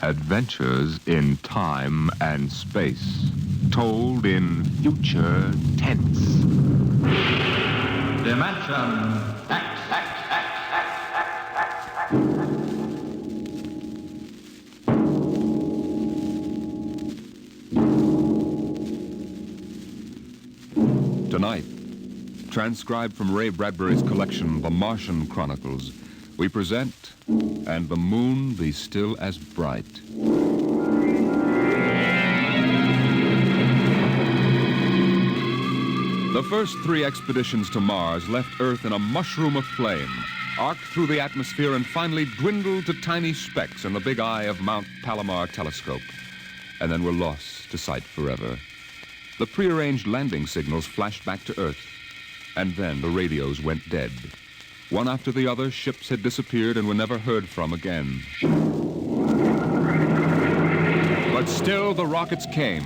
Adventures in time and space, told in future tense. Dimension X. Tonight, transcribed from Ray Bradbury's collection, The Martian Chronicles, we present And the Moon Be Still as Bright. The first 3 expeditions to Mars left Earth in a mushroom of flame, arced through the atmosphere, and finally dwindled to tiny specks in the big eye of Mount Palomar telescope, and then were lost to sight forever. The prearranged landing signals flashed back to Earth, and then the radios went dead. One after the other, ships had disappeared and were never heard from again. But still, the rockets came.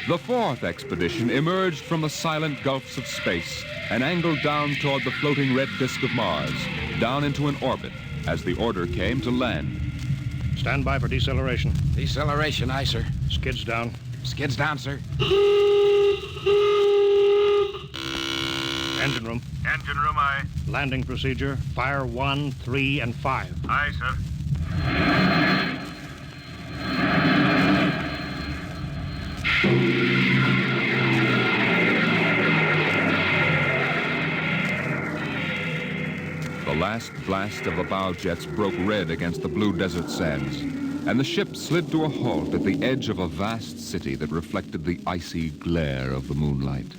The 4th expedition emerged from the silent gulfs of space and angled down toward the floating red disk of Mars, down into an orbit, as the order came to land. Stand by for deceleration. Deceleration, aye, sir. Skids down. Skids down, sir. Engine room. Engine room, aye. Landing procedure. Fire 1, 3, and 5. Aye, sir. The last blast of the bow jets broke red against the blue desert sands, and the ship slid to a halt at the edge of a vast city that reflected the icy glare of the moonlight.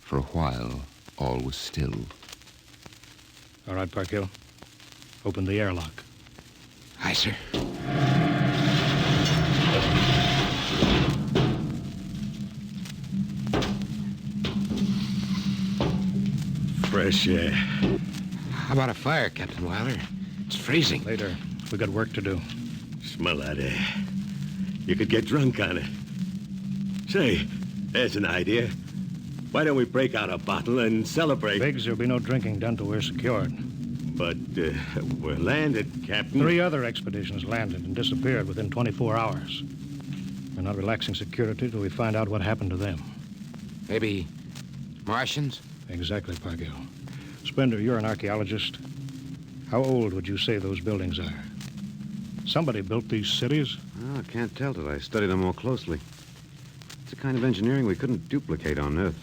For a while, all was still. All right, Parkhill. Open the airlock. Aye, sir. Fresh air. How about a fire, Captain Wilder? It's freezing. Later. We got work to do. Smell that air. You could get drunk on it. Say, there's an idea. Why don't we break out a bottle and celebrate? Biggs, there'll be no drinking done till we're secured. But we're landed, Captain. 3 other expeditions landed and disappeared within 24 hours. We're not relaxing security till we find out what happened to them. Maybe Martians? Exactly, Parkhill. Spender, you're an archaeologist. How old would you say those buildings are? Somebody built these cities. Oh, I can't tell till I study them more closely. It's a kind of engineering we couldn't duplicate on Earth.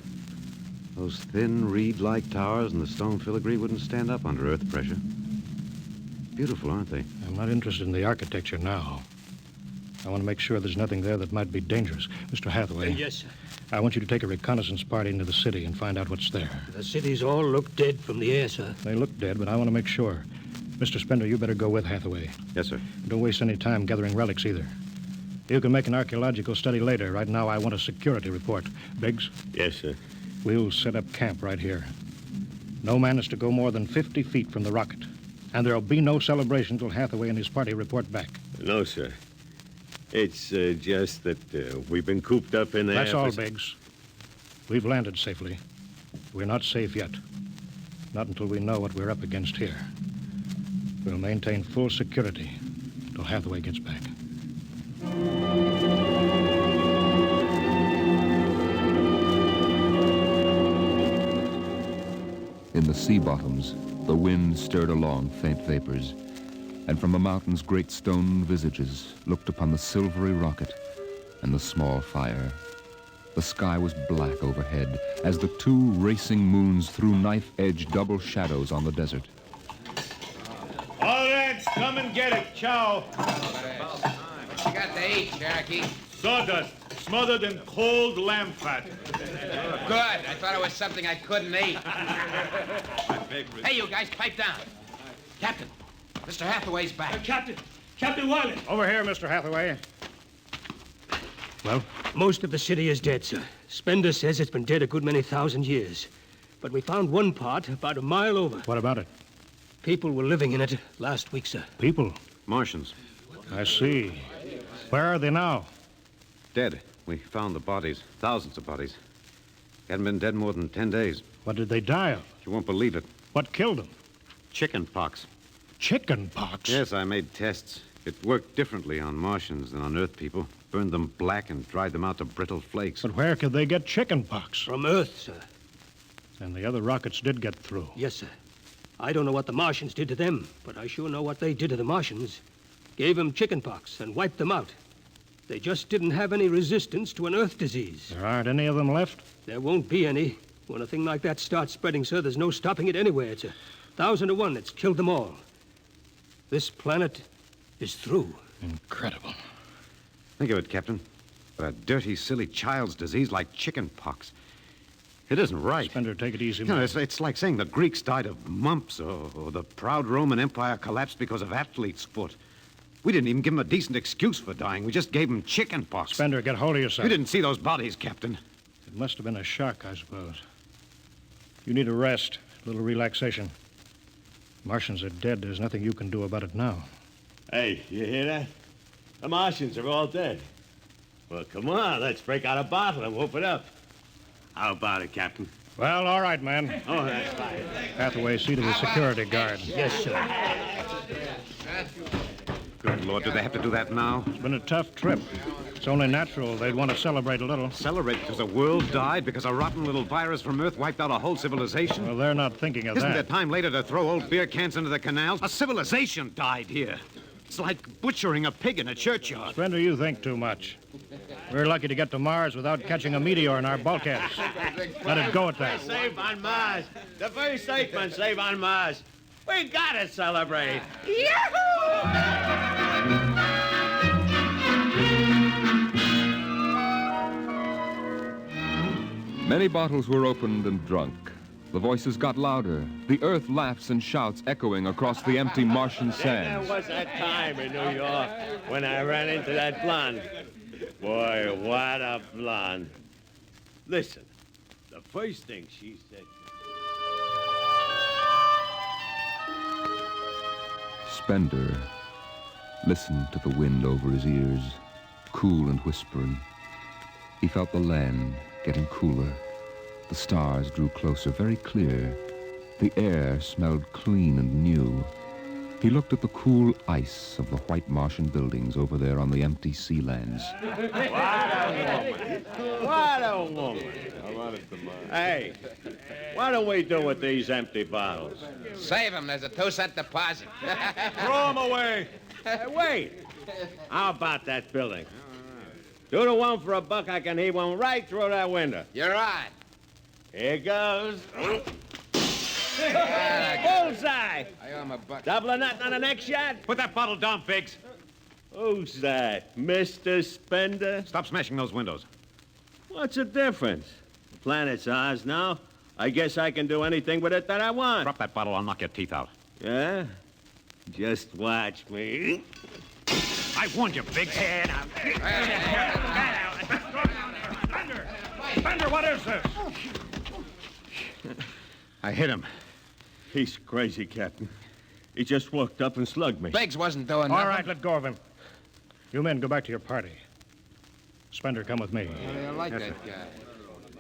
Those thin, reed-like towers and the stone filigree wouldn't stand up under Earth pressure. Beautiful, aren't they? I'm not interested in the architecture now. I want to make sure there's nothing there that might be dangerous. Mr. Hathaway. Yes, sir. I want you to take a reconnaissance party into the city and find out what's there. The cities all look dead from the air, sir. They look dead, but I want to make sure. Mr. Spender, you better go with Hathaway. Yes, sir. Don't waste any time gathering relics either. You can make an archaeological study later. Right now, I want a security report. Biggs? Yes, sir. We'll set up camp right here. No man is to go more than 50 feet from the rocket. And there'll be no celebration till Hathaway and his party report back. No, sir. It's just that we've been cooped up in there. That's all, Biggs. We've landed safely. We're not safe yet. Not until we know what we're up against here. We'll maintain full security till Hathaway gets back. In the sea bottoms, the wind stirred along faint vapors, and from the mountains great stone visages looked upon the silvery rocket and the small fire. The sky was black overhead as the 2 racing moons threw knife-edge double shadows on the desert. All right, come and get it. Ciao. What you got to eat, Cherokee? Sawdust, smothered in cold lamb fat. Good. I thought it was something I couldn't eat. Hey, you guys, pipe down. Captain, Mr. Hathaway's back. Captain Wiley. Over here, Mr. Hathaway. Well? Most of the city is dead, sir. Spender says it's been dead a good many thousand years. But we found one part about a mile over. What about it? People were living in it last week, sir. People? Martians. I see. Where are they now? Dead. We found the bodies. Thousands of bodies. Hadn't been dead more than 10 days. What did they die of? You won't believe it. What killed them? Chicken pox. Chicken pox? Yes, I made tests. It worked differently on Martians than on Earth people. Burned them black and dried them out to brittle flakes. But where could they get chicken pox? From Earth, sir. And the other rockets did get through. Yes, sir. I don't know what the Martians did to them, but I sure know what they did to the Martians. Gave them chicken pox and wiped them out. They just didn't have any resistance to an Earth disease. There aren't any of them left? There won't be any. When a thing like that starts spreading, sir, there's no stopping it anywhere. It's 1,000 to 1. It's killed them all. This planet is through. Incredible. Think of it, Captain. A dirty, silly child's disease like chicken pox. It isn't right. Spender, take it easy, No, man. it's like saying the Greeks died of mumps or the proud Roman Empire collapsed because of athlete's foot. We didn't even give them a decent excuse for dying. We just gave them chicken pox. Spender, get hold of yourself. You didn't see those bodies, Captain. It must have been a shock, I suppose. You need a rest, a little relaxation. Martians are dead. There's nothing you can do about it now. Hey, you hear that? The Martians are all dead. Well, come on, let's break out a bottle and whoop it up. How about it, Captain? Well, all right, man. Oh, that's fine. Hathaway, see to the security guard. Yes, sir. Good Lord, do they have to do that now? It's been a tough trip. It's only natural they'd want to celebrate a little. Celebrate because the world died? Because a rotten little virus from Earth wiped out a whole civilization? Well, they're not thinking of Isn't there that. time later to throw old beer cans into the canals? A civilization died here. It's like butchering a pig in a churchyard. Spender, you think too much. We're lucky to get to Mars without catching a meteor in our bulkheads. Let it go at that. Save on Mars. The first statement, save on Mars. We gotta celebrate. Many bottles were opened and drunk. The voices got louder. The earth laughs and shouts echoing across the empty Martian sands. There was that time in New York when I ran into that blonde. Boy, what a blonde. Listen, the first thing she said. Spender listened to the wind over his ears, cool and whispering. He felt the land getting cooler. The stars drew closer, very clear. The air smelled clean and new. He looked at the cool ice of the white Martian buildings over there on the empty sea lands. What a woman. Hey, what do we do with these empty bottles? Save them. There's a 2-cent deposit. Throw them away. Hey, wait. How about that building? 2 to 1 for $1, I can heave one right through that window. You're on. Here goes. Bullseye! I owe him $1. Double or nothing on the next shot? Put that bottle down, Biggs. Who's that? Mr. Spender? Stop smashing those windows. What's the difference? The planet's ours now. I guess I can do anything with it that I want. Drop that bottle, I'll knock your teeth out. Yeah? Just watch me. I warned you, Biggs. Spender, what is this? I hit him. He's crazy, Captain. He just walked up and slugged me. Biggs wasn't doing nothing. All right, let go of him. You men go back to your party. Spender, come with me. I like that guy.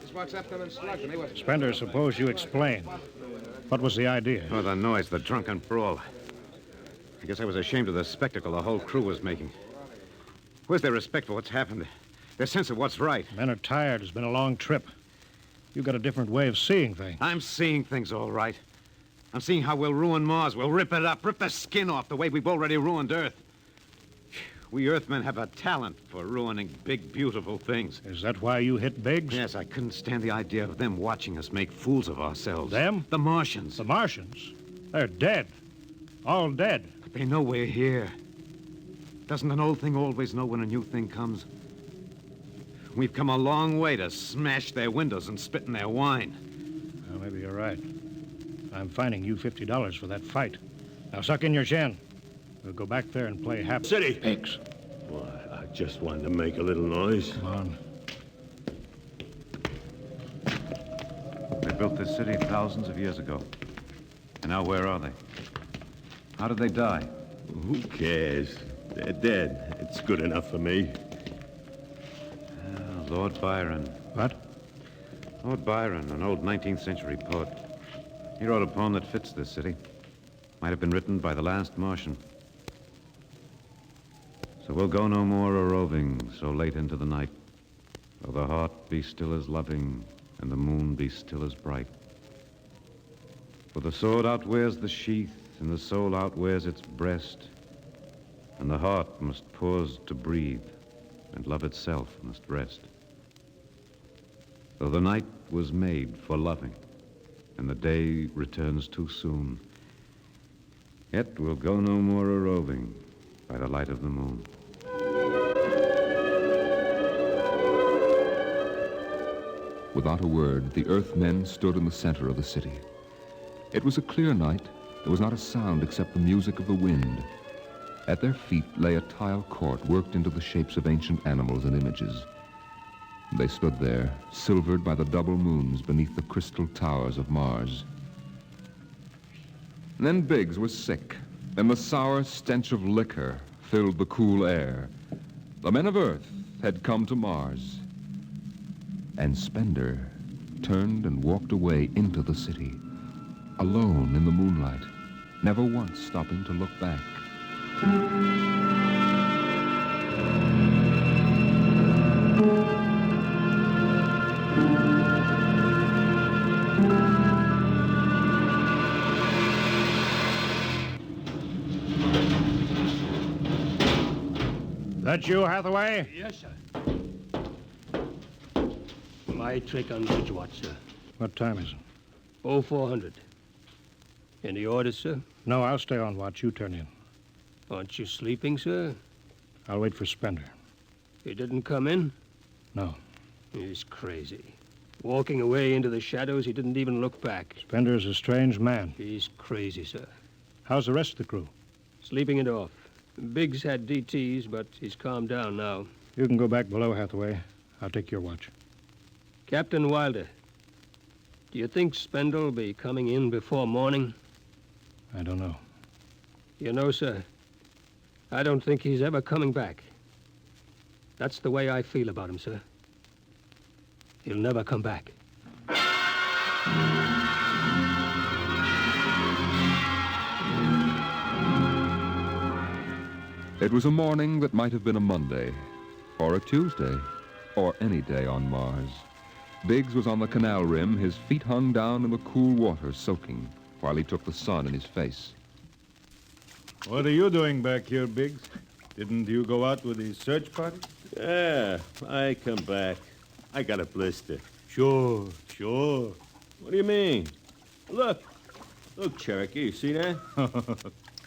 Just walks up to him and slugs him. He wasn't... Spender, suppose you explain. What was the idea? Oh, the noise, the drunken brawl. I guess I was ashamed of the spectacle the whole crew was making. Where's their respect for what's happened? Their sense of what's right? Men are tired. It's been a long trip. You've got a different way of seeing things. I'm seeing things all right. I'm seeing how we'll ruin Mars. We'll rip it up, rip the skin off the way we've already ruined Earth. We Earthmen have a talent for ruining big, beautiful things. Is that why you hit Biggs? Yes, I couldn't stand the idea of them watching us make fools of ourselves. Them? The Martians. The Martians? They're dead. All dead. But they know we're here. Doesn't an old thing always know when a new thing comes? We've come a long way to smash their windows and spit in their wine. Well, maybe you're right. I'm fining you $50 for that fight. Now suck in your chin. We'll go back there and play happy. City. Pigs. Why, I just wanted to make a little noise. Come on. They built this city thousands of years ago. And now where are they? How did they die? Who cares? They're dead. It's good enough for me. Lord Byron. What? Lord Byron, an old 19th century poet. He wrote a poem that fits this city. Might have been written by the last Martian. So we'll go no more a-roving so late into the night, though the heart be still as loving and the moon be still as bright. For the sword outwears the sheath and the soul outwears its breast, and the heart must pause to breathe and love itself must rest. Though the night was made for loving and the day returns too soon, yet we'll go no more a-roving by the light of the moon. Without a word, the Earthmen stood in the center of the city. It was a clear night. There was not a sound except the music of the wind. At their feet lay a tile court worked into the shapes of ancient animals and images. They stood there, silvered by the double moons beneath the crystal towers of Mars. And then Biggs was sick, and the sour stench of liquor filled the cool air. The men of Earth had come to Mars. And Spender turned and walked away into the city, alone in the moonlight, never once stopping to look back. That you, Hathaway? Yes, sir. My trick on bridge watch, sir. What time is it? 0400. Any orders, sir? No, I'll stay on watch. You turn in. Aren't you sleeping, sir? I'll wait for Spender. He didn't come in? No. He's crazy. Walking away into the shadows, he didn't even look back. Spender's a strange man. He's crazy, sir. How's the rest of the crew? Sleeping it off. Biggs had DTs, but he's calmed down now. You can go back below, Hathaway. I'll take your watch. Captain Wilder, do you think Spender'll be coming in before morning? I don't know. You know, sir, I don't think he's ever coming back. That's the way I feel about him, sir. He'll never come back. It was a morning that might have been a Monday, or a Tuesday, or any day on Mars. Biggs was on the canal rim, his feet hung down in the cool water, soaking, while he took the sun in his face. What are you doing back here, Biggs? Didn't you go out with the search party? Yeah, I come back. I got a blister. Sure. What do you mean? Look, Cherokee, you see that?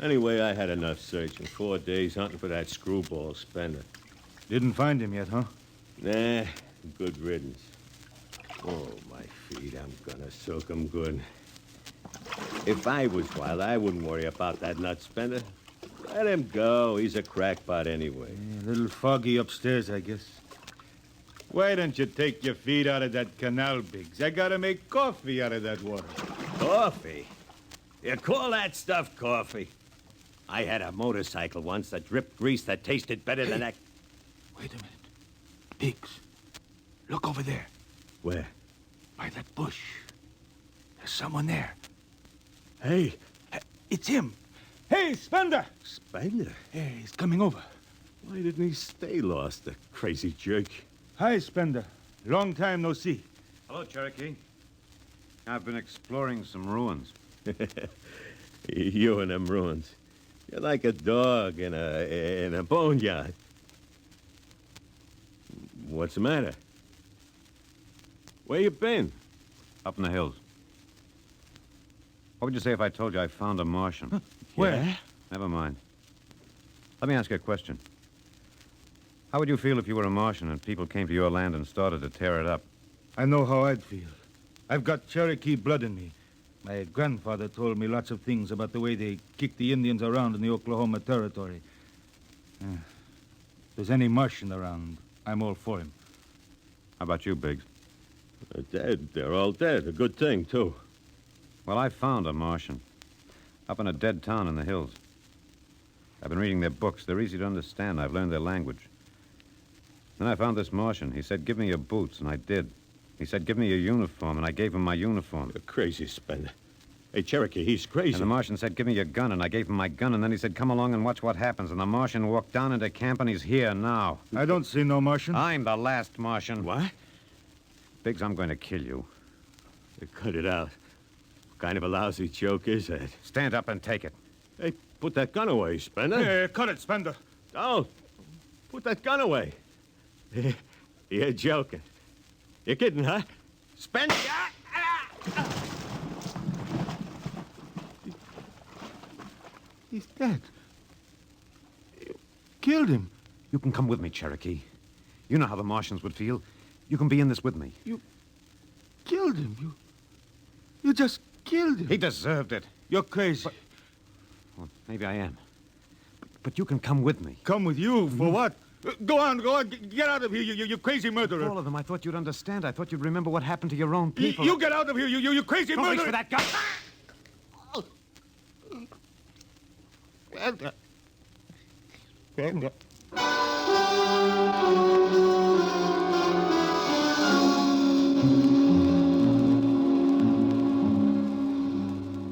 Anyway, I had enough searching. 4 days hunting for that screwball Spender. Didn't find him yet, huh? Nah, good riddance. Oh, my feet, I'm gonna soak 'em good. If I was wild, I wouldn't worry about that nut Spender. Let him go. He's a crackpot anyway. A little foggy upstairs, I guess. Why don't you take your feet out of that canal, Biggs? I gotta make coffee out of that water. Coffee? You call that stuff coffee? I had a motorcycle once that dripped grease that tasted better than that. Wait a minute. Biggs, look over there. Where? By that bush. There's someone there. Hey, It's him. hey, Spender! Spender? Hey, he's coming over. Why didn't he stay lost, the crazy jerk? Hi, Spender. Long time no see. Hello, Cherokee. I've been exploring some ruins. You and them ruins. You're like a dog in a boneyard. What's the matter? Where you been? Up in the hills. What would you say if I told you I found a Martian? Where? Never mind. Let me ask you a question. How would you feel if you were a Martian and people came to your land and started to tear it up? I know how I'd feel. I've got Cherokee blood in me. My grandfather told me lots of things about the way they kicked the Indians around in the Oklahoma Territory. If there's any Martian around, I'm all for him. How about you, Biggs? They're dead. They're all dead. A good thing, too. Well, I found a Martian. Up in a dead town in the hills. I've been reading their books. They're easy to understand. I've learned their language. Then I found this Martian. He said, give me your boots, and I did. He said, give me your uniform, and I gave him my uniform. You're crazy, Spender. Hey, Cherokee, he's crazy. And the Martian said, give me your gun, and I gave him my gun, and then he said, come along and watch what happens. And the Martian walked down into camp, and he's here now. I don't see no Martian. I'm the last Martian. What? Biggs, I'm going to kill you. Cut it out. What kind of a lousy joke is that? Stand up and take it. Hey, put that gun away, Spender. Hey, cut it, Spender. Don't. Put that gun away. You're joking. You're kidding, huh? Spender! He's dead. You killed him. You can come with me, Cherokee. You know how the Martians would feel. You can be in this with me. You killed him. You just killed him. He deserved it. You're crazy. Well, maybe I am. But you can come with me. Come with you for what? Go on. Get out of here, you crazy murderer. All of them. I thought you'd understand. I thought you'd remember what happened to your own people. You get out of here, you crazy Don't reach murderer. for that gun.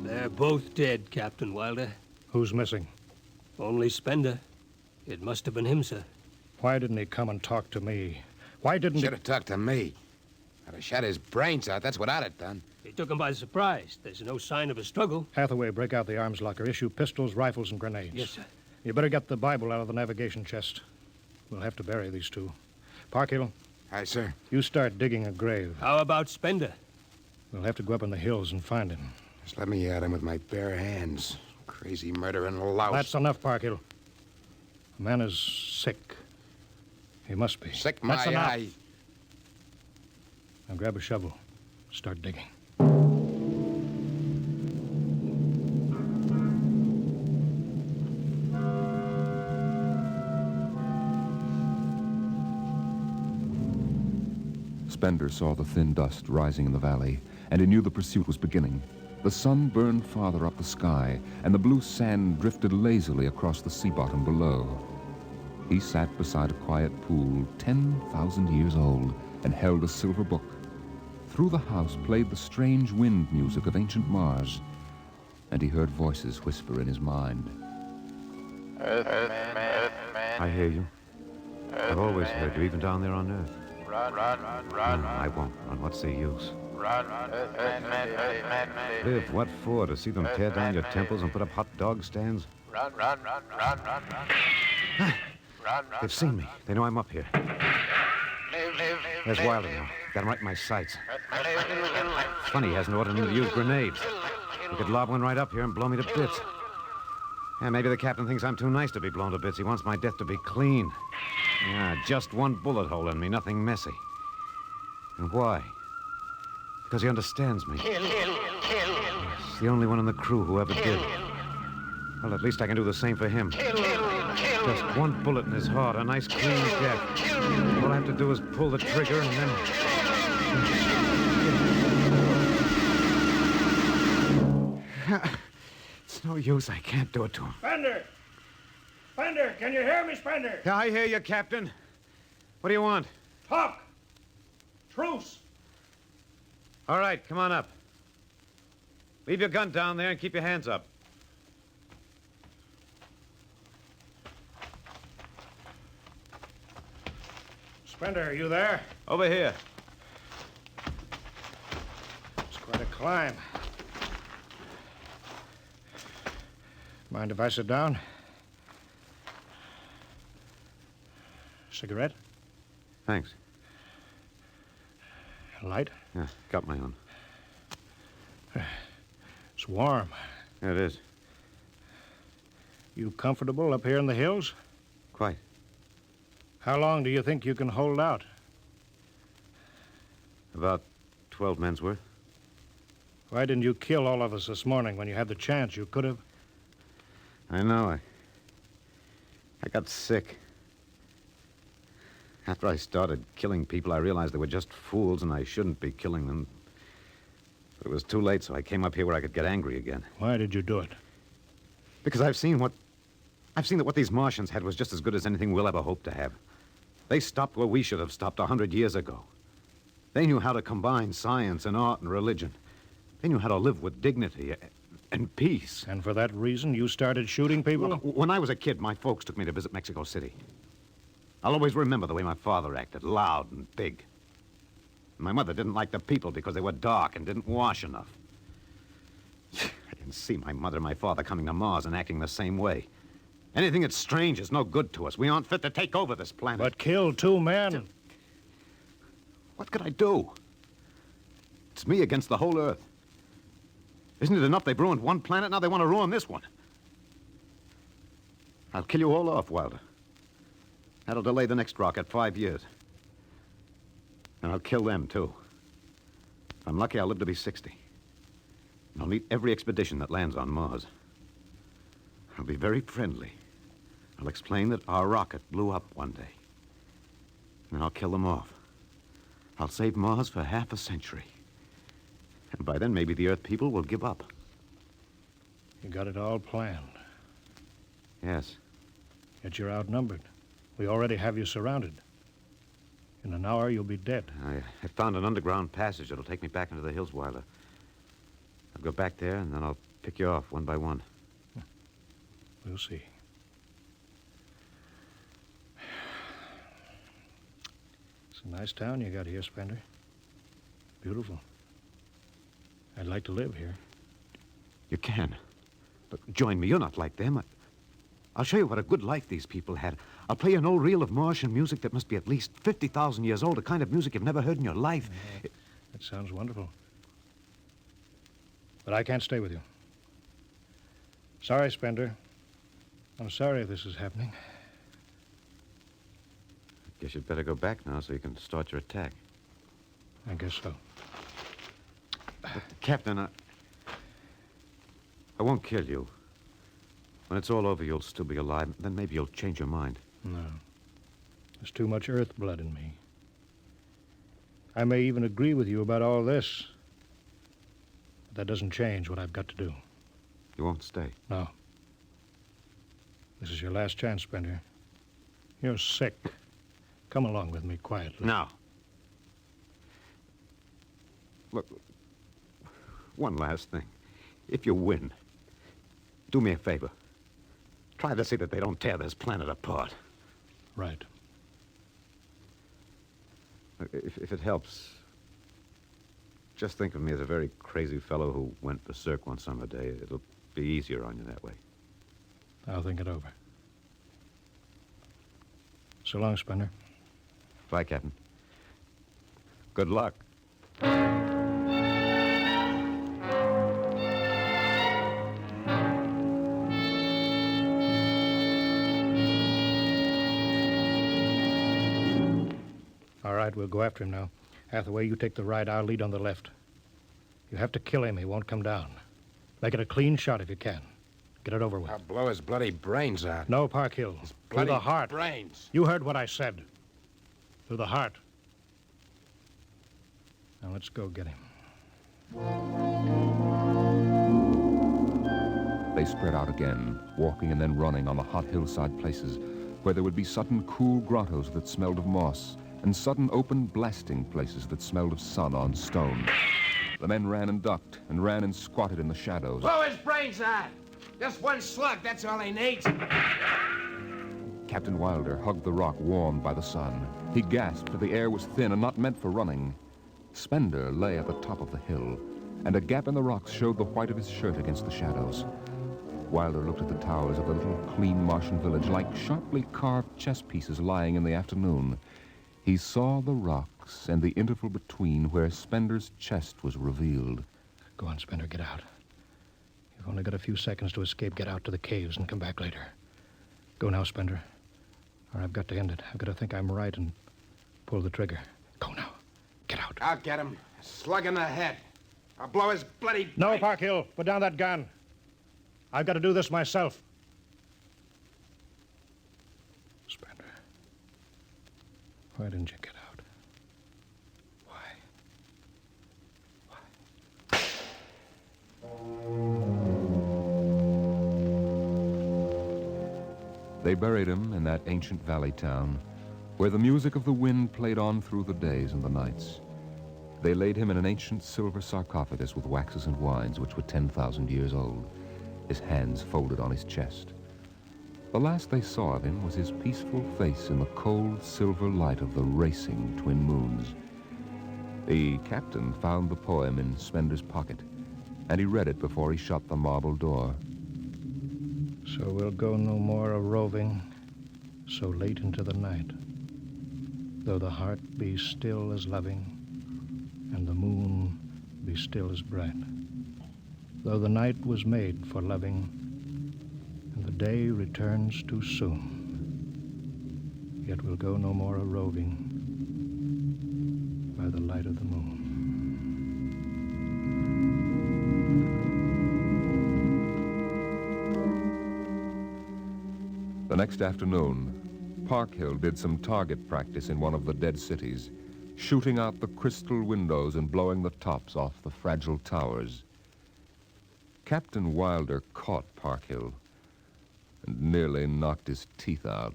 They're both dead, Captain Wilder. Who's missing? Only Spender. It must have been him, sir. Why didn't he come and talk to me? Why didn't Should have talked to me. I'd have shot his brains out. That's what I'd have done. He took him by surprise. There's no sign of a struggle. Hathaway, break out the arms locker. Issue pistols, rifles, and grenades. Yes, sir. You better get the Bible out of the navigation chest. We'll have to bury these two. Parkhill, Aye, sir. you start digging a grave. How about Spender? We'll have to go up in the hills and find him. Just let me at him with my bare hands. Crazy murdering louse. That's enough, Parkhill. The man is sick. He must be. Sick my That's enough. eye. Now grab a shovel. Start digging. Spender saw the thin dust rising in the valley, and he knew the pursuit was beginning. The sun burned farther up the sky, and the blue sand drifted lazily across the sea bottom below. He sat beside a quiet pool 10,000 years old and held a silver book. Through the house played the strange wind music of ancient Mars, and he heard voices whisper in his mind. I hear you. I've always heard you, even down there on Earth. Run. No, I won't run. What's the use? Live, what for? To see them tear down your temples and put up hot dog stands? Run. They've seen me. They know I'm up here. There's Wilder now. Got him right in my sights. Funny he hasn't ordered him to use grenades. He could lob one right up here and blow me to bits. Yeah, maybe the captain thinks I'm too nice to be blown to bits. He wants my death to be clean. Yeah, just one bullet hole in me, nothing messy. And why? Because he understands me. He's the only one in the crew who ever did. Well, at least I can do the same for him. Just one bullet in his heart, a nice clean death. All I have to do is pull the trigger and then... It's no use. I can't do it to him. Spender, can you hear me, Spender? Yeah, I hear you, Captain. What do you want? Talk! Truce! All right, come on up. Leave your gun down there and keep your hands up. Spender, are you there? Over here. It's quite a climb. Mind if I sit down? Cigarette? Thanks. Light? Yeah, got my own. It's warm. Yeah, it is. You comfortable up here in the hills? Quite. How long do you think you can hold out? About 12 men's worth. Why didn't you kill all of us this morning when you had the chance? You could have. I know. I got sick. After I started killing people, I realized they were just fools and I shouldn't be killing them. But it was too late, so I came up here where I could get angry again. Why did you do it? Because I've seen that what these Martians had was just as good as anything we'll ever hope to have. They stopped where we should have stopped 100 years ago. They knew how to combine science and art and religion. They knew how to live with dignity. and peace. And for that reason, you started shooting people? Well, when I was a kid, my folks took me to visit Mexico City. I'll always remember the way my father acted, loud and big. My mother didn't like the people because they were dark and didn't wash enough. I didn't see my mother and my father coming to Mars and acting the same way. Anything that's strange is no good to us. We aren't fit to take over this planet. But kill 2 men? What could I do? It's me against the whole Earth. Isn't it enough they've ruined one planet? Now they want to ruin this one. I'll kill you all off, Wilder. That'll delay the next rocket 5 years. And I'll kill them, too. If I'm lucky, I'll live to be 60. And I'll meet every expedition that lands on Mars. I'll be very friendly. I'll explain that our rocket blew up one day. And I'll kill them off. I'll save Mars for half a century. And by then, maybe the Earth people will give up. You got it all planned. Yes. Yet you're outnumbered. We already have you surrounded. In an hour, you'll be dead. I found an underground passage that'll take me back into the hills, Wilder. I'll go back there, and then I'll pick you off one by one. We'll see. It's a nice town you got here, Spender. Beautiful. I'd like to live here. You can. But join me. You're not like them. I'll show you what a good life these people had. I'll play you an old reel of Martian music that must be at least 50,000 years old, a kind of music you've never heard in your life. That sounds wonderful. But I can't stay with you. Sorry, Spender. I'm sorry this is happening. Guess you'd better go back now so you can start your attack. I guess so. But, Captain, I won't kill you. When it's all over, you'll still be alive. Then maybe you'll change your mind. No. There's too much Earth blood in me. I may even agree with you about all this. But that doesn't change what I've got to do. You won't stay? No. This is your last chance, Spender. You're sick. Come along with me quietly. No. Look, one last thing. If you win, do me a favor. Try to see that they don't tear this planet apart. Right. If it helps, just think of me as a very crazy fellow who went berserk one summer day. It'll be easier on you that way. I'll think it over. So long, Spender. Bye, Captain. Good luck. All right, we'll go after him now. Hathaway, you take the right. I'll lead on the left. You have to kill him. He won't come down. Make it a clean shot if you can. Get it over with. I'll blow his bloody brains out. No, Park Hill. Through Bloody the heart. brains. You heard what I said. Through the heart. Now let's go get him. They spread out again, walking and then running on the hot hillside places where there would be sudden cool grottos that smelled of moss and sudden open blasting places that smelled of sun on stone. The men ran and ducked and ran and squatted in the shadows. Blow his brains out. Just one slug, that's all he needs. Captain Wilder hugged the rock warmed by the sun. He gasped, for the air was thin and not meant for running. Spender lay at the top of the hill, and a gap in the rocks showed the white of his shirt against the shadows. Wilder looked at the towers of the little clean Martian village like sharply carved chess pieces lying in the afternoon. He saw the rocks and the interval between where Spender's chest was revealed. Go on, Spender, get out. You've only got a few seconds to escape. Get out to the caves and come back later. Go now, Spender. Or I've got to end it. I've got to think I'm right and pull the trigger. Go now. Get out. I'll get him. A slug in the head. I'll blow his bloody... No, Park Hill. Put down that gun. I've got to do this myself. Spender. Why didn't you get out? Why? They buried him in that ancient valley town where the music of the wind played on through the days and the nights. they laid him in an ancient silver sarcophagus with waxes and wines which were 10,000 years old, his hands folded on his chest. The last they saw of him was his peaceful face in the cold silver light of the racing twin moons. The captain found the poem in Spender's pocket, and he read it before he shut the marble door. So we'll go no more a-roving so late into the night, though the heart be still as loving and the moon be still as bright, though the night was made for loving and the day returns too soon, yet we'll go no more a-roving by the light of the moon. The next afternoon, Parkhill did some target practice in one of the dead cities, shooting out the crystal windows and blowing the tops off the fragile towers. Captain Wilder caught Parkhill and nearly knocked his teeth out.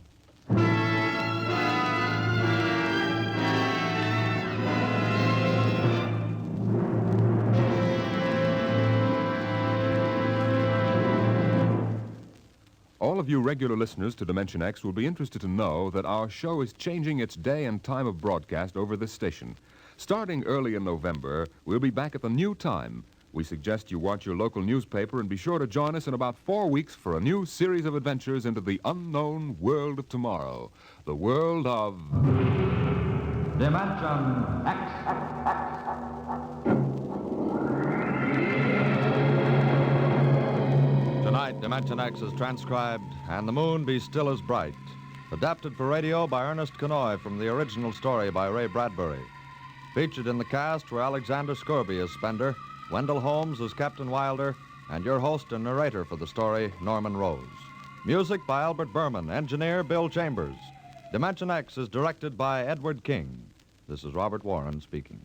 All of you regular listeners to Dimension X will be interested to know that our show is changing its day and time of broadcast over this station. Starting early in November, we'll be back at the new time. We suggest you watch your local newspaper and be sure to join us in about 4 weeks for a new series of adventures into the unknown world of tomorrow, the world of... Dimension X. Tonight, Dimension X is transcribed, And the Moon Be Still as Bright. Adapted for radio by Ernest Kenoy from the original story by Ray Bradbury. Featured in the cast were Alexander Scorby as Spender, Wendell Holmes as Captain Wilder, and your host and narrator for the story, Norman Rose. Music by Albert Berman, engineer Bill Chambers. Dimension X is directed by Edward King. This is Robert Warren speaking.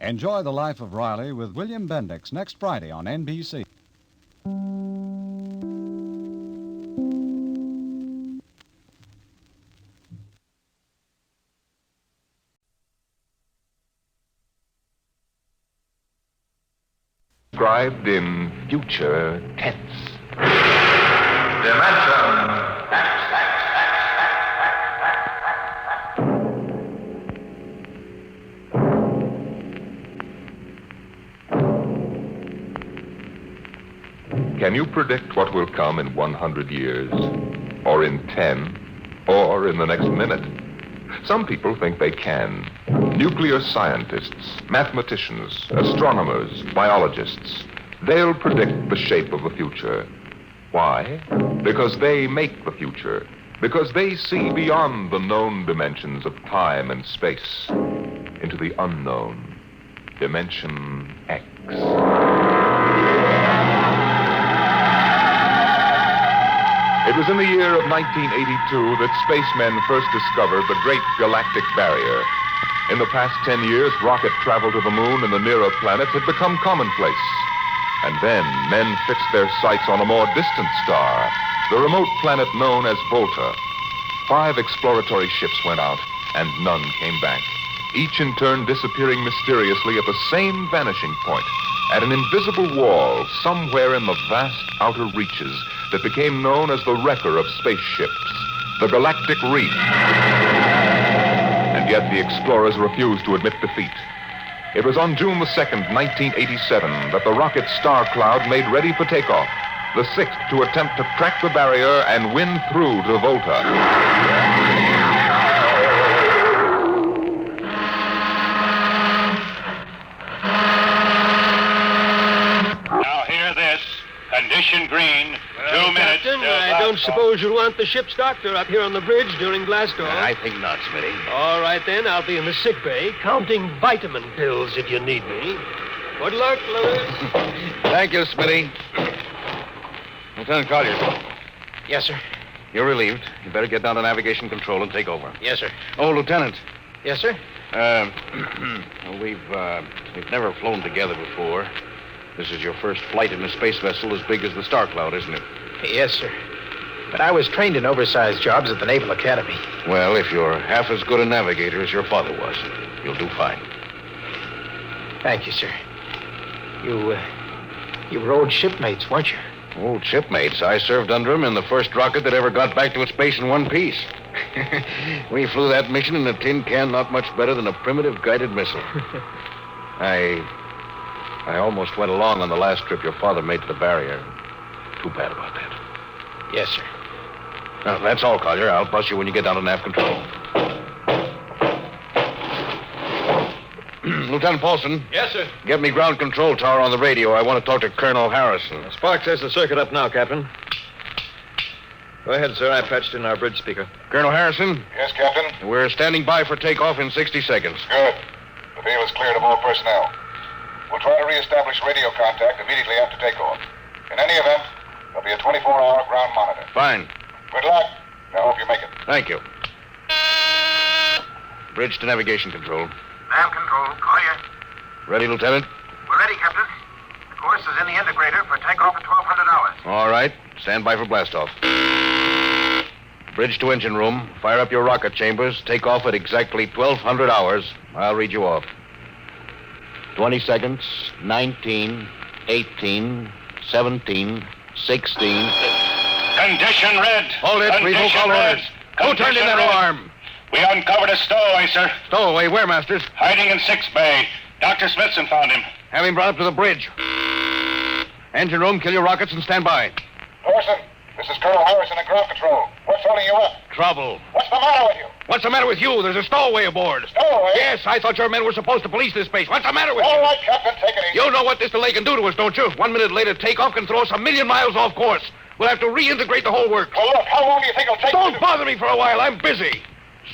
Enjoy the Life of Riley with William Bendix next Friday on NBC. Described in future tense. Dimension X. Can you predict what will come in 100 years? Or in 10? Or in the next minute? Some people think they can. Nuclear scientists, mathematicians, astronomers, biologists. They'll predict the shape of the future. Why? Because they make the future. Because they see beyond the known dimensions of time and space into the unknown. Dimension X. It was in the year of 1982 that spacemen first discovered the Great Galactic Barrier. In the past 10 years, rocket travel to the moon and the nearer planets had become commonplace. And then men fixed their sights on a more distant star, the remote planet known as Volta. 5 exploratory ships went out, and none came back, each in turn disappearing mysteriously at the same vanishing point, at an invisible wall somewhere in the vast outer reaches that became known as the wrecker of spaceships, the Galactic Reef. And yet the explorers refused to admit defeat. It was on June the 2nd, 1987, that the rocket Star Cloud made ready for takeoff, the 6th to attempt to crack the barrier and win through to Volta. Condition green. 2 minutes. Captain, I don't suppose you'll want the ship's doctor up here on the bridge during blast off. I think not, Smitty. All right, then. I'll be in the sick bay, counting vitamin pills if you need me. Good luck, Lewis. Thank you, Smitty. Lieutenant Collier. Yes, sir. You're relieved. You better get down to navigation control and take over. Yes, sir. Oh, Lieutenant. Yes, sir. We've never flown together before. This is your first flight in a space vessel as big as the Star Cloud, isn't it? Yes, sir. But I was trained in oversized jobs at the Naval Academy. Well, if you're half as good a navigator as your father was, you'll do fine. Thank you, sir. You were old shipmates, weren't you? Old shipmates. I served under him in the first rocket that ever got back to its base in one piece. We flew that mission in a tin can not much better than a primitive guided missile. I almost went along on the last trip your father made to the barrier. Too bad about that. Yes, sir. Now, that's all, Collier. I'll bust you when you get down to nav control. Lieutenant Paulson. Yes, sir. Get me ground control tower on the radio. I want to talk to Colonel Harrison. Sparks has the circuit up now, Captain. Go ahead, sir. I patched in our bridge speaker. Colonel Harrison? Yes, Captain? We're standing by for takeoff in 60 seconds. Good. The field is cleared of all personnel. We'll try to reestablish radio contact immediately after takeoff. In any event, there'll be a 24-hour ground monitor. Fine. Good luck. I hope you make it. Thank you. Bridge to navigation control. Nav control, Collier. Ready, Lieutenant? We're ready, Captain. The course is in the integrator for takeoff at 1200 hours. All right. Stand by for blastoff. Bridge to engine room. Fire up your rocket chambers. Take off at exactly 1200 hours. I'll read you off. 20 seconds. 19, 18, 17, 16. Condition red. Hold it. Revoke all orders. Who turned in that alarm? We uncovered a stowaway, sir. Stowaway? Where, Masters? Hiding in 6 Bay. Dr. Smithson found him. Have him brought up to the bridge. Engine room, kill your rockets and stand by. Orson, this is Colonel Harrison in ground control. What's holding you up? Trouble. What's the matter with you? What's the matter with you? There's a stowaway aboard. Stowaway? Yes, I thought your men were supposed to police this base. What's the matter with you? All right, Captain, take it easy. You know what this delay can do to us, don't you? 1 minute later, takeoff can throw us 1,000,000 miles off course. We'll have to reintegrate the whole works. Well, look, how long do you think it'll take? Don't bother me for a while. I'm busy.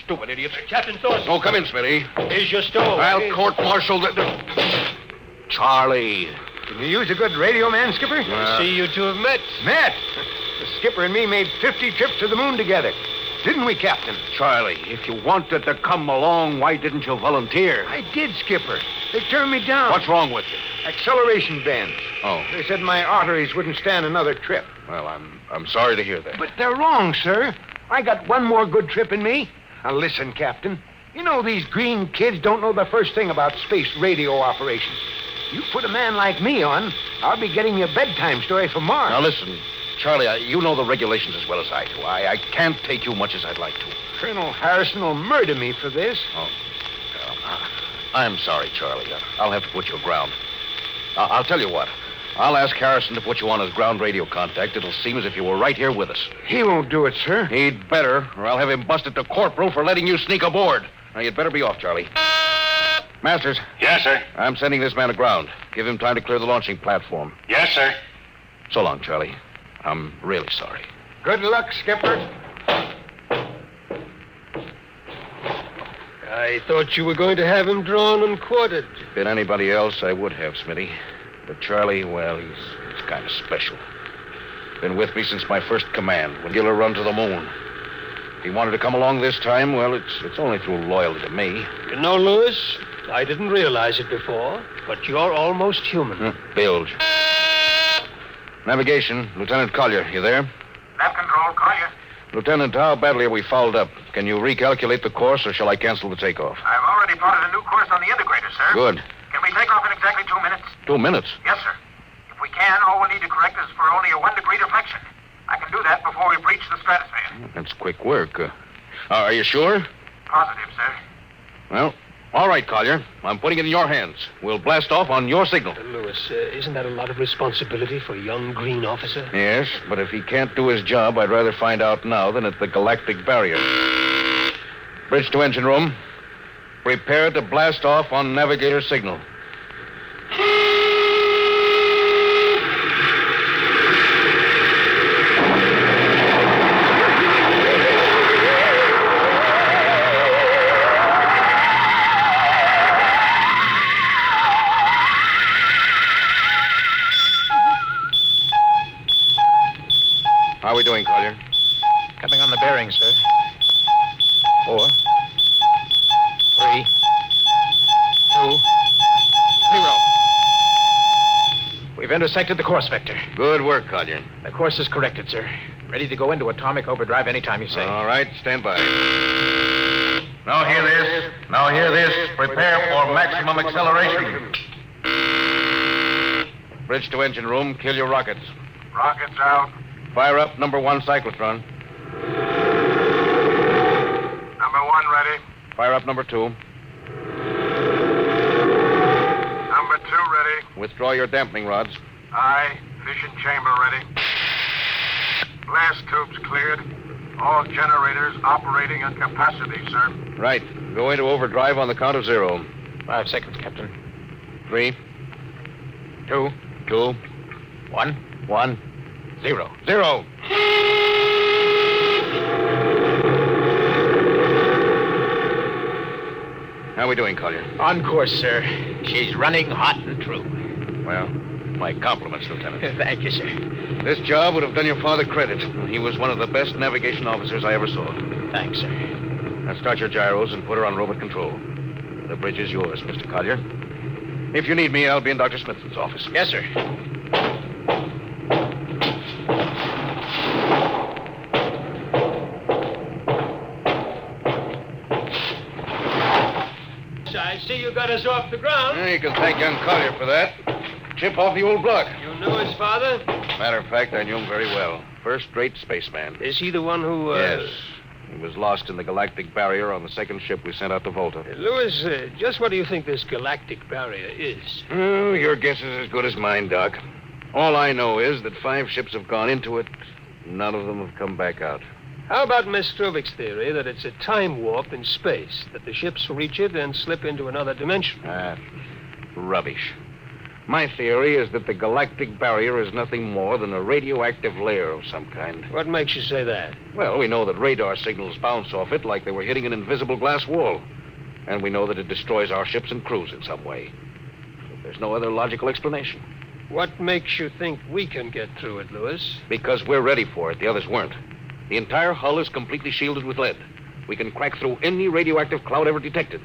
Stupid idiots. Captain Thorson. Oh, come in, Smitty. Here's your stowaway. I'll court-martial the... Charlie. Can you use a good radio man, Skipper? I see you two have met. Met? The skipper and me made 50 trips to the moon together. Didn't we, Captain? Charlie, if you wanted to come along, why didn't you volunteer? I did, Skipper. They turned me down. What's wrong with you? Acceleration bends. Oh. They said my arteries wouldn't stand another trip. Well, I'm sorry to hear that. But they're wrong, sir. I got one more good trip in me. Now, listen, Captain. You know these green kids don't know the first thing about space radio operations. You put a man like me on, I'll be getting you a bedtime story from Mars. Now, listen, Charlie, you know the regulations as well as I do. I can't take you much as I'd like to. Colonel Harrison will murder me for this. Oh, well, I'm sorry, Charlie. I'll have to put you aground. I'll tell you what. I'll ask Harrison to put you on his ground radio contact. It'll seem as if you were right here with us. He won't do it, sir. He'd better, or I'll have him busted to corporal for letting you sneak aboard. Now, you'd better be off, Charlie. Masters. Yes, sir. I'm sending this man aground. Give him time to clear the launching platform. Yes, sir. So long, Charlie. I'm really sorry. Good luck, Skipper. I thought you were going to have him drawn and quartered. If been anybody else, I would have, Smitty. But Charlie, well, he's kind of special. Been with me since my first command, when Giller run to the moon. If he wanted to come along this time, well, it's only through loyalty to me. You know, Lewis, I didn't realize it before, but you're almost human. Bilge. Navigation, Lieutenant Collier, you there? Nav control, Collier. Lieutenant, how badly are we fouled up? Can you recalculate the course, or shall I cancel the takeoff? I've already plotted a new course on the integrator, sir. Good. Can we take off in exactly 2 minutes? 2 minutes? Yes, sir. If we can, all we need to correct is for only a 1 degree deflection. I can do that before we breach the stratosphere. That's quick work. Are you sure? Positive, sir. Well, all right, Collier. I'm putting it in your hands. We'll blast off on your signal. Lewis, isn't that a lot of responsibility for a young green officer? Yes, but if he can't do his job, I'd rather find out now than at the galactic barrier. Bridge to engine room. Prepare to blast off on navigator signal. How are we doing, Collier? Coming on the bearing, sir. 4, 3, 2, 0. We've intersected the course vector. Good work, Collier. The course is corrected, sir. Ready to go into atomic overdrive anytime you say. All right, stand by. Now hear this. Now hear this. Prepare for maximum acceleration. Bridge to engine room. Kill your rockets. Rockets out. Fire up number 1 cyclotron. Number 1 ready. Fire up number 2. Number 2 ready. Withdraw your dampening rods. Aye. Fission chamber ready. Blast tubes cleared. All generators operating at capacity, sir. Right. Go into overdrive on the count of 0. 5 seconds, Captain. 3, 2, 2, 1, 1, 0. 0. How are we doing, Collier? On course, sir. She's running hot and true. Well, my compliments, Lieutenant. Thank you, sir. This job would have done your father credit. He was one of the best navigation officers I ever saw. Thanks, sir. Now start your gyros and put her on robot control. The bridge is yours, Mr. Collier. If you need me, I'll be in Dr. Smithson's office. Yes, sir. I see you got us off the ground. You can thank young Collier for that. Chip off the old block. You knew his father? Matter of fact, I knew him very well. First-rate spaceman. Is he the one who, Yes. He was lost in the galactic barrier on the second ship we sent out to Volta. Lewis, just what do you think this galactic barrier is? Oh, your guess is as good as mine, Doc. All I know is that 5 ships have gone into it. None of them have come back out. How about Miss Strovik's theory that it's a time warp in space, that the ships reach it and slip into another dimension? Rubbish. My theory is that the galactic barrier is nothing more than a radioactive layer of some kind. What makes you say that? Well, we know that radar signals bounce off it like they were hitting an invisible glass wall. And we know that it destroys our ships and crews in some way. There's no other logical explanation. What makes you think we can get through it, Lewis? Because we're ready for it. The others weren't. The entire hull is completely shielded with lead. We can crack through any radioactive cloud ever detected.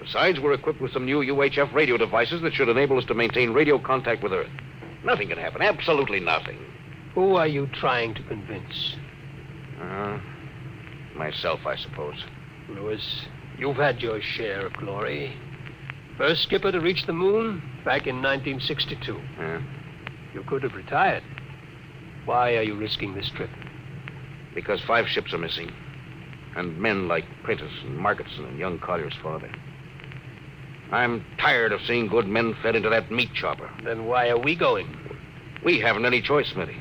Besides, we're equipped with some new UHF radio devices that should enable us to maintain radio contact with Earth. Nothing can happen. Absolutely nothing. Who are you trying to convince? Myself, I suppose. Lewis, you've had your share of glory. First skipper to reach the moon back in 1962. You could have retired. Why are you risking this trip? Because 5 ships are missing. And men like Prentice and Marketson and young Collier's father. I'm tired of seeing good men fed into that meat chopper. Then why are we going? We haven't any choice, Smitty.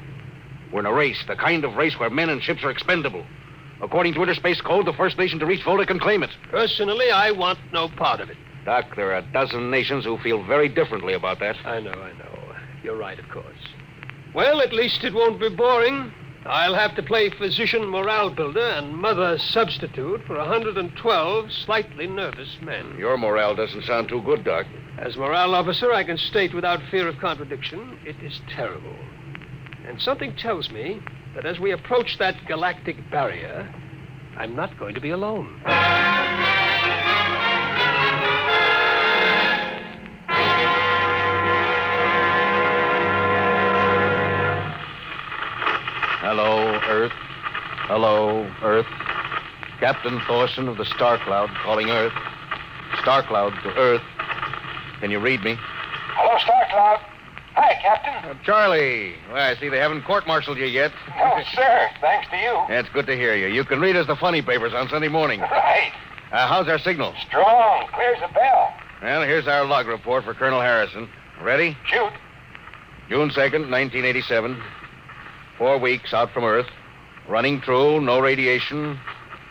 We're in a race, the kind of race where men and ships are expendable. According to Interspace Code, the first nation to reach Volta can claim it. Personally, I want no part of it. Doc, there are a dozen nations who feel very differently about that. I know. You're right, of course. Well, at least it won't be boring. I'll have to play physician morale builder and mother substitute for 112 slightly nervous men. Your morale doesn't sound too good, Doc. As morale officer, I can state without fear of contradiction, it is terrible. And something tells me that as we approach that galactic barrier, I'm not going to be alone. Hello, Earth. Hello, Earth. Captain Thorson of the Star Cloud calling Earth. Star Cloud to Earth. Can you read me? Hello, Star Cloud. Hi, Captain. Charlie. Well, I see they haven't court-martialed you yet. No, sir. Thanks to you. That's good to hear you. You can read us the funny papers on Sunday morning. Right. How's our signal? Strong. Clears the bell. Well, here's our log report for Colonel Harrison. Ready? Shoot. June 2nd, 1987. 4 weeks out from Earth. Running true, no radiation.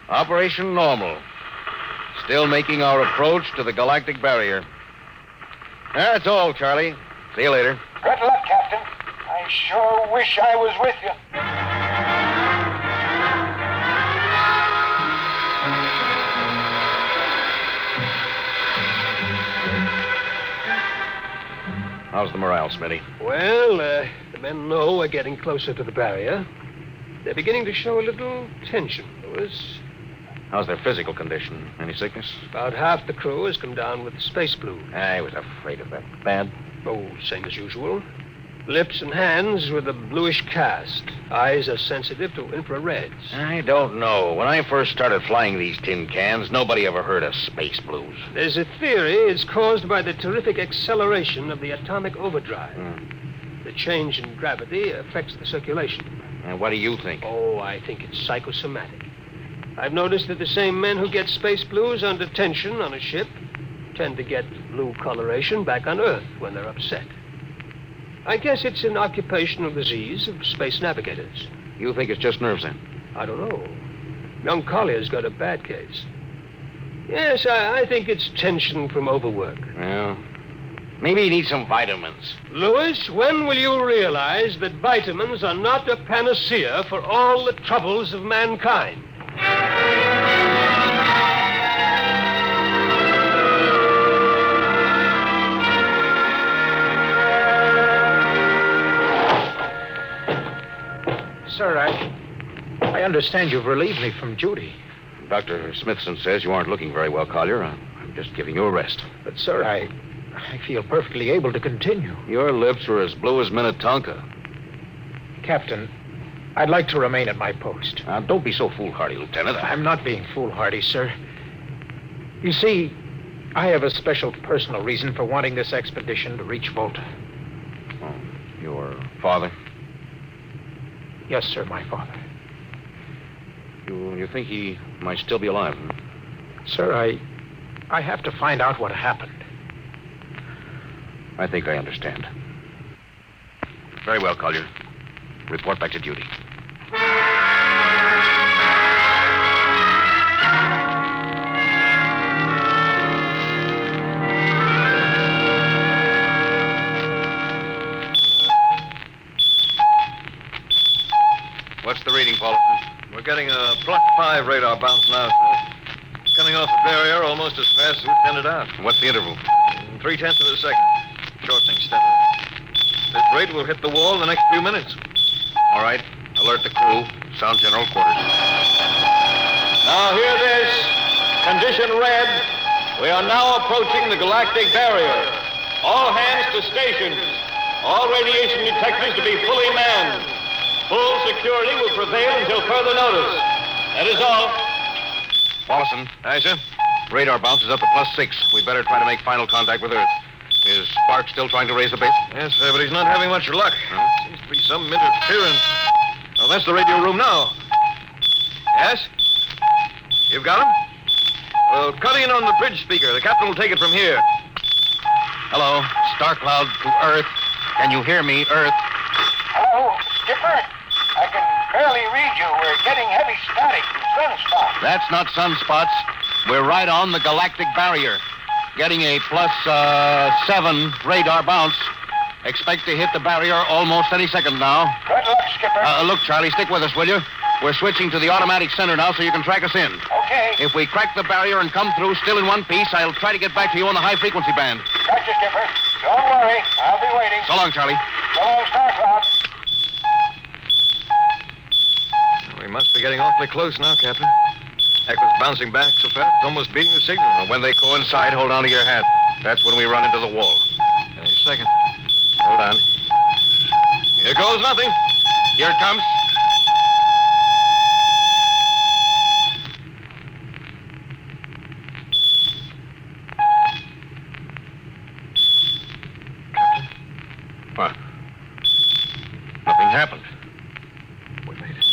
Operation normal. Still making our approach to the galactic barrier. That's all, Charlie. See you later. Good luck, Captain. I sure wish I was with you. How's the morale, Smitty? Well, the men know we're getting closer to the barrier. They're beginning to show a little tension, Lewis. How's their physical condition? Any sickness? About half the crew has come down with the space flu. I was afraid of that. Bad? Oh, same as usual. Lips and hands with a bluish cast. Eyes are sensitive to infrareds. I don't know. When I first started flying these tin cans, nobody ever heard of space blues. There's a theory it's caused by the terrific acceleration of the atomic overdrive. The change in gravity affects the circulation. And what do you think? Oh, I think it's psychosomatic. I've noticed that the same men who get space blues under tension on a ship tend to get blue coloration back on Earth when they're upset. I guess it's an occupational disease of space navigators. You think it's just nerves, then? I don't know. Young Collier's got a bad case. Yes, I think it's tension from overwork. Well, maybe you need some vitamins. Louis, when will you realize that vitamins are not a panacea for all the troubles of mankind? Sir, I understand you've relieved me from duty. Dr. Smithson says you aren't looking very well, Collier. I'm just giving you a rest. But, sir, I feel perfectly able to continue. Your lips are as blue as Minnetonka. Captain, I'd like to remain at my post. Now, don't be so foolhardy, Lieutenant. I'm not being foolhardy, sir. You see, I have a special personal reason for wanting this expedition to reach Volta. Oh, your father? Yes, sir, my father. You think he might still be alive? Huh? Sir, I have to find out what happened. I think I understand. Very well, Collier. Report back to duty. What's the reading, Paulson? We're getting a +5 radar bounce now, sir. Coming off the barrier almost as fast as we send it out. What's the interval? 0.3 of a second. Shortening steadily. This rate will hit the wall in the next few minutes. All right. Alert the crew. Sound general quarters. Now hear this. Condition red. We are now approaching the galactic barrier. All hands to stations. All radiation detectors to be fully manned. Full security will prevail until further notice. That is all. Paulson. Aye, sir. Radar bounce is up to +6. We'd better try to make final contact with Earth. Is Spark still trying to raise the base? Yes, sir, but he's not having much luck. Seems to be some interference. Oh, that's the radio room now. Yes? You've got him? Well, cut in on the bridge speaker. The captain will take it from here. Hello. Star Cloud to Earth. Can you hear me, Earth? Hello, Skipper. I can barely read you. We're getting heavy static from sunspots. That's not sunspots. We're right on the galactic barrier. Getting a +7 radar bounce. Expect to hit the barrier almost any second now. Good luck, Skipper. Look, Charlie, stick with us, will you? We're switching to the automatic center now so you can track us in. Okay. If we crack the barrier and come through still in one piece, I'll try to get back to you on the high-frequency band. Gotcha, Skipper. Don't worry. I'll be waiting. So long, Charlie. So long, Star Cloud. We must be getting awfully close now, Captain. Echo's bouncing back so fast, it's almost beating the signal. Well, when they coincide, hold on to your hat. That's when we run into the wall. Any second. Hold on. Here goes nothing. Here it comes. Captain? What? Nothing happened. We made it.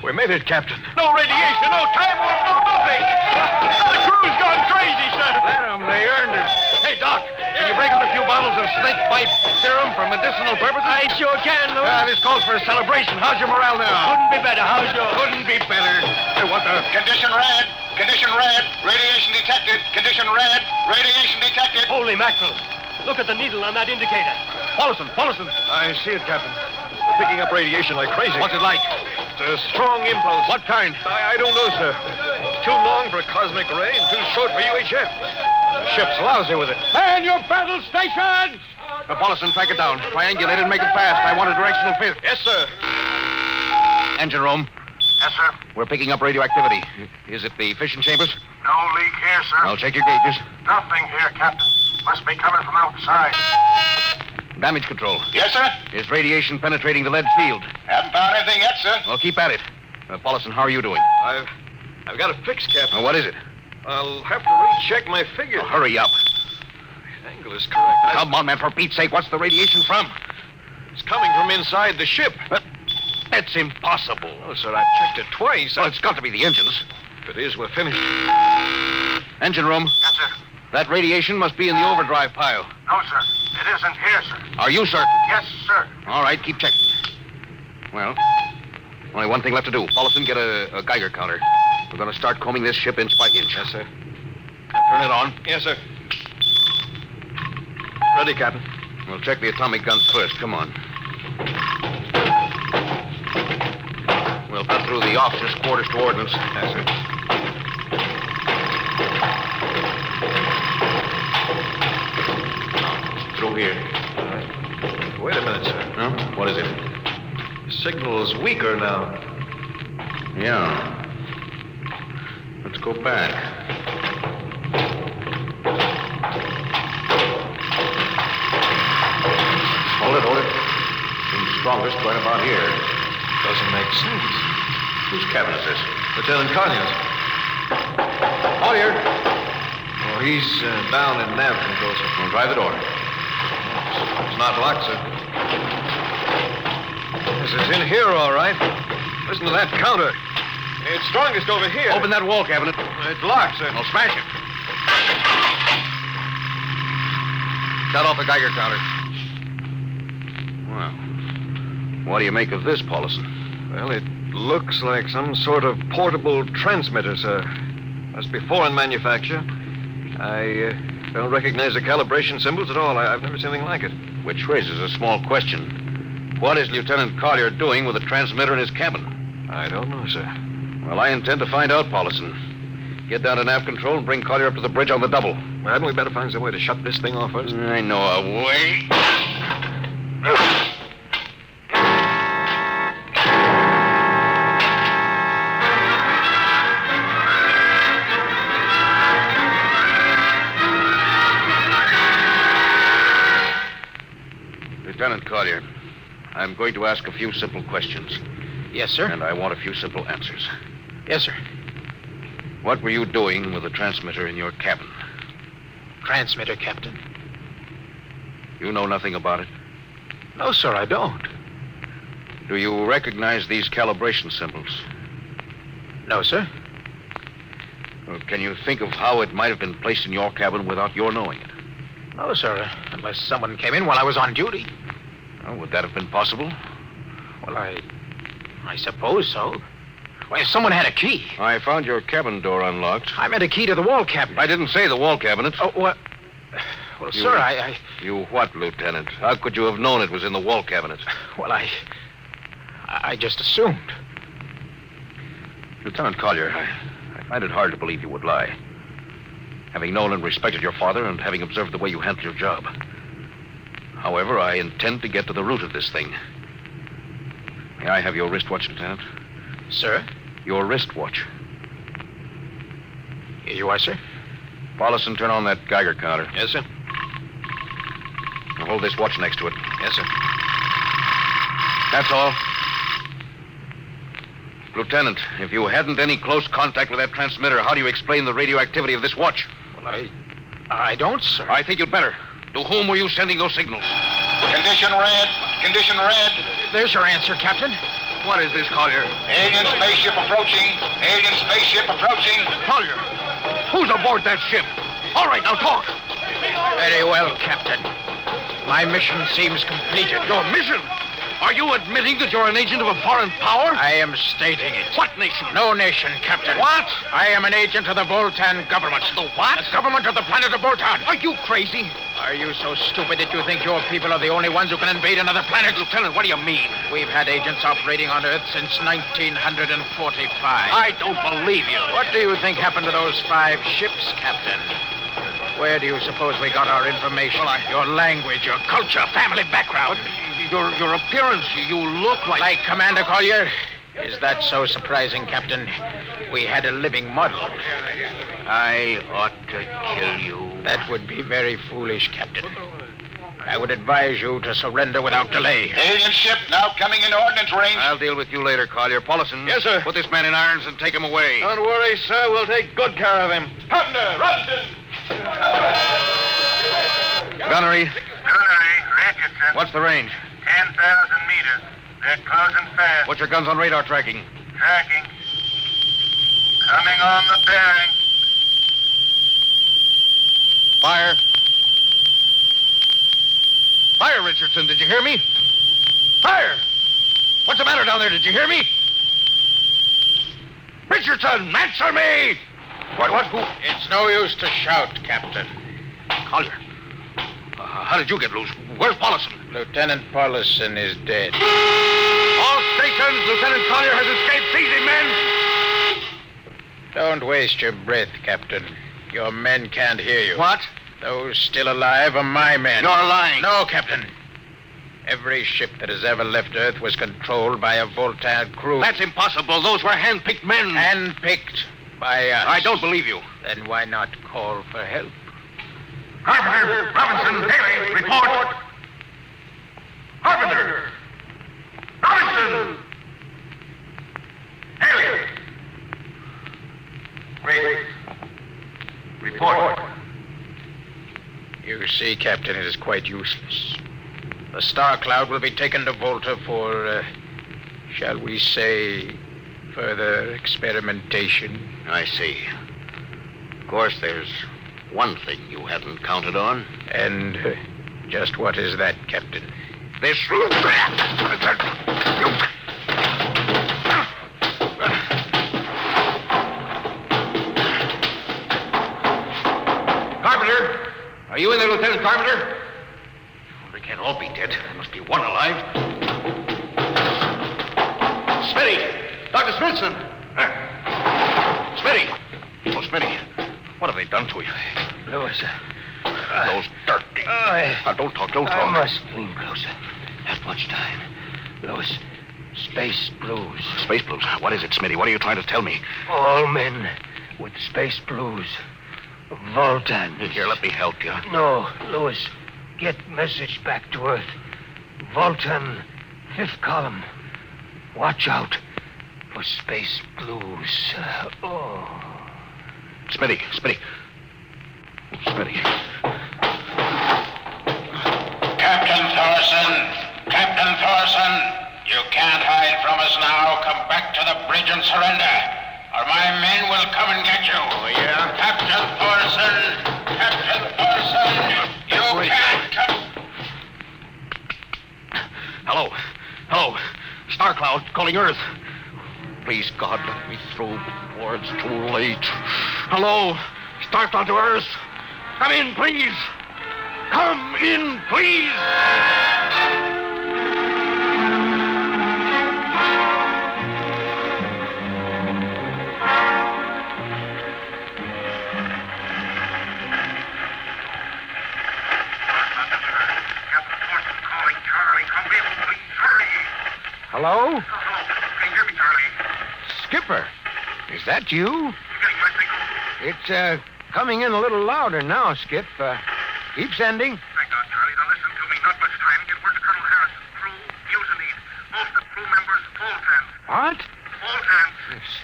We made it, Captain. No radiation, no time warp, no nothing. The crew's gone crazy, sir. Let them. They earned it. Hey, Doc, can you break out a few bottles of snake bite serum for medicinal purposes? I sure can, Louis. This calls for a celebration. How's your morale now? Couldn't be better. How's yours? Couldn't be better. Hey, what the? Condition red. Condition red. Radiation detected. Condition red. Radiation detected. Holy mackerel. Look at the needle on that indicator. Paulson. I see it, Captain. We're picking up radiation like crazy. What's it like? It's a strong impulse. What kind? I don't know, sir. Too long for a cosmic ray and too short for UHF. The ship's lousy with it. Man your battle stations! Paulson, track it down. Triangulate it and make it fast. I want a directional fifth. Yes, sir. Engine room. Yes, sir. We're picking up radioactivity. Is it the fission chambers? No leak here, sir. I'll check your gauges. Nothing here, Captain. Must be coming from outside. Damage control. Yes, sir? Is radiation penetrating the lead field? Haven't found anything yet, sir. Well, keep at it. Paulson, how are you doing? I've got a fix, Captain. What is it? I'll have to recheck my figures. Hurry up. The angle is correct. Come on, man, for Pete's sake. What's the radiation from? It's coming from inside the ship. That's impossible. Oh, sir, I've checked it twice. Well, it's got to be the engines. If it is, we're finished. Engine room. Yes, sir. That radiation must be in the overdrive pile. No, sir. It isn't here, sir. Are you certain? Yes, sir. All right, keep checking. Well, only one thing left to do. Paulson, get a Geiger counter. We're going to start combing this ship inch by inch. Yes, sir. Turn it on. Yes, sir. Ready, Captain. We'll check the atomic guns first. Come on. We'll cut through the officers' quarters to ordnance. Yes, sir. Through here. Wait a minute, sir. Huh? What is it? The signal's weaker now. Yeah. Let's go back. Hold it. Seems strongest right about here. Doesn't make sense. Whose cabin is this? Lieutenant Collier's. Collier. Oh, he's down in nav control, sir. We'll try the door. It's not locked, sir. Yes, it's in here, all right. Listen to that counter. It's strongest over here. Open that wall cabinet. It's locked, sir. I'll smash it. Shut off the Geiger counter. Well, what do you make of this, Paulson? Well, it looks like some sort of portable transmitter, sir. That's before in manufacture. I don't recognize the calibration symbols at all. I've never seen anything like it. Which raises a small question. What is Lieutenant Collier doing with a transmitter in his cabin? I don't know, sir. Well, I intend to find out, Paulson. Get down to nav control and bring Collier up to the bridge on the double. Well, hadn't we better find some way to shut this thing off first? I know a way. Lieutenant Collier, I'm going to ask a few simple questions. Yes, sir. And I want a few simple answers. Yes, sir. What were you doing with the transmitter in your cabin? Transmitter, Captain. You know nothing about it? No, sir, I don't. Do you recognize these calibration symbols? No, sir. Well, can you think of how it might have been placed in your cabin without your knowing it? No, sir, unless someone came in while I was on duty. Well, would that have been possible? Well, I suppose so. Well, if someone had a key. I found your cabin door unlocked. I meant a key to the wall cabinet. I didn't say the wall cabinet. Oh, what? Well, sir, I... You what, Lieutenant? How could you have known it was in the wall cabinet? Well, I just assumed. Lieutenant Collier, I find it hard to believe you would lie. Having known and respected your father and having observed the way you handled your job. However, I intend to get to the root of this thing. May I have your wristwatch, Lieutenant? Sir? Your wristwatch. Here you are, sir. Paulson, turn on that Geiger counter. Yes, sir. Now hold this watch next to it. Yes, sir. That's all. Lieutenant, if you hadn't any close contact with that transmitter, how do you explain the radioactivity of this watch? Well, I don't, sir. I think you'd better. To whom were you sending those signals? Condition red. Condition red. There's your answer, Captain. What is this, Collier? Alien spaceship approaching. Alien spaceship approaching. Collier, who's aboard that ship? All right, now talk. Very well, Captain. My mission seems completed. Your mission? Are you admitting that you're an agent of a foreign power? I am stating it. What nation? No nation, Captain. What? I am an agent of the Voltan government. The what? The government of the planet of Voltan. Are you crazy? Are you so stupid that you think your people are the only ones who can invade another planet? Lieutenant, what do you mean? We've had agents operating on Earth since 1945. I don't believe you. What do you think happened to those 5 ships, Captain? Where do you suppose we got our information? Well, Your language, your culture, family background. Your appearance, you look like... Like Commander Collier? Is that so surprising, Captain? We had a living model. I ought to kill you. That would be very foolish, Captain. I would advise you to surrender without delay. Alien ship now coming into ordnance range. I'll deal with you later, Collier. Paulison. Yes, sir. Put this man in irons and take him away. Don't worry, sir. We'll take good care of him. Carpenter, Robinson. Gunnery. Gunnery, Richardson. What's the range? 10,000 meters. They're closing fast. What's your guns on radar tracking? Tracking. Coming on the bearing. Fire. Fire, Richardson. Did you hear me? Fire! What's the matter down there? Did you hear me? Richardson, answer me! What? Who? It's no use to shout, Captain. Collier. How did you get loose? Where's Paulison? Lieutenant Paulison is dead. All stations, Lieutenant Collier has escaped. Seize him, men! Don't waste your breath, Captain. Your men can't hear you. What? Those still alive are my men. You're lying. No, Captain. Every ship that has ever left Earth was controlled by a Voltaire crew. That's impossible. Those were hand-picked men. Hand-picked by us. I don't believe you. Then why not call for help? Carpenter, Robinson, Haley, report. Carpenter. Robinson. Haley. Wait. Report. You see, Captain, it is quite useless. The Star Cloud will be taken to Volta for, shall we say, further experimentation. I see. Of course, there's one thing you hadn't counted on. And just what is that, Captain? This... Carpenter! Are you in there, Lieutenant Carpenter? They can't all be dead. There must be one alive. Smitty! Dr. Smithson! Smitty! Oh, Smitty. What have they done to you? Louis. Those dirty... don't talk. I must lean closer. Not much time. Louis, space blues. Space blues? What is it, Smitty? What are you trying to tell me? All men with space blues. Voltan. Here, let me help you. No, Louis. Get message back to Earth. Voltan, 5th column. Watch out for space blues. Smitty. Captain Thorson, you can't hide from us now. Come back to the bridge and surrender, or my men will come and get you. Oh, yeah? Captain Thorson, you can't come. Hello. Star Cloud calling Earth. Please, God, let me through before it's too late. Hello. Star Cloud to Earth. Come in, please. Come in, please. Hello? Can you hear me, Charlie? Skipper, is that you? You getting my signal? It's coming in a little louder now, Skip. Keep sending. Thank God, Charlie. Now listen to me. Not much time. Get word to Colonel Harris. Crew, mutinied. Most of the crew members, Voltans. What? Voltans.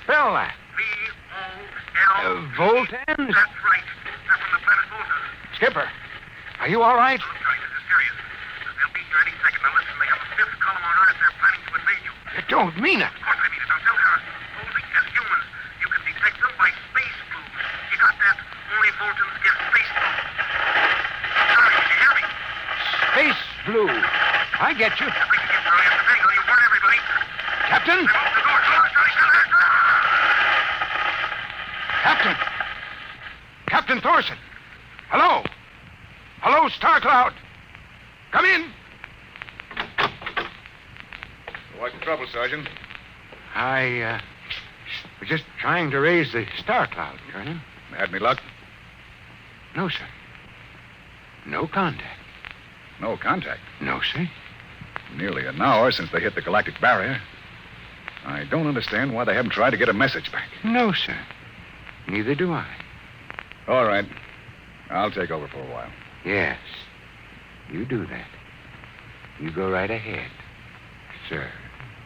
Spell that. V-O-L... Voltans? That's right. They're from the planet Volta. Skipper, are you all right? Look, Charlie, this is serious. They'll be here any second. Now listen, they have a 5th column on Earth. They're planning to invade you. You don't mean it. Of course I mean it. Now tell Harris. Posing as humans, you can detect them by space blues. You got that? Only Voltans give space blues. Charlie, did you hear me? Space blue. I get you. Quick, get Charlie at the thing. You warn everybody. Captain? Open the door. Captain! Captain Thorson! Hello? Hello, Star Cloud! Come in! What's the trouble, Sergeant? I was just trying to raise the Star Cloud, Colonel. Had me luck? No, sir. No contact. No contact. No, sir. Nearly an hour since they hit the galactic barrier. I don't understand why they haven't tried to get a message back. No, sir. Neither do I. All right. I'll take over for a while. Yes. You do that. You go right ahead, sir.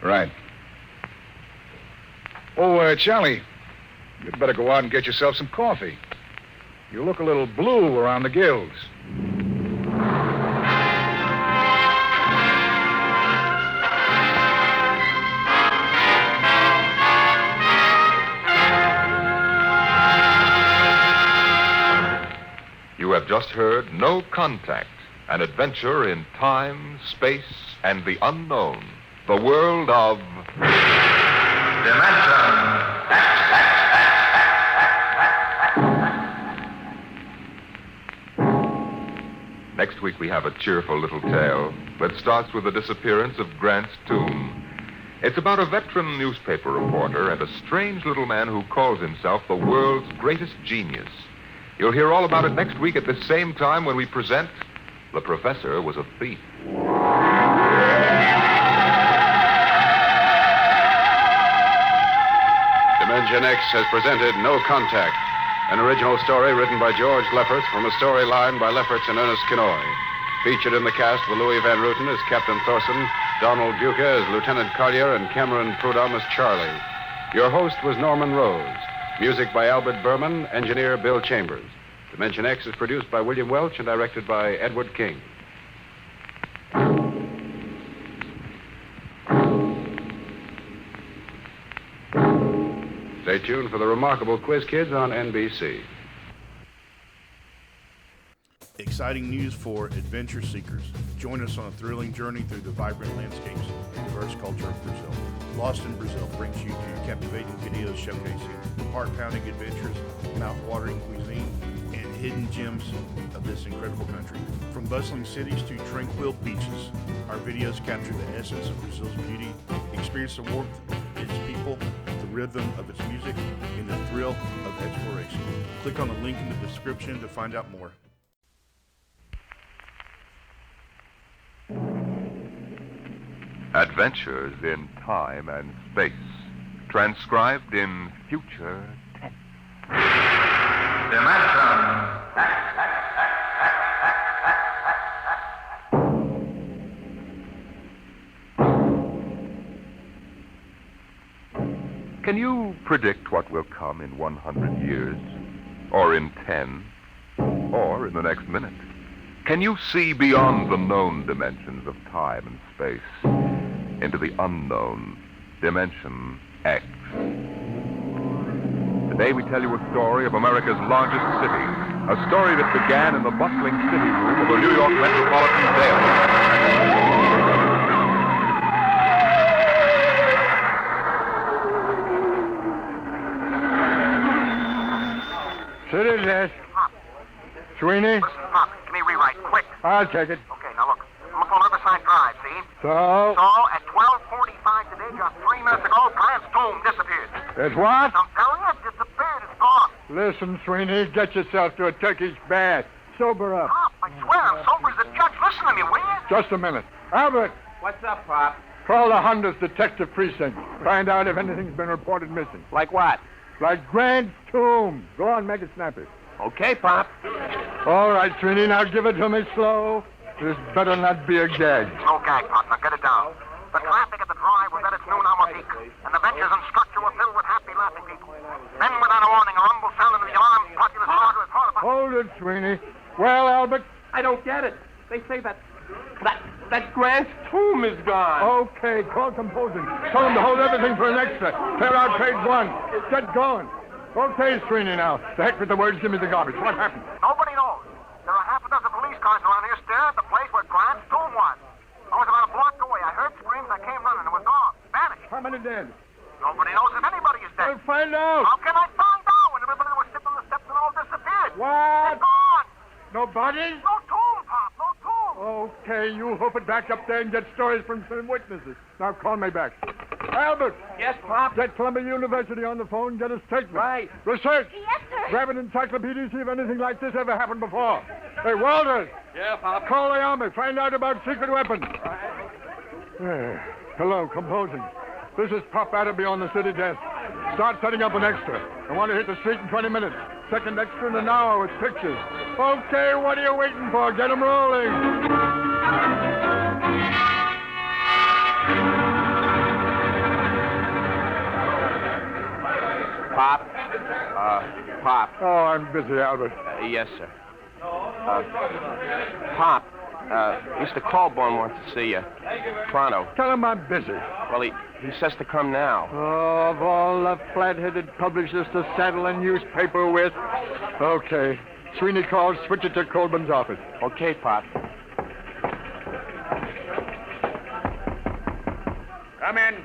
Right. Oh, Charlie, you'd better go out and get yourself some coffee. You look a little blue around the gills. You have just heard No Contact, an adventure in time, space, and the unknown. The world of... Next week we have a cheerful little tale that starts with the disappearance of Grant's tomb. It's about a veteran newspaper reporter and a strange little man who calls himself the world's greatest genius. You'll hear all about it next week at the same time when we present The Professor Was a Thief. Dimension X has presented No Contact, an original story written by George Lefferts from a storyline by Lefferts and Ernest Kinoy. Featured in the cast were Louis Van Ruten as Captain Thorson, Donald Duca as Lieutenant Collier, and Cameron Prudhomme as Charlie. Your host was Norman Rose. Music by Albert Berman, engineer Bill Chambers. Dimension X is produced by William Welch and directed by Edward King. Stay tuned for the remarkable Quiz Kids on NBC. Exciting news for adventure seekers. Join us on a thrilling journey through the vibrant landscapes and diverse culture of Brazil. Lost in Brazil brings you to captivating videos showcasing heart-pounding adventures, mouth-watering cuisine, and hidden gems of this incredible country. From bustling cities to tranquil beaches, our videos capture the essence of Brazil's beauty. Experience the warmth of its people, the rhythm of its music, and the thrill of exploration. Click on the link in the description to find out more. Adventures in time and space, transcribed in future tense. Can you predict what will come in 100 years? Or in 10? Or in the next minute? Can you see beyond the known dimensions of time and space into the unknown Dimension X? Today we tell you a story of America's largest city, a story that began in the bustling city room of a New York metropolitan jail. Citizens. Sweeney? Listen, Pop, give me a rewrite, quick. I'll take it. Okay, now look. I'm up on Riverside Drive, see? So? So, at 12:45 today, just 3 minutes ago, Grant's tomb disappeared. It's what? I'm telling you, it disappeared. It's gone. Listen, Sweeney, get yourself to a Turkish bath. Sober up. Pop, I swear, I'm sober as a judge. Listen to me, will you? Just a minute. Albert, What's up, Pop? call the Hunter's Detective Precinct. Find out if anything's been reported missing. Like what? Like Grant's tomb. Go on, make it snappy. Okay, Pop. All right, Sweeney, now give it to me slow. This better not be a gag. No gag, Pop. Now get it down. The traffic at the drive was at its noon hour peak, and the benches and structure were filled with happy, laughing people. Then, without a warning, a rumble sounded in the alarm. Populous started as hard as... Hold it, Sweeney. Well, Albert? I don't get it. They say that Grant's tomb is gone. Okay, call composing. Tell them to hold everything for an extra. Clear out page 1. Get going. Okay, Sweeney, now. The heck with the words, give me the garbage. What happened? Nobody knows. There are half a dozen police cars around here staring at the place where Grant's tomb was. I was about a block away. I heard screams. I came running. It was gone. Vanished. How many dead? Nobody knows if anybody is dead. Well, find out. How can I find out when everybody that was sitting on the steps and all disappeared? What? They're gone. Nobody? No tomb, Pop. No tomb. Okay, you hope it back up there and get stories from some witnesses. Now call me back. Albert. Yes, Pop? Get Columbia University on the phone, get a statement. Right. Research. Yes, sir. Grab an encyclopedia, see if anything like this ever happened before. Hey, Walters. Yeah, Pop. Call the army, find out about secret weapons. Hello, composing. This is Pop Atterby on the city desk. Start setting up an extra. I want to hit the street in 20 minutes. Second extra in an hour with pictures. Okay, what are you waiting for? Get them rolling. Oh, I'm busy, Albert. Yes, sir. Pop, Mr. Colborne wants to see you. Pronto. Tell him I'm busy. Well, he says to come now. Oh, of all the flat-headed publishers to saddle a newspaper with. Okay. Sweeney calls, switch it to Colburn's office. Okay, Pop. Come in.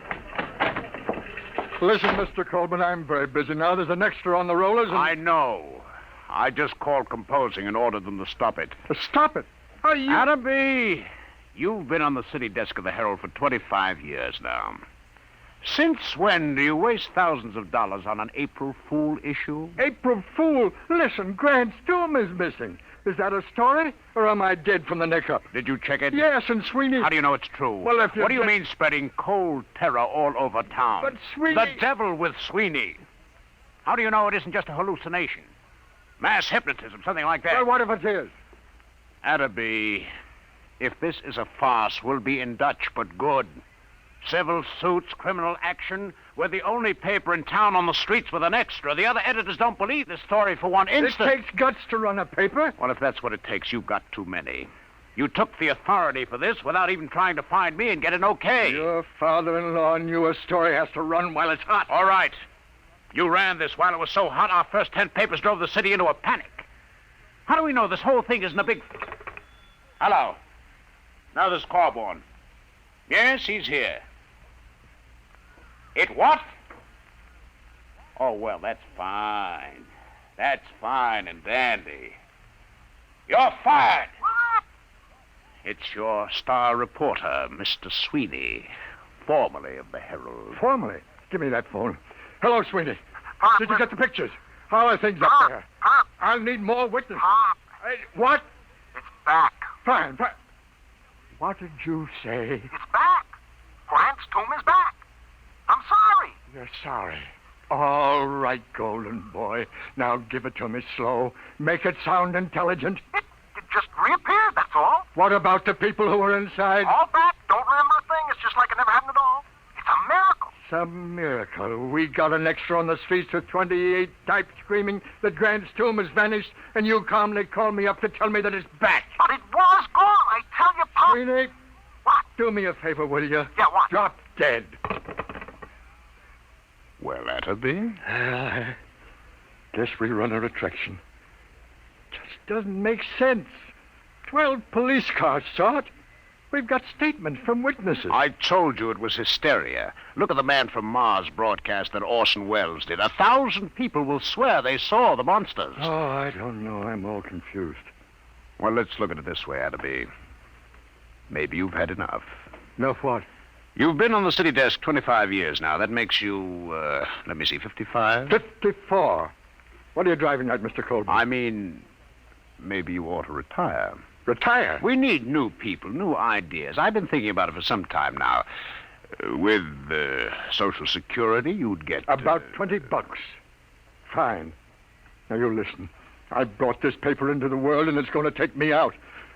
Listen, Mr. Colburn, I'm very busy now. There's an extra on the rollers. And... I know. I just called composing and ordered them to stop it. Stop it? How you... Adamby, you've been on the city desk of the Herald for 25 years now. Since when do you waste thousands of dollars on an April Fool issue? April Fool? Listen, Grant's tomb is missing. Is that a story, or am I dead from the neck up? Did you check it? Yes, and Sweeney... How do you know it's true? Well, if you... What do you mean spreading cold terror all over town? But Sweeney... The devil with Sweeney. How do you know it isn't just a hallucination? Mass hypnotism, something like that. Well, what if it is? Adderby, if this is a farce, we'll be in Dutch, but good. Civil suits, criminal action. We're the only paper in town on the streets with an extra. The other editors don't believe this story for one instant. It takes guts to run a paper. Well, if that's what it takes, you've got too many. You took the authority for this without even trying to find me and get an okay. Your father-in-law knew a story has to run while it's hot. All right. You ran this while it was so hot, our first 10 papers drove the city into a panic. How do we know this whole thing isn't a big... Hello. Now there's Corborn. Yes, he's here. It what? Oh, well, that's fine. That's fine and dandy. You're fired. What? It's your star reporter, Mr. Sweeney, formerly of the Herald. Formerly? Give me that phone. Hello, Sweeney. Did you get the pictures? How are things up there? I'll need more witnesses. What? It's back. Fine. What did you say? It's back. Grant's tomb is back. I'm sorry. You're sorry. All right, Golden Boy. Now give it to me slow. Make it sound intelligent. It just reappeared, that's all. What about the people who were inside? All back. Don't remember a thing. It's just like it never happened at all. It's a miracle. It's a miracle. We got an extra on the streets with 28 types screaming that Grant's tomb has vanished, and you calmly called me up to tell me that it's back. But it was gone. I tell you, Pop. Sweeney. What? Do me a favor, will you? Yeah, what? Drop dead. Well, that'll be. Guess we run a attraction. Just doesn't make sense. 12 police cars saw it. We've got statements from witnesses. I told you it was hysteria. Look at the man from Mars broadcast that Orson Welles did. 1,000 people will swear they saw the monsters. Oh, I don't know. I'm all confused. Well, let's look at it this way, Adderby. Maybe you've had enough. Enough what? You've been on the city desk 25 years now. That makes you, 55? 54. What are you driving at, Mr. Colby? I mean, maybe you ought to retire. Retire? We need new people, new ideas. I've been thinking about it for some time now. With Social Security, you'd get... About $20. Fine. Now, you listen. I brought this paper into the world, and it's going to take me out.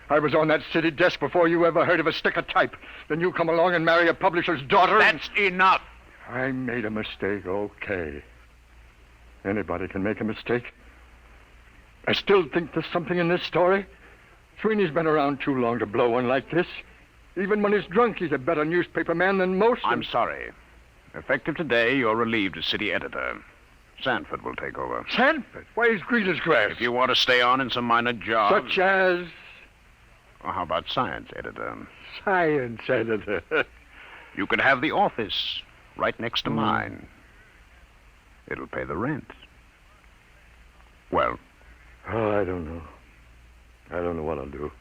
I was on that city desk before you ever heard of a stick of type. Then you come along and marry a publisher's daughter. That's enough. I made a mistake, okay. Anybody can make a mistake. I still think there's something in this story. Sweeney's been around too long to blow one like this. Even when he's drunk, he's a better newspaper man than most. I'm sorry. Effective today, you're relieved as city editor. Sanford will take over. Sanford? Why, he's green as grass. If you want to stay on in some minor job... Such as... Well, how about science editor? Science editor. You could have the office right next to mine. It'll pay the rent. Well? Oh, I don't know. I don't know what I'll do.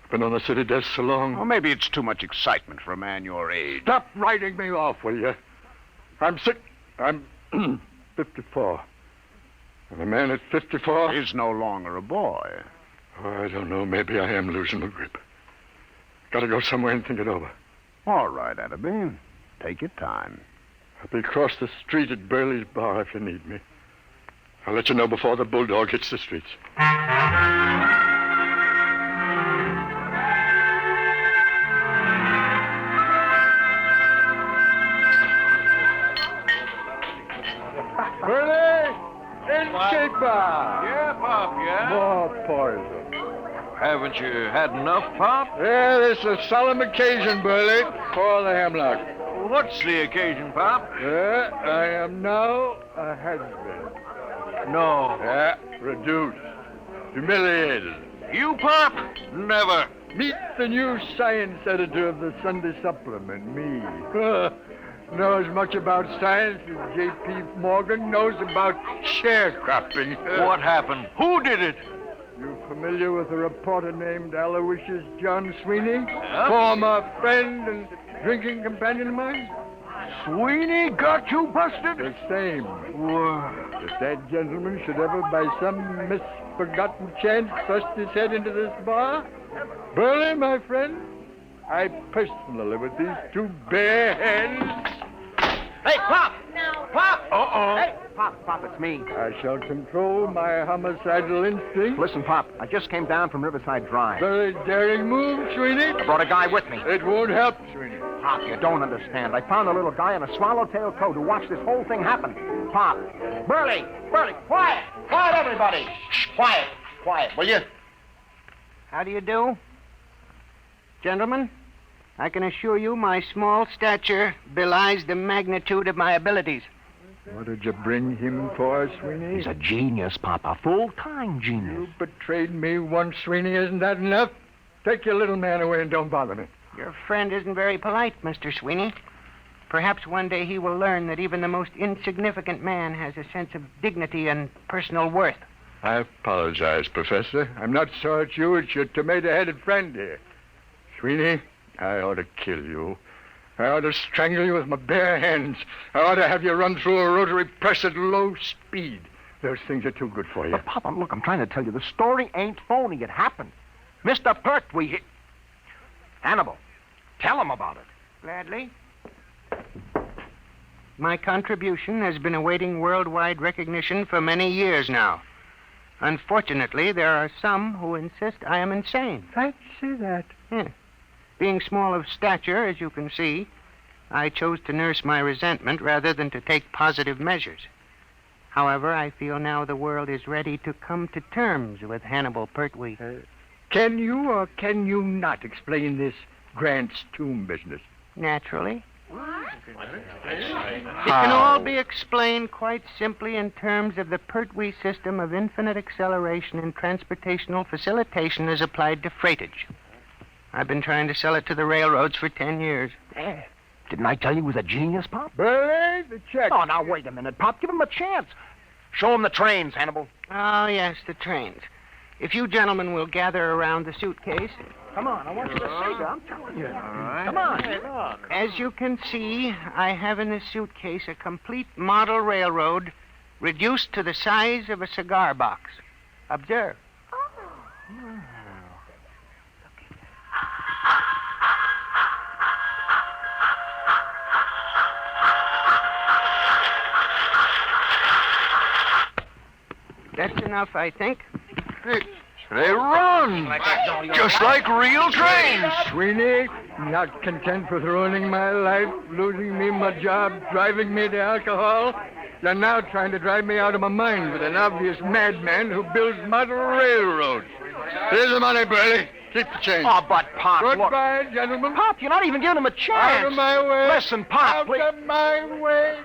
I've been on the city desk so long. Well, maybe it's too much excitement for a man your age. Stop writing me off, will you? I'm sick. I'm 54. And a man at 54... is no longer a boy. Oh, I don't know. Maybe I am losing my grip. Gotta go somewhere and think it over. All right, Adderby. Take your time. I'll be across the street at Burley's bar if you need me. I'll let you know before the bulldog hits the streets. Burley! In shape, Pop! Yeah, Pop, yeah? More poison. Haven't you had enough, Pop? Yeah, this is a solemn occasion, Burley. Pour the hemlock. What's the occasion, Pop? I am now a husband. No. Yeah, reduced. Humiliated. You, Pop? Never. Meet the new science editor of the Sunday Supplement, me. Know as much about science as J.P. Morgan knows about sharecropping. What happened? Who did it? You familiar with a reporter named Aloysius John Sweeney? Former friend and drinking companion of mine? Sweeney got you busted? The same. If that gentleman should ever, by some misforgotten chance, thrust his head into this bar, Burley, my friend, I personally, with these two bare hands... Hey, Pop! Pop! Uh-oh. Hey, Pop, it's me. I shall control my homicidal instinct. Listen, Pop, I just came down from Riverside Drive. Very daring move, Sweeney. I brought a guy with me. It won't help, Sweeney. Pop, you don't understand. I found a little guy on a swallowtail toad who watched this whole thing happen. Pop. Burley, quiet! Quiet, everybody! Shh, quiet, will you? How do you do? Gentlemen, I can assure you my small stature belies the magnitude of my abilities. What did you bring him for, Sweeney? He's a genius, Pop, a full-time genius. You betrayed me once, Sweeney. Isn't that enough? Take your little man away and don't bother me. Your friend isn't very polite, Mr. Sweeney. Perhaps one day he will learn that even the most insignificant man has a sense of dignity and personal worth. I apologize, Professor. I'm not sore at you. It's your tomato-headed friend here. Sweeney, I ought to kill you. I ought to strangle you with my bare hands. I ought to have you run through a rotary press at low speed. Those things are too good for you. But, Pop, look, I'm trying to tell you, the story ain't phony. It happened. Mr. Pertwee, Hannibal, tell him about it. Gladly. My contribution has been awaiting worldwide recognition for many years now. Unfortunately, there are some who insist I am insane. Fancy that. Yes. Being small of stature, as you can see, I chose to nurse my resentment rather than to take positive measures. However, I feel now the world is ready to come to terms with Hannibal Pertwee. Can you or can you not explain this Grant's tomb business? Naturally. It can all be explained quite simply in terms of the Pertwee system of infinite acceleration and transportational facilitation as applied to freightage. I've been trying to sell it to the railroads for 10 years. Didn't I tell you he was a genius, Pop? Burley, the check. Oh, now, wait a minute, Pop. Give him a chance. Show him the trains, Hannibal. Oh, yes, the trains. If you gentlemen will gather around the suitcase... Come on, I want you to see that. I'm telling you. All right. Come on. Hey, look. As you can see, I have in this suitcase a complete model railroad reduced to the size of a cigar box. Observe. That's enough, I think. They run! Just like real trains! Sweeney, not content with ruining my life, losing me my job, driving me to alcohol, you're now trying to drive me out of my mind with an obvious madman who builds model railroads. Here's the money, Burley. Keep the change. Oh, but, Pop, Goodbye, look. gentlemen. Pop, you're not even giving him a chance. Out of my way. Listen, Pop, Out of my way.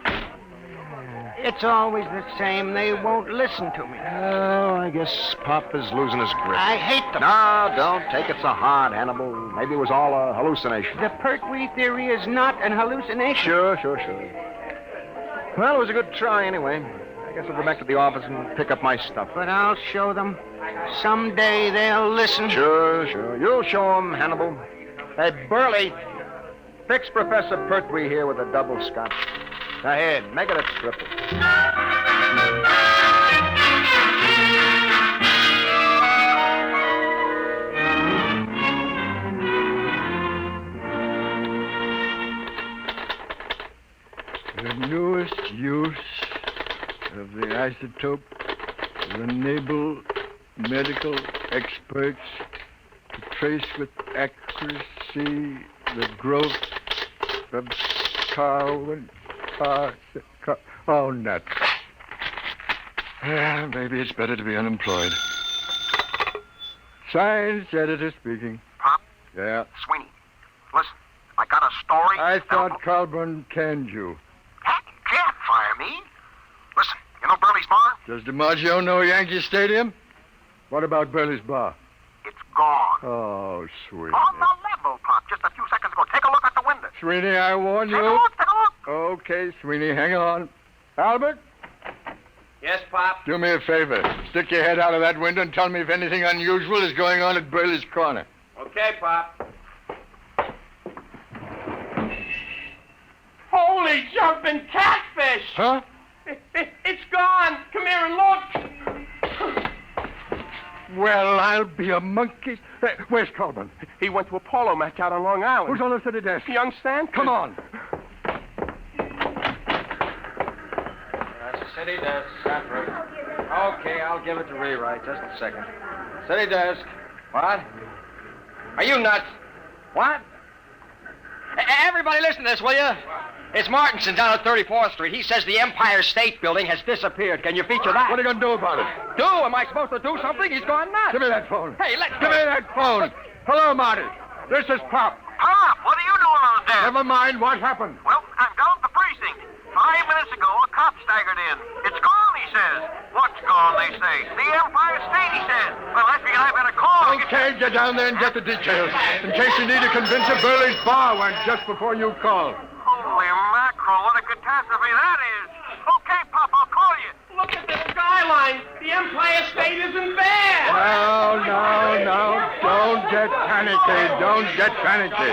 It's always the same. They won't listen to me. Oh, I guess Pop is losing his grip. I hate them. No, don't take it so hard, Hannibal. Maybe it was all a hallucination. The Pertwee theory is not an hallucination. Sure. Well, it was a good try anyway. I guess I'll go back to the office and pick up my stuff. But I'll show them. Someday they'll listen. Sure. You'll show them, Hannibal. Hey, Burley, fix Professor Pertwee here with a double scotch. Ahead, make it a triple. The newest use of the isotope will enable medical experts to trace with accuracy the growth of Oh, nuts. Well, maybe it's better to be unemployed. Science editor speaking. Pop? Yeah. Sweeney, listen, I got a story. I thought Colburn canned you. Can't fire me. Listen, you know Burley's Bar? Does DiMaggio know Yankee Stadium? What about Burley's Bar? It's gone. Oh, sweet. On the level, Pop, just a few seconds ago. Take a look at the window. Sweeney, I warn you. Take a look. Okay, Sweeney, hang on. Albert? Yes, Pop? Do me a favor. Stick your head out of that window and tell me if anything unusual is going on at Burley's Corner. Okay, Pop. Holy jumping catfish! Huh? It's gone. Come here and look. Well, I'll be a monkey. Where's Colburn? He went to a polo match out on Long Island. Who's on the city desk? Young Stanton. Come on. City desk, separate. Okay, I'll give it to rewrite. Just a second. City desk. What? Are you nuts? What? Everybody listen to this, will you? It's Martinson down at 34th Street. He says the Empire State Building has disappeared. Can you feature that? What are you going to do about it? Do? Am I supposed to do something? He's gone nuts. Give me that phone. Hey, let's Give me that phone. Hello, Marty. This is Pop. Pop, what are you doing on the desk? Never mind what happened. Well, I'm down at the precinct. 5 minutes ago, a cop staggered in. It's gone, he says. What's gone, they say? The Empire State, he says. Well, I figured I better call. Okay, get down there and get the details. In case you need to convince a Burley's Bar went just before you call. Holy mackerel, what a catastrophe that is. Okay, Pop, I'll call you. Look at the skyline. The Empire State isn't there. No. Don't get panicky. Don't get panicky.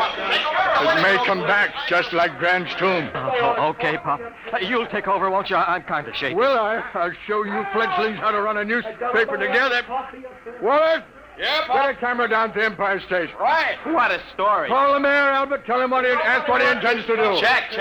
It may come back just like Grant's tomb. Okay, Pop. You'll take over, won't you? I'm kind of shaky. Will I? I'll show you fledglings how to run a newspaper together. Wallace? Yeah, Get a camera down to Empire State. Right. What a story. Call the mayor, Albert. Tell him ask what he intends to do. Check.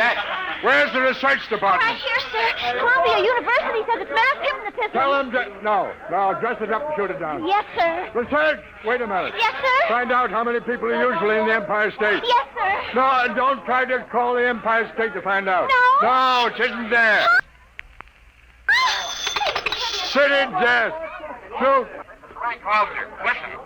Where's the research department? Right here, sir. Columbia University says it's mass hypnotism. Tell him to... No, dress it up and shoot it down. Yes, sir. Research! Wait a minute. Yes, sir. Find out how many people are usually in the Empire State. Yes, sir. No, and don't try to call the Empire State to find out. No. No, it isn't there. City desk. Shoot. Frank Walter, listen.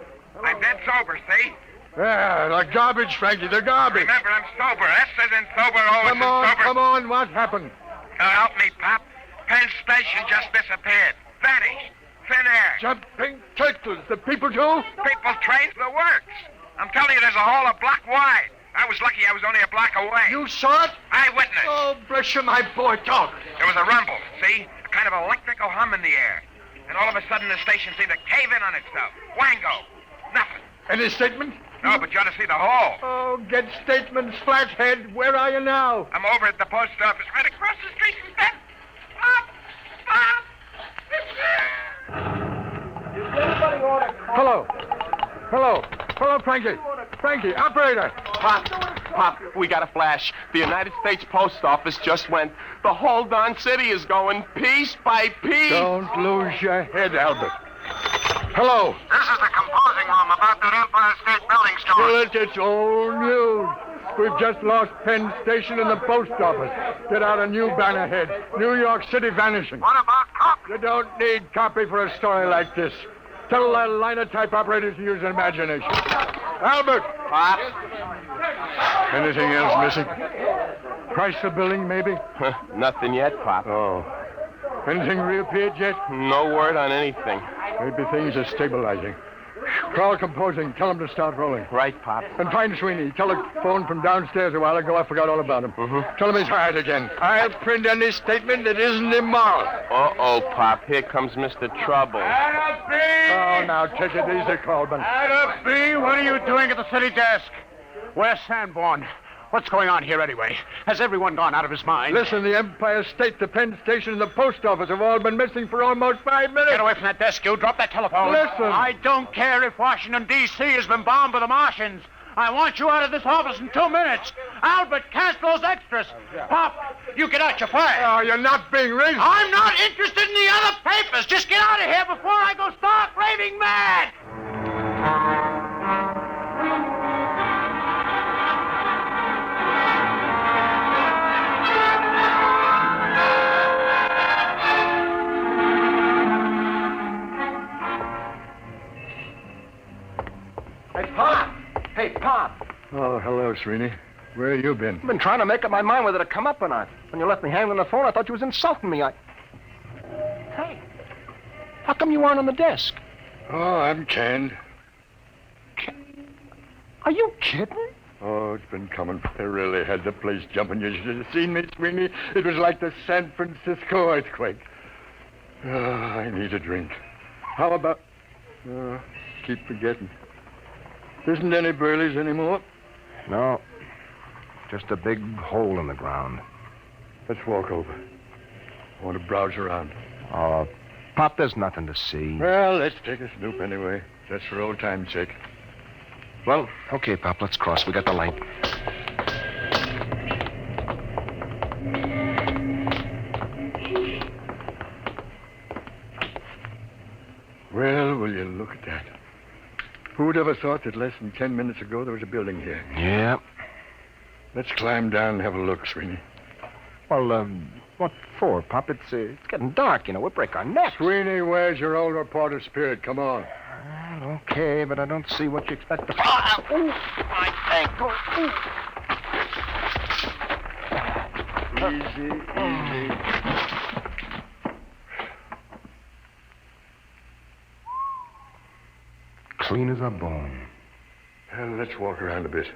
I'm dead sober, see? Yeah, the garbage, Frankie, the garbage. Remember, I'm sober. S is in sober, O is in sober. Come on, what happened? Help me, Pop. Penn Station just disappeared. Vanished. Thin air. Jumping turtles, the people too? People, trains, the works. I'm telling you, there's a hole a block wide. I was lucky I was only a block away. You saw it? Eyewitness. Oh, bless you, my boy, talk. There was a rumble, see? A kind of electrical hum in the air. And all of a sudden, the station seemed to cave in on itself. Wango. Nothing. Any statement? No, but you ought to see the hole. Oh, get statements, flathead. Where are you now? I'm over at the post office, right across the street from Penn. Hello, Frankie. Frankie, operator. Pop, we got a flash. The United States Post Office just went. The whole darn city is going piece by piece. Don't lose your head, Albert. Hello. This is the composing room about that Empire State Building story. It's old news. We've just lost Penn Station and the post office. Get out a new banner head. New York City vanishing. What about copy? You don't need copy for a story like this. Tell the linotype operators to use imagination. Albert! Pop? Anything else missing? Price of building, maybe? Nothing yet, Pop. Oh. Anything reappeared yet? No word on anything. Maybe things are stabilizing. Call composing. Tell them to start rolling. Right, Pop. And find Sweeney. Telephone from downstairs a while ago. I forgot all about him. Tell him he's hired again. I'll print any statement that isn't immoral. Uh-oh, Pop. Here comes Mr. Trouble. Adam B! Oh, now take it easy, Colburn. Adam B., what are you doing at the city desk? Where's Sanborn? What's going on here anyway? Has everyone gone out of his mind? Listen, the Empire State, the Penn Station, and the post office have all been missing for almost 5 minutes. Get away from that desk, you. Drop that telephone. Listen. I don't care if Washington, D.C. has been bombed by the Martians. I want you out of this office in 2 minutes. Albert, cast those extras. Pop, you get out, you're fired. Oh, you're not being reasonable. I'm not interested in the other papers. Just get out of here before I go stark raving mad. Sweeney. Where you been? I've been trying to make up my mind whether to come up or not. When you left me hanging on the phone, I thought you was insulting me. Hey, how come you aren't on the desk? Oh, I'm canned. Are you kidding? Oh, it's been coming. They really had the place jumping. You should have seen me, Sweeney. It was like the San Francisco earthquake. Oh, I need a drink. How about... keep forgetting. There isn't any Burleys anymore? No. Just a big hole in the ground. Let's walk over. I want to browse around. Oh, Pop, there's nothing to see. Well, let's take a snoop anyway. Just for old time's sake. Well, okay, Pop, let's cross. We got the light. Well, will you look at that? Who would ever thought that less than 10 minutes ago there was a building here? Yeah. Let's climb down and have a look, Sweeney. Well, what for, Pop? It's getting dark, you know. We'll break our necks. Sweeney, where's your old reporter spirit? Come on. Well, okay, but I don't see what you expect to... Ooh, my ankle. Easy, easy. Clean as a bone. Well, let's walk around a bit.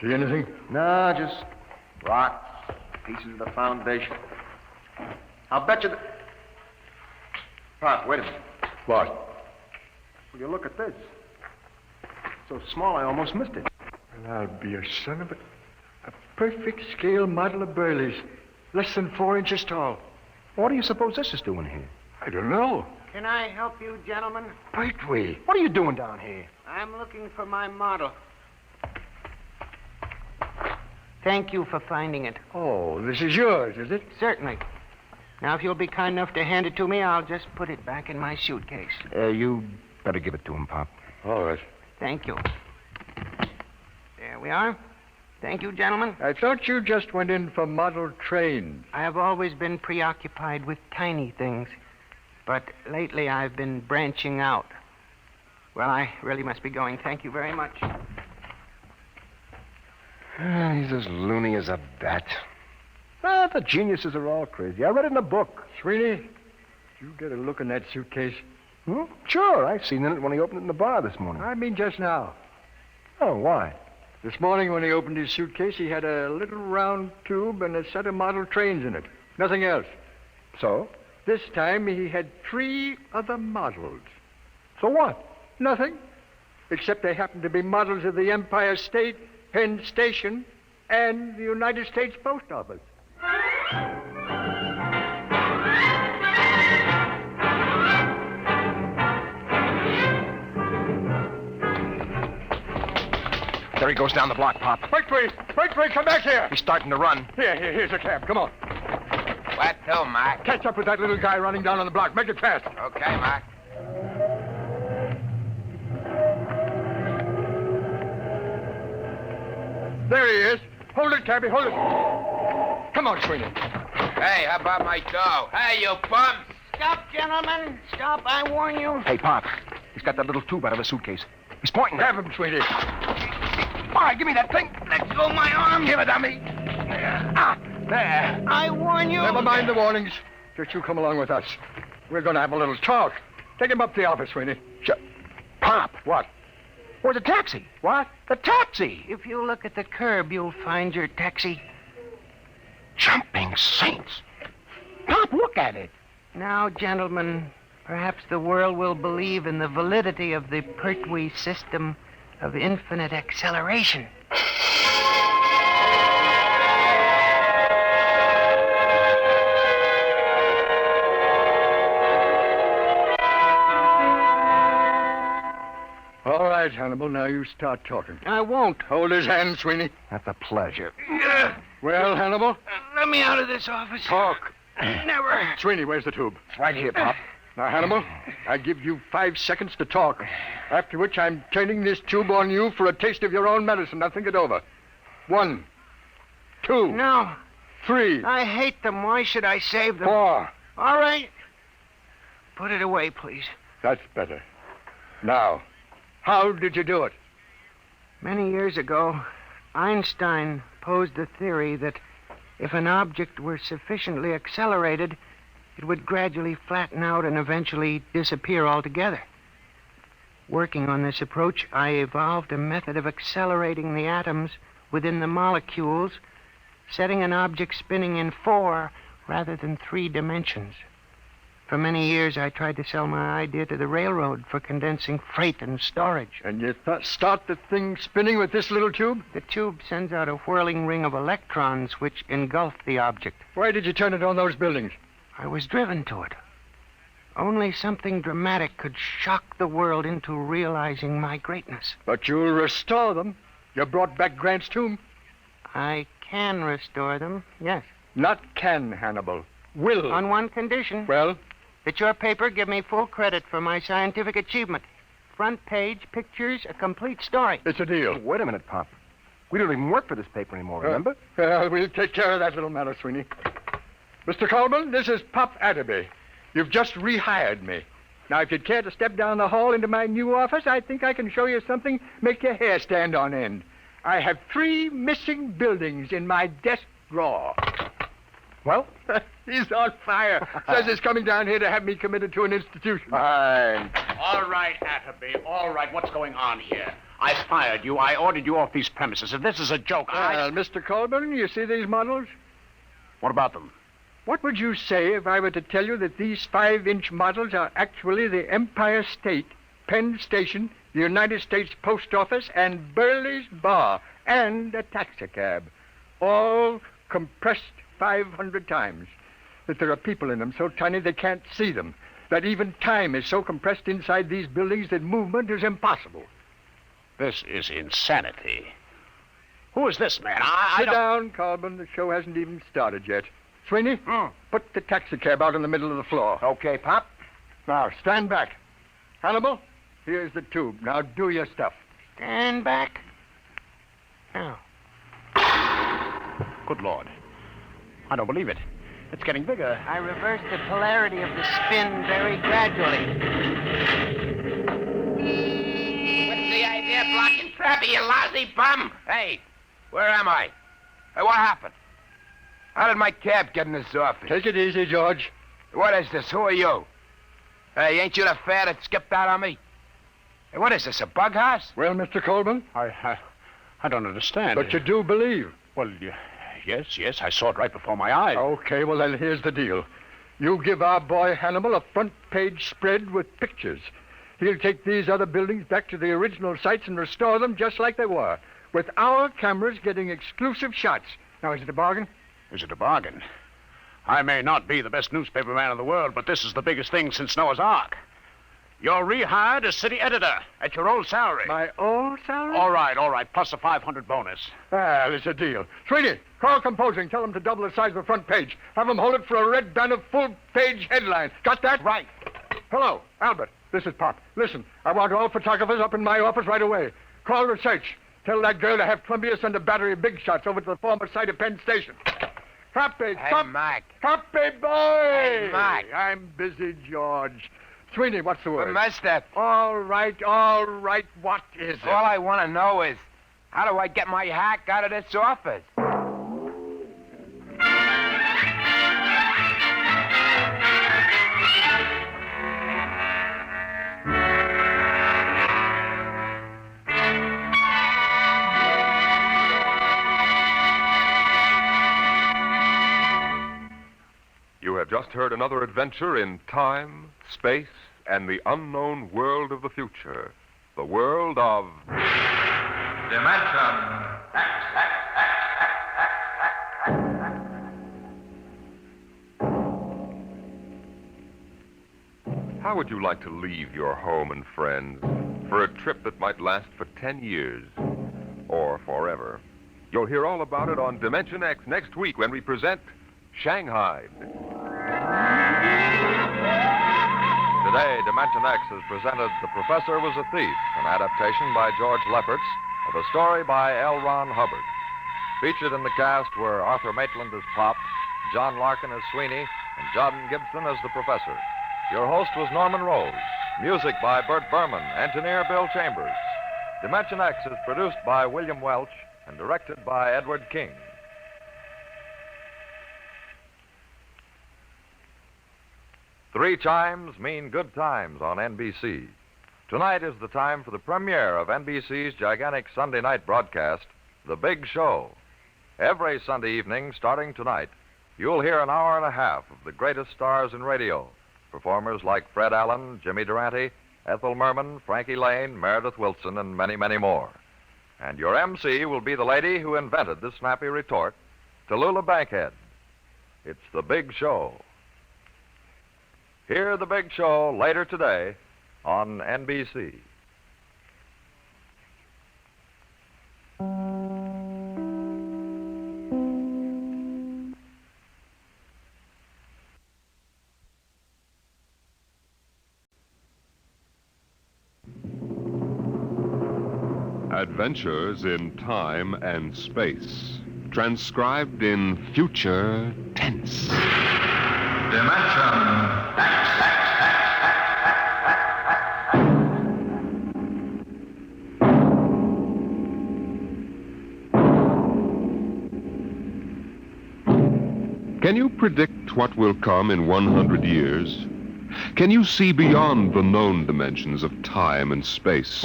See anything? No, just rocks, pieces of the foundation. I'll bet you that... Pop, wait a minute. What? Will you look at this? So small I almost missed it. Well, I'll be a son of a perfect scale model of Burley's. Less than 4 inches tall. What do you suppose this is doing here? I don't know. Can I help you, gentlemen? Pertwee. What are you doing down here? I'm looking for my model. Thank you for finding it. Oh, this is yours, is it? Certainly. Now, if you'll be kind enough to hand it to me, I'll just put it back in my suitcase. You better give it to him, Pop. All right. Thank you. There we are. Thank you, gentlemen. I thought you just went in for model trains. I have always been preoccupied with tiny things, but lately I've been branching out. Well, I really must be going. Thank you very much. He's as loony as a bat. The geniuses are all crazy. I read it in a book. Sweeney, did you get a look in that suitcase? Sure, I seen it when he opened it in the bar this morning. I mean just now. Oh, why? This morning when he opened his suitcase, he had a little round tube and a set of model trains in it. Nothing else. So? This time he had 3 other models. So what? Nothing. Except they happened to be models of the Empire State, Penn Station, and the United States Post Office. There he goes down the block, Pop. Pertwee, come back here. He's starting to run. Here's a cab. Come on. What to, Mac? Catch up with that little guy running down on the block. Make it fast. Okay, Mac. There he is. Hold it, cabby, hold it. Come on, Sweeney. Hey, how about my dough? Hey, you bum! Stop, gentlemen. Stop, I warn you. Hey, Pop. He's got that little tube out of his suitcase. He's pointing. Grab him, Sweeney. All right, give me that thing. Let go of my arm. Give it to me. There. I warn you. Never mind the warnings. Just you come along with us. We're going to have a little talk. Take him up to the office, Sweeney. Pop. What? Where's the taxi? What? The taxi. If you look at the curb, you'll find your taxi. Jumping saints. Pop, look at it. Now, gentlemen, perhaps the world will believe in the validity of the Pertwee system of infinite acceleration. All right, Hannibal, now you start talking. I won't. Hold his hand, Sweeney. That's a pleasure. Well, Hannibal? Let me out of this office. Talk. Never. Sweeney, where's the tube? It's right here, Pop. Now, Hannibal, I give you 5 seconds to talk, after which I'm turning this tube on you for a taste of your own medicine. Now, think it over. 1, 2. No. 3. I hate them. Why should I save them? 4. All right. Put it away, please. That's better. Now, How did you do it? Many years ago, Einstein posed the theory that if an object were sufficiently accelerated, it would gradually flatten out and eventually disappear altogether. Working on this approach, I evolved a method of accelerating the atoms within the molecules, setting an object spinning in 4 rather than 3 dimensions. For many years, I tried to sell my idea to the railroad for condensing freight and storage. And you start the thing spinning with this little tube? The tube sends out a whirling ring of electrons which engulf the object. Why did you turn it on those buildings? I was driven to it. Only something dramatic could shock the world into realizing my greatness. But you'll restore them. You brought back Grant's tomb. I can restore them, yes. Not can, Hannibal. Will. On one condition. Well? That your paper give me full credit for my scientific achievement. Front page, pictures, a complete story. It's a deal. Wait a minute, Pop. We don't even work for this paper anymore, remember? We'll take care of that little matter, Sweeney. Mr. Coleman, this is Pop Adderby. You've just rehired me. Now, if you'd care to step down the hall into my new office, I think I can show you something make your hair stand on end. I have 3 missing buildings in my desk drawer. Well? He's on fire. Says he's coming down here to have me committed to an institution. Fine. All right, Atterby, all right. What's going on here? I fired you. I ordered you off these premises. If this is a joke, Well, Mr. Coleman, you see these models? What about them? What would you say if I were to tell you that these 5-inch models are actually the Empire State, Penn Station, the United States Post Office, and Burley's Bar, and a taxicab, all compressed 500 times? That there are people in them so tiny they can't see them. That even time is so compressed inside these buildings that movement is impossible. This is insanity. Who is this man? Sit down, Coleman. The show hasn't even started yet. Sweeney, put the taxicab out in the middle of the floor. Okay, Pop. Now, stand back. Hannibal, here's the tube. Now, do your stuff. Stand back. Now. Good Lord. I don't believe it. It's getting bigger. I reversed the polarity of the spin very gradually. What's the idea of blocking traffic, you lousy bum? Hey, where am I? Hey, what happened? How did my cab get in this office? Take it easy, George. What is this? Who are you? Hey, ain't you the fare that skipped out on me? Hey, what is this, a bug house? Well, Mr. Coleman? I don't understand. But you do believe. Well, yes, I saw it right before my eyes. Okay, well, then here's the deal. You give our boy Hannibal a front-page spread with pictures. He'll take these other buildings back to the original sites and restore them just like they were, with our cameras getting exclusive shots. Now, is it a bargain? Is it a bargain? I may not be the best newspaper man in the world, but this is the biggest thing since Noah's Ark. You're rehired as city editor at your old salary. My old salary? All right, plus a 500 bonus. It's a deal. Sweeney, call composing. Tell them to double the size of the front page. Have them hold it for a red banner full-page headline. Got that? Right. Hello, Albert. This is Pop. Listen, I want all photographers up in my office right away. Call research. Tell that girl to have Columbia send a battery of big shots over to the former site of Penn Station. Copy. Hey, Mike. Copy, boy. Hey, Mike. I'm busy, George. Sweeney, what's the word? What must that? All right. What is it? All I want to know is, how do I get my hack out of this office? You have just heard another adventure in time, space, and the unknown world of the future. The world of... Dimension X. How would you like to leave your home and friends for a trip that might last for 10 years or forever? You'll hear all about it on Dimension X next week when we present Shanghied. Today, Dimension X has presented The Professor Was a Thief, an adaptation by George Lefferts of a story by L. Ron Hubbard. Featured in the cast were Arthur Maitland as Pop, John Larkin as Sweeney, and John Gibson as the Professor. Your host was Norman Rose. Music by Burt Berman, engineer Bill Chambers. Dimension X is produced by William Welch and directed by Edward King. Three chimes mean good times on NBC. Tonight is the time for the premiere of NBC's gigantic Sunday night broadcast, The Big Show. Every Sunday evening, starting tonight, you'll hear an hour and a half of the greatest stars in radio. Performers like Fred Allen, Jimmy Durante, Ethel Merman, Frankie Lane, Meredith Wilson, and many, many more. And your MC will be the lady who invented the snappy retort, Tallulah Bankhead. It's The Big Show. Hear The Big Show later today on NBC. Adventures in Time and Space, transcribed in future tense. Dimension X. Can you predict what will come in 100 years? Can you see beyond the known dimensions of time and space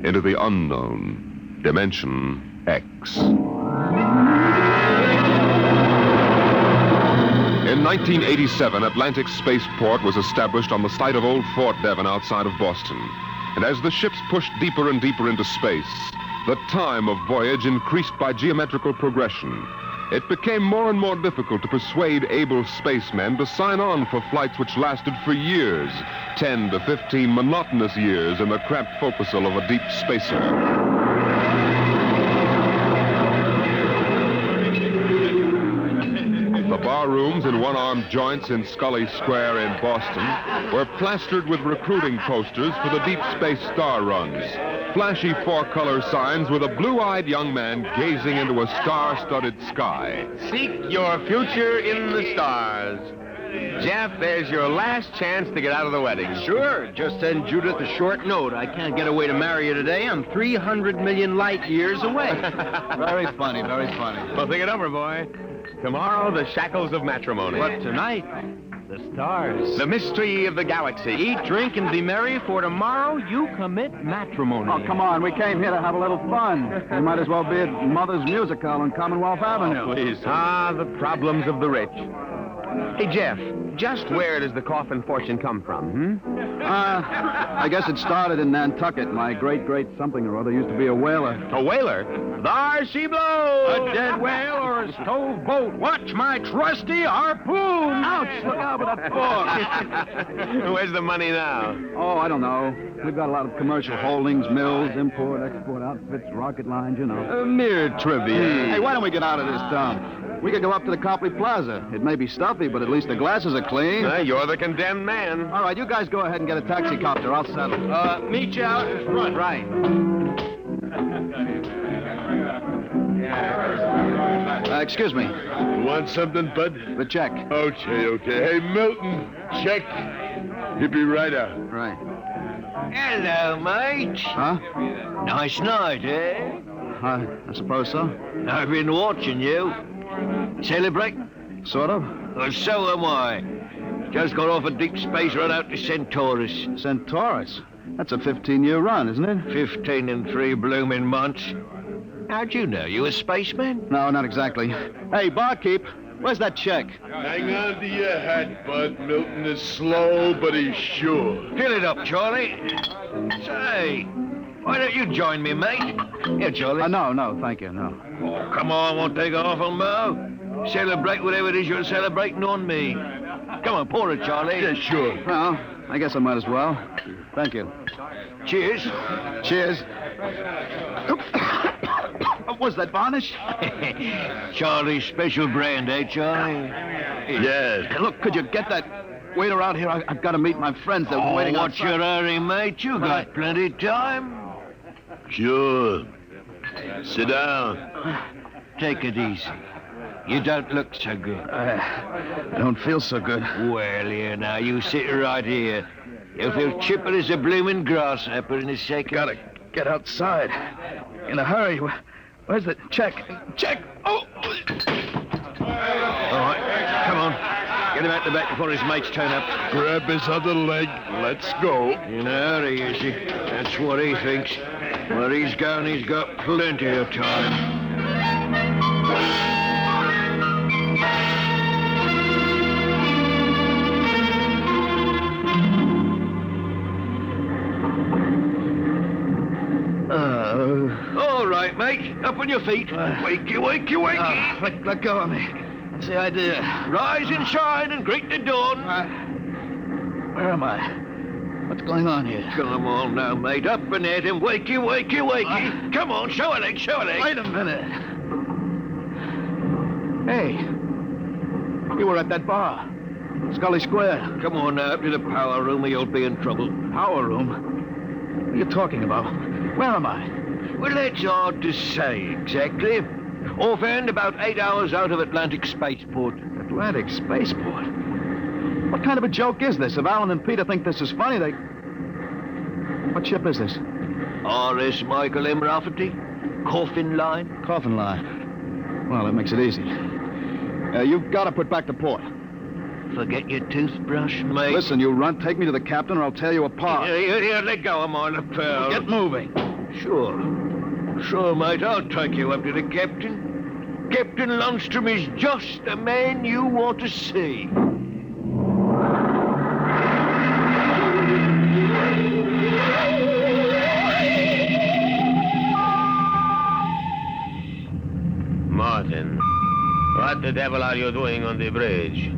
into the unknown, Dimension X? In 1987, Atlantic Spaceport was established on the site of old Fort Devon outside of Boston. And as the ships pushed deeper and deeper into space, the time of voyage increased by geometrical progression. It became more and more difficult to persuade able spacemen to sign on for flights which lasted for years, 10 to 15 monotonous years in the cramped forecastle of a deep spacer. The bar rooms in one-armed joints in Scully Square in Boston were plastered with recruiting posters for the deep space star runs. Flashy four-color signs with a blue-eyed young man gazing into a star-studded sky. Seek your future in the stars. Jeff, there's your last chance to get out of the wedding. Sure. Just send Judith a short note. I can't get away to marry you today. I'm 300 million light years away. Very funny, very funny. Well, think it over, boy. Tomorrow, the shackles of matrimony. What, tonight? The stars. The mystery of the galaxy. Eat, drink, and be merry, for tomorrow you commit matrimony. Oh, come on. We came here to have a little fun. We might as well be at Mother's Music Hall on Commonwealth Avenue. Please. Ah, the problems of the rich. Hey, Jeff, just where does the coffin fortune come from, I guess it started in Nantucket. My great something or other used to be a whaler. A whaler? There she blows! A dead whale or a stove boat. Watch my trusty harpoon. Ouch, look out with that fork. Where's the money now? Oh, I don't know. We've got a lot of commercial holdings, mills, import, export outfits, rocket lines, you know. Mere trivia. Hey, why don't we get out of this dump? We could go up to the Copley Plaza. It may be stuffy, but at least the glasses are clean. You're the condemned man. All right, you guys go ahead and get a taxi copter. I'll settle. Meet you out in front. Right. Excuse me. Want something, bud? The check. Okay. Hey, Milton, check. He'll be right out. Right. Hello, mate. Huh? Nice night, eh? I suppose so. I've been watching you. Celebrate? Sort of. Well, so am I. Just got off a deep space run out to Centaurus. Centaurus? That's a 15-year run, isn't it? 15 and 3 blooming months. How'd you know? You a spaceman? No, not exactly. Hey, barkeep, where's that check? Hang on to your hat, bud. Milton is slow, but he's sure. Fill it up, Charlie. Say, why don't you join me, mate? Here, Charlie. No, thank you, no. Oh, come on, won't take off on Mo. Celebrate whatever it is you're celebrating on me. Come on, pour it, Charlie. Yeah, sure. Well, I guess I might as well. Thank you. Cheers. Cheers. Was that varnish? Charlie's special brand, eh, Charlie? Yes. Hey, look, could you get that waiter out here? I've got to meet my friends. They're waiting outside. What's your hurry, mate? You got plenty of time. Sure. Sit down. Take it easy. You don't look so good. I don't feel so good. Well, here now, you sit right here. You'll feel chipper as a blooming grasshopper in a second. Gotta get outside. In a hurry. Where's the check? Check! Oh! All right, come on. Get him out the back before his mates turn up. Grab his other leg. Let's go. In a hurry, is he? That's what he thinks. Where he's going, he's got plenty of time. All right, mate. Up on your feet. Wakey, wakey, wakey. Let go of me. That's the idea. Rise and shine and greet the dawn. Where am I? What's going on here? Come on now, mate. Up and at him. Wakey, wakey, wakey. Come on, show a leg, show a leg. Wait a minute. Hey. You were at that bar. Scully Square. Come on now, up to the power room or you'll be in trouble. Power room? What are you talking about? Where am I? Well, that's hard to say exactly. Offhand, about 8 hours out of Atlantic Spaceport. Atlantic Spaceport? What kind of a joke is this? If Alan and Peter think this is funny, they... What ship is this? R.S. Michael M. Rafferty. Coffin line. Coffin line. Well, that makes it easy. You've got to put back to port. Forget your toothbrush, mate. Listen, you runt, take me to the captain or I'll tear you apart. Here, let go of my lapel. Get moving. Sure, mate, I'll take you up to the captain. Captain Lundstrom is just the man you want to see. Martin, what the devil are you doing on the bridge?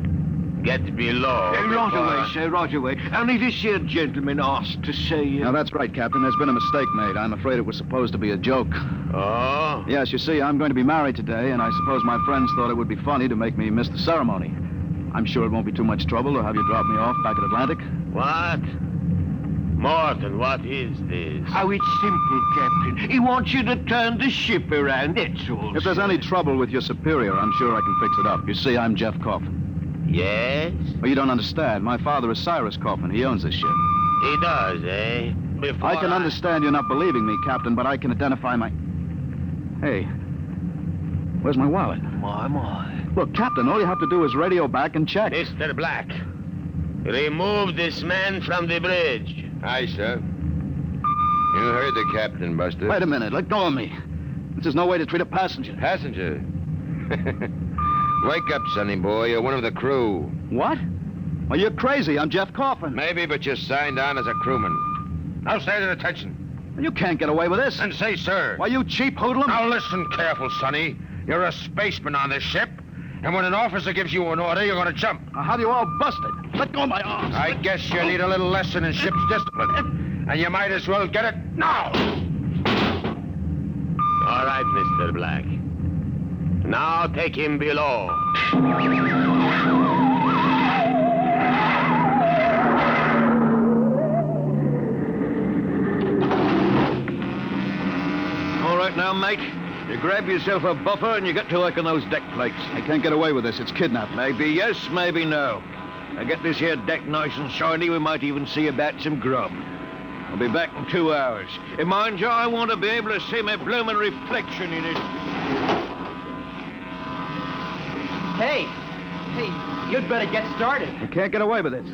Get below. Right away, sir, right away. Only this here gentleman asked to see you. Now, that's right, Captain. There's been a mistake made. I'm afraid it was supposed to be a joke. Oh? Yes, you see, I'm going to be married today, and I suppose my friends thought it would be funny to make me miss the ceremony. I'm sure it won't be too much trouble to have you drop me off back at Atlantic. What? Martin, what is this? Oh, it's simple, Captain. He wants you to turn the ship around, that's all. If there's any trouble with your superior, I'm sure I can fix it up. You see, I'm Jeff Coffin. Yes? Well, you don't understand. My father is Cyrus Coffin. He owns this ship. He does, eh? I can understand you're not believing me, Captain, but I can identify my... Hey, where's my wallet? My. Look, Captain, all you have to do is radio back and check. Mr. Black, remove this man from the bridge. Aye, sir. You heard the captain, Buster. Wait a minute. Let go of me. This is no way to treat a passenger. Passenger? Wake up, sonny boy. You're one of the crew. What? Well, you're crazy. I'm Jeff Coffin. Maybe, but you're signed on as a crewman. Now stand at attention. You can't get away with this. And say, sir. Why, you cheap hoodlum. Now listen careful, sonny. You're a spaceman on this ship, and when an officer gives you an order, you're going to jump. Now, how do you all bust it? Let go of my arms. I guess you need a little lesson in ship's discipline. And you might as well get it now. All right, Mr. Black. Now take him below. All right now, mate. You grab yourself a buffer and you get to work on those deck plates. I can't get away with this. It's kidnapping. Maybe yes, maybe no. Now get this here deck nice and shiny. We might even see about some grub. I'll be back in 2 hours. And mind you, I want to be able to see my bloomin' reflection in it. Hey, you'd better get started. You can't get away with this.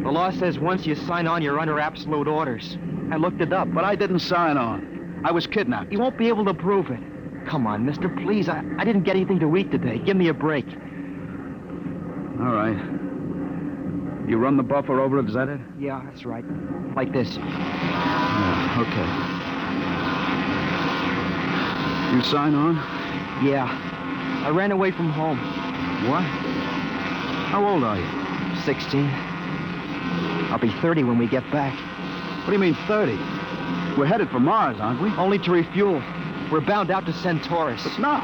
The law says once you sign on, you're under absolute orders. I looked it up. But I didn't sign on. I was kidnapped. You won't be able to prove it. Come on, mister, please. I didn't get anything to eat today. Give me a break. All right. You run the buffer over it, is that it? Yeah, that's right. Like this. Yeah, okay. You sign on? Yeah. I ran away from home. What? How old are you? 16. I'll be 30 when we get back. What do you mean 30? We're headed for Mars, aren't we? Only to refuel. We're bound out to Centaurus. But no,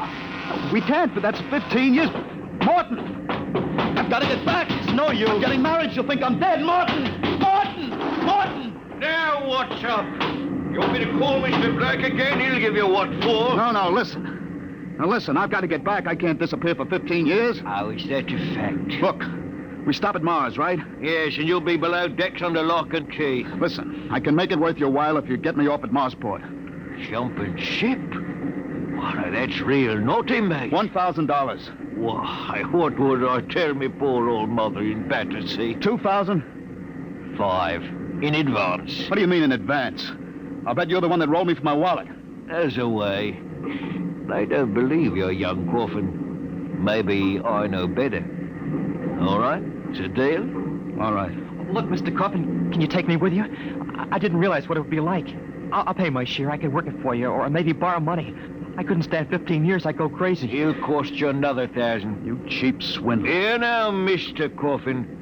we can't, but that's 15 years. Morton! I've got to get back. It's no use. I'm getting married. She'll think I'm dead. Morton! Now what's up? You want me to call Mr. Black again? He'll give you what for. No, listen. Now listen, I've got to get back. I can't disappear for 15 years. How is that a fact? Look, We stop at Mars, right? Yes, and you'll be below decks under lock and key. Listen, I can make it worth your while if you get me off at Marsport. Jumping ship? Why, that's real naughty, mate. $1,000. Why, what would I tell me poor old mother in Battersea? 2,000? 5. In advance. What do you mean in advance? I'll bet you're the one that rolled me for my wallet. As a way. They don't believe you're young Coffin. Maybe I know better. All right? It's a deal? All right. Look, Mr. Coffin, can you take me with you? I didn't realize what it would be like. I'll pay my share. I can work it for you, or maybe borrow money. I couldn't stand 15 years. I'd go crazy. He'll cost you another 1,000. You cheap swindler. Here now, Mr. Coffin.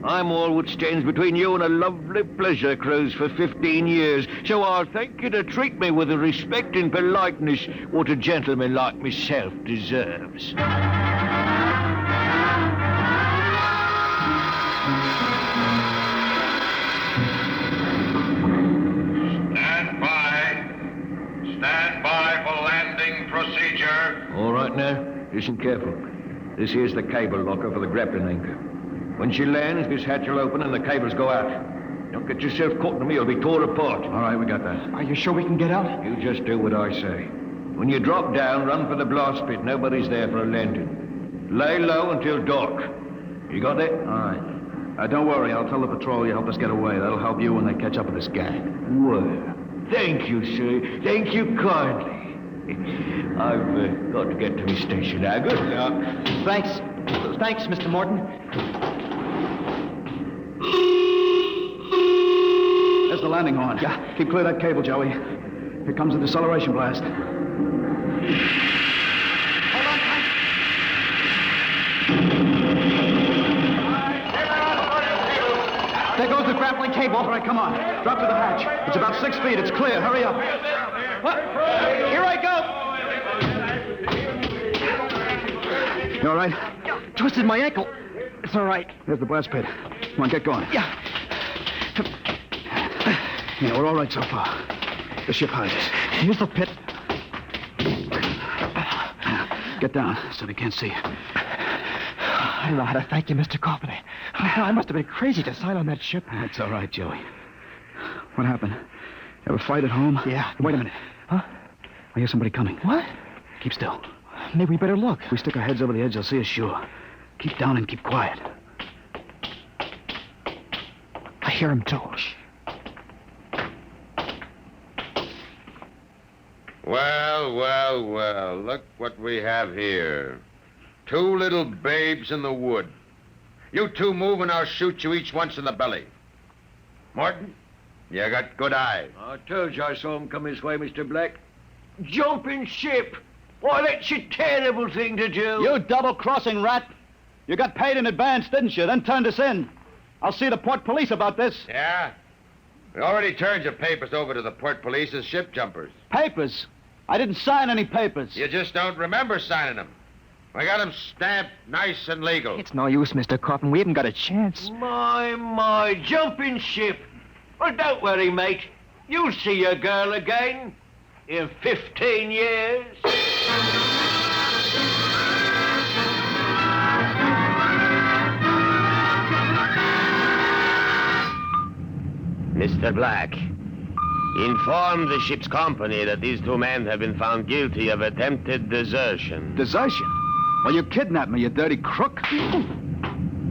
I'm all what stands between you and a lovely pleasure cruise for 15 years, so I'll thank you to treat me with the respect and politeness what a gentleman like myself deserves. Stand by for landing procedure. All right now, listen careful. This here's the cable locker for the grappling anchor. When she lands, this hatch will open and the cables go out. Don't get yourself caught in me, you'll be torn apart. All right, we got that. Are you sure we can get out? You just do what I say. When you drop down, run for the blast pit. Nobody's there for a landing. Lay low until dark. You got that? All right. Don't worry, I'll tell the patrol you helped us get away. That'll help you when they catch up with this gang. Well, thank you, sir. Thank you kindly. I've got to get to my station now. Good luck. Thanks. Thanks, Mr. Morton. There's the landing horn. Yeah. Keep clear of that cable, Joey. Here comes the deceleration blast. Hold on tight. There goes the grappling cable. All right, come on. Drop to the hatch. It's about 6 feet. It's clear. Hurry up. What? Here I go. You all right? Twisted my ankle. It's all right. There's the blast pit. Come on, get going. Yeah. Yeah, we're all right so far. The ship hides us. Here's the pit. Get down so they can't see you. I don't know how to thank you, Mr. Coffin. I must have been crazy to sign on that ship. That's all right, Joey. What happened? Ever fight at home? Yeah. Wait a minute. Huh? I hear somebody coming. What? Keep still. Maybe we better look. If we stick our heads over the edge, they'll see us sure. Keep down and keep quiet. I hear him, too. Well, look what we have here. 2 little babes in the wood. You two move and I'll shoot you each once in the belly. Morton, you got good eyes. I told you I saw him come this way, Mr. Black. Jumping ship. Why, that's a terrible thing to do. You double-crossing rat. You got paid in advance, didn't you? Then turned us in. I'll see the port police about this. Yeah? We already turned your papers over to the port police as ship jumpers. Papers? I didn't sign any papers. You just don't remember signing them. We got them stamped nice and legal. It's no use, Mr. Coffin. We haven't got a chance. My, jumping ship. Well, don't worry, mate. You'll see your girl again in 15 years. Mr. Black, inform the ship's company that these 2 men have been found guilty of attempted desertion. Desertion? Well, you kidnapped me, you dirty crook.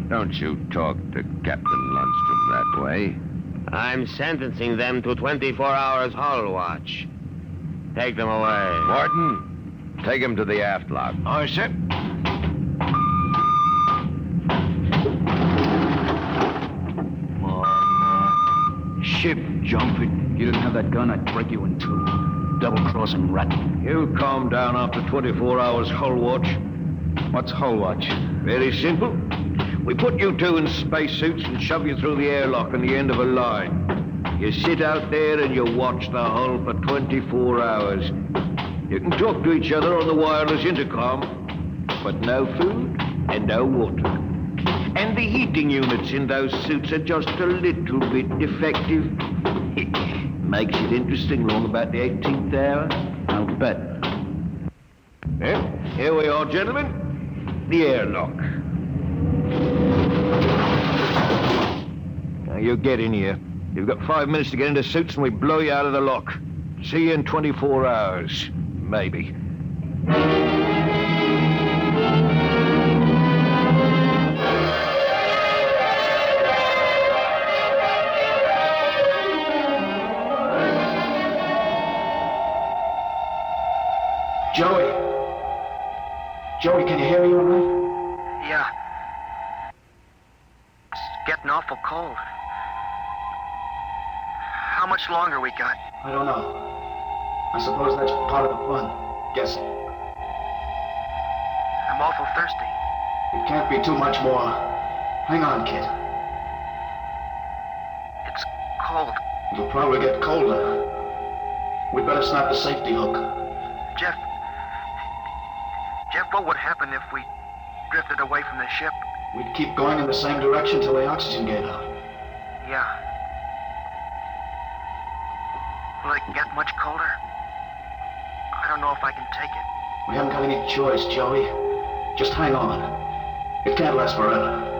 Don't you talk to Captain Lundstrom that way. I'm sentencing them to 24 hours hull watch. Take them away. Morton, take him to the aft lock. Aye, sir. Ship jumping. You didn't have that gun, I'd break you in 2. Double-crossing rat. You calm down after 24 hours hull watch. What's hull watch? Very simple. We put you 2 in spacesuits and shove you through the airlock on the end of a line. You sit out there and you watch the hull for 24 hours. You can talk to each other on the wireless intercom, but no food and no water. And the heating units in those suits are just a little bit defective. Makes it interesting long about the 18th hour. I'll bet. Well, here we are, gentlemen. The airlock. Now, you get in here. You've got 5 minutes to get into suits and we blow you out of the lock. See you in 24 hours. Maybe. Joey. Joey, can you hear me all right? Yeah. It's getting awful cold. How much longer we got? I don't know. I suppose that's part of the fun. Guessing. I'm awful thirsty. It can't be too much more. Hang on, kid. It's cold. It'll probably get colder. We'd better snap the safety hook. Jeff, what would happen if we drifted away from the ship? We'd keep going in the same direction till the oxygen gave out. Yeah. Will it get much colder? I don't know if I can take it. We haven't got any choice, Joey. Just hang on. It can't last forever.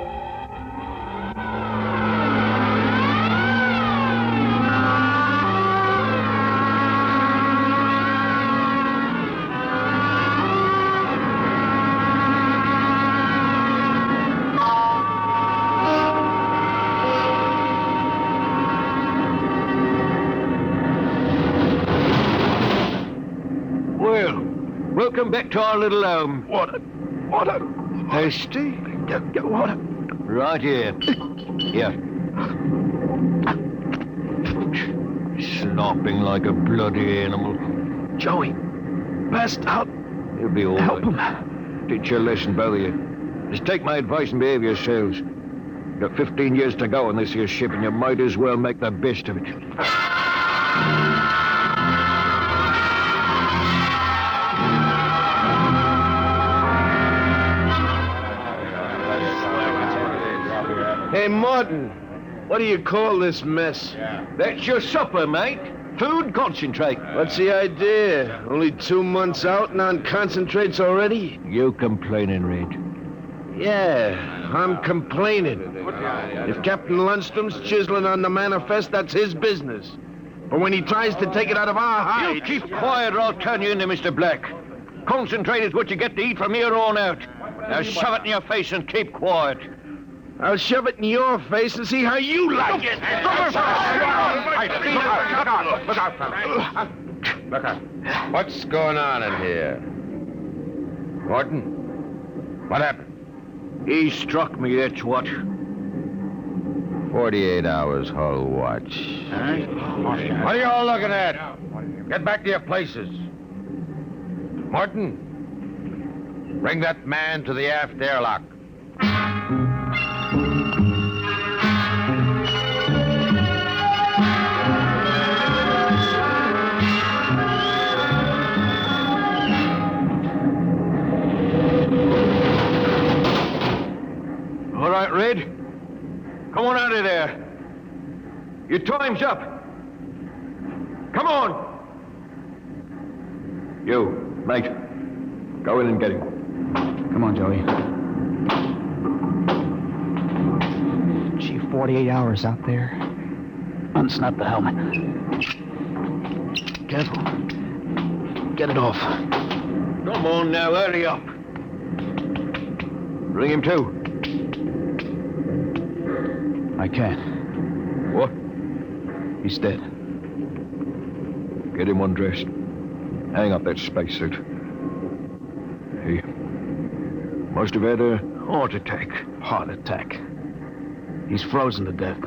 Welcome back to our little home. Water. Thirsty? Get water. Right here. Here. Slopping like a bloody animal. Joey, passed out. You'll be all Help right. Teach your lesson, both of you. Just take my advice and behave yourselves. You've got 15 years to go on this here ship, and you might as well make the best of it. Hey, Martin, what do you call this mess? That's your supper, mate. Food concentrate. What's the idea? Only 2 months out and on concentrates already? You complaining, Red? Yeah, I'm complaining. If Captain Lundstrom's chiseling on the manifest, that's his business. But when he tries to take it out of our hide... You keep quiet or I'll turn you into Mr. Black. Concentrate is what you get to eat from here on out. Now shove it in your face and keep quiet. I'll shove it in your face and see how you like it. Look out, fella. Look out. What's going on in here? Morton? What happened? He struck me, that's what. 48 hours hull watch. What are you all looking at? Get back to your places. Morton, bring that man to the aft airlock. All right, Red. Come on out of there. Your time's up. Come on. You, mate. Go in and get him. Come on, Joey. Gee, 48 hours out there. Unsnap the helmet. Careful. Get it off. Come on now, hurry up. Bring him to. I can't. What? He's dead. Get him undressed. Hang up that spacesuit. He must have had a heart attack. Heart attack. He's frozen to death.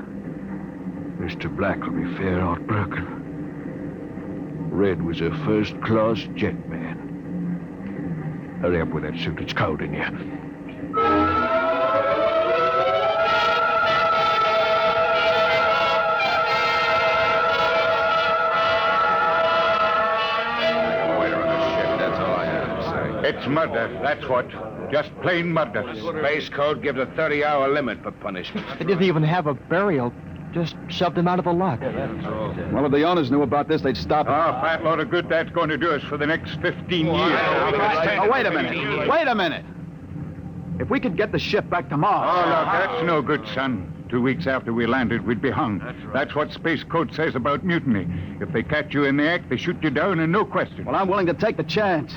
Mr. Black will be fair heartbroken. Red was a first-class jet man. Hurry up with that suit. It's cold in here. It's murder, that's what. Just plain murder. Space Code gives a 30-hour limit for punishment. They didn't even have a burial. Just shoved him out of the lock. Well, if the owners knew about this, they'd stop it. Oh, fat load of good that's going to do us for the next 15 years. Oh, wait a minute. Wait a minute. If we could get the ship back to Mars... Oh, look, that's no good, son. 2 weeks after we landed, we'd be hung. That's what Space Code says about mutiny. If they catch you in the act, they shoot you down and no question. Well, I'm willing to take the chance.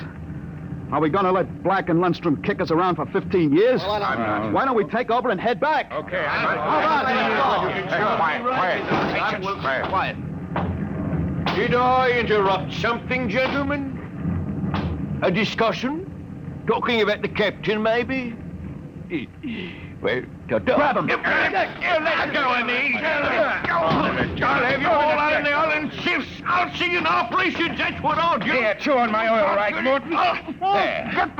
Are we going to let Black and Lundstrom kick us around for 15 years? Well, I'm not. Why don't we take over and head back? Okay, Quiet. Did I interrupt something, gentlemen? A discussion? Talking about the captain, maybe? Well, grab him. Let go of me. I'll have you all out in the island shifts. I'll see you in operations. That's what I'll do. Yeah, chew on my oil right, Morton. There.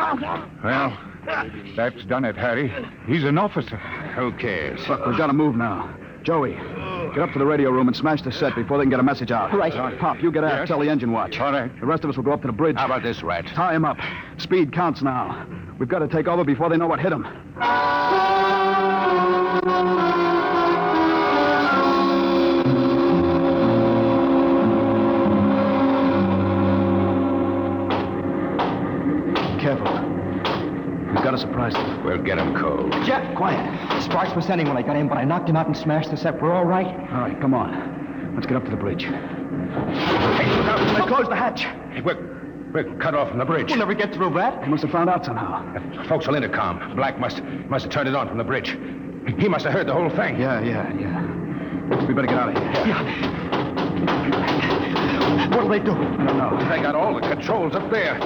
Well, that's done it, Harry. He's an officer. Who cares? Look, we've got to move now. Joey, get up to the radio room and smash the set before they can get a message out. Right. Pop, you get out. Yes. Tell the engine watch. All right. The rest of us will go up to the bridge. How about this, Rat? Tie him up. Speed counts now. We've got to take over before they know what hit him. Careful. We've got to surprise them. We'll get him cold. Jeff, quiet. Sparks was sending when I got in, but I knocked him out and smashed the set. We're all right. All right, come on. Let's get up to the bridge. Hey, look out. They closed the hatch. Hey, we're cut off from the bridge. We'll never get through, Rat. They must have found out somehow. Forecastle intercom. Black must have turned it on from the bridge. He must have heard the whole thing. Yeah. We better get out of here. Yeah. What'll they do? I don't know. They got all the controls up there.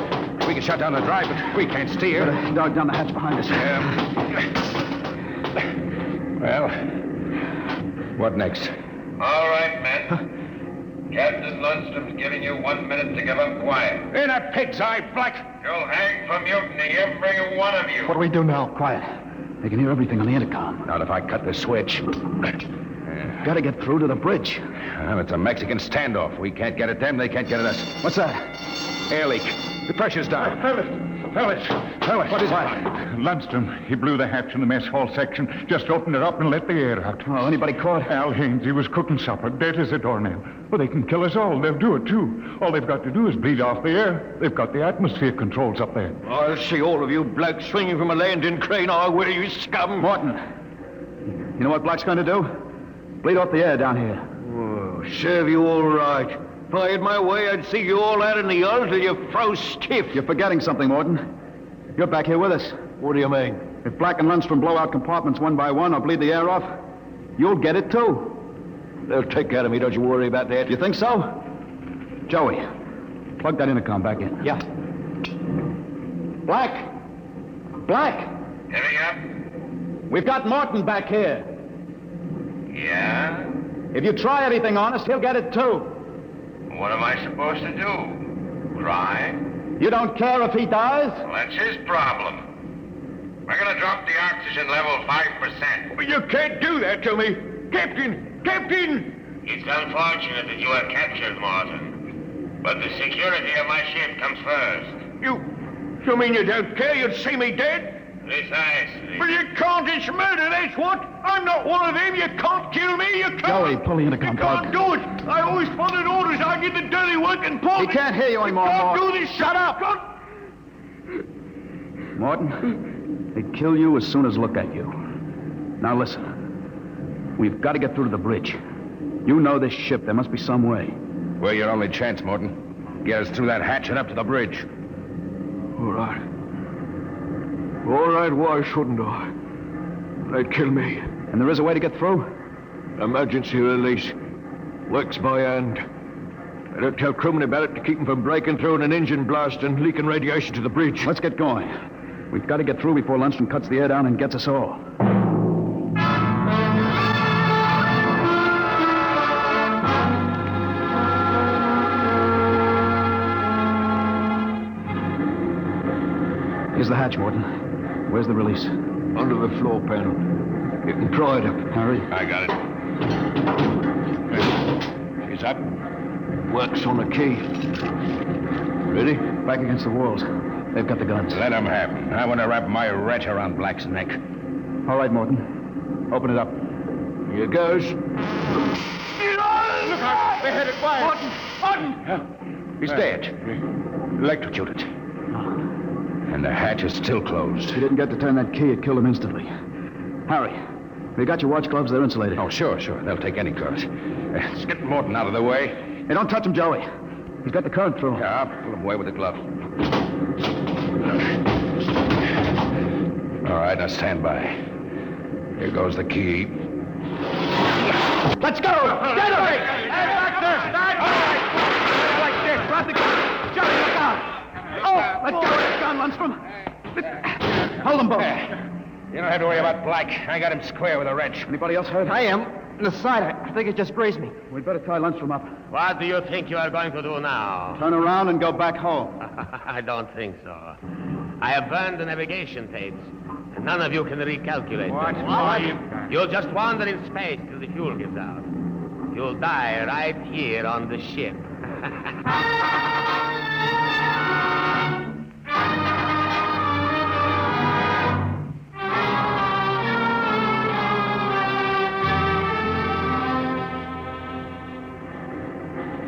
We can shut down the drive, but we can't steer. Better dog down the hatch behind us. Well, what next? All right, men. Captain Lundstrom's giving you 1 minute to give up quiet. In a pig's eye, Black. You'll hang for mutiny, every one of you. What do we do now? Quiet. They can hear everything on the intercom. Not if I cut the switch. Got to get through to the bridge. Well, it's a Mexican standoff. We can't get at them, they can't get at us. What's that? Air leak. The pressure's down. Fellas, what is it? Lundstrom, he blew the hatch in the mess hall section, just opened it up and let the air out. Oh, anybody caught? Al Haynes, he was cooking supper, dead as a doornail. Well, they can kill us all. They'll do it, too. All they've got to do is bleed off the air. They've got the atmosphere controls up there. I'll see all of you blokes swinging from a landing crane. I will, you scum. Morton, you know what Black's going to do? Bleed off the air down here. Oh, serve you all right. If I had my way, I'd see you all out in the yard till you froze stiff. You're forgetting something, Morton. You're back here with us. What do you mean? If Black and Lundstrom blow out compartments one by one or bleed the air off, you'll get it, too. They'll take care of me, don't you worry about that. You think so? Joey, plug that intercom back in. Yeah. Black! Heavy up. We've got Morton back here. Yeah? If you try anything on us, he'll get it, too. What am I supposed to do? Cry? You don't care if he dies? Well, that's his problem. We're going to drop the oxygen level 5%. But you can't do that to me. Captain! It's unfortunate that you were captured, Morton. But the security of my ship comes first. You mean you don't care? You'd see me dead? Precisely. But you can't. It's murder, that's what. I'm not one of them. You can't kill me. You can't. Joey, pull the intercom plug. You can't do it. I always followed orders. I did the dirty work and pull. He can't hear you anymore, Morton. Morton. Do this. Shut up. Morton, they'd kill you as soon as look at you. Now listen. We've got to get through to the bridge. You know this ship. There must be some way. We're your only chance, Morton. Get us through that hatch and up to the bridge. All right. Why shouldn't I? They'd kill me. And there is a way to get through? Emergency release. Works by hand. I don't tell crewmen about it to keep them from breaking through in an engine blast and leaking radiation to the bridge. Let's get going. We've got to get through before Lundstrom cuts the air down and gets us all. Here's the hatch, Morton. Where's the release? Under the floor panel. You can pry it up. Hurry. I got it. She's up. Works on a key. Ready? Back against the walls. They've got the guns. Let them have them. I want to wrap my wretch around Black's neck. All right, Morton. Open it up. Here goes. Look out! They had it quiet. Morton! He's dead. Electrocuted. And the hatch is still closed. He didn't get to turn that key. It killed him instantly. Harry, You got your watch gloves? They're insulated. Oh, sure. They'll take any current. Let's get Morton out of the way. Hey, don't touch him, Joey. He's got the current through. Yeah, I'll pull him away with the glove. All right, now stand by. Here goes the key. Let's go! Get him! Hey, Doctor! All right. Like this. Drop the gun. Johnny, look out! Oh, let go of the gun, Lundstrom. Hold them both. You don't have to worry about Black. I got him square with a wrench. Anybody else hurt? I am. In the side. I think it just grazed me. We'd better tie Lundstrom up. What do you think you are going to do now? Turn around and go back home. I don't think so. I have burned the navigation tapes, and none of you can recalculate them. You'll just wander in space till the fuel gives out. You'll die right here on the ship.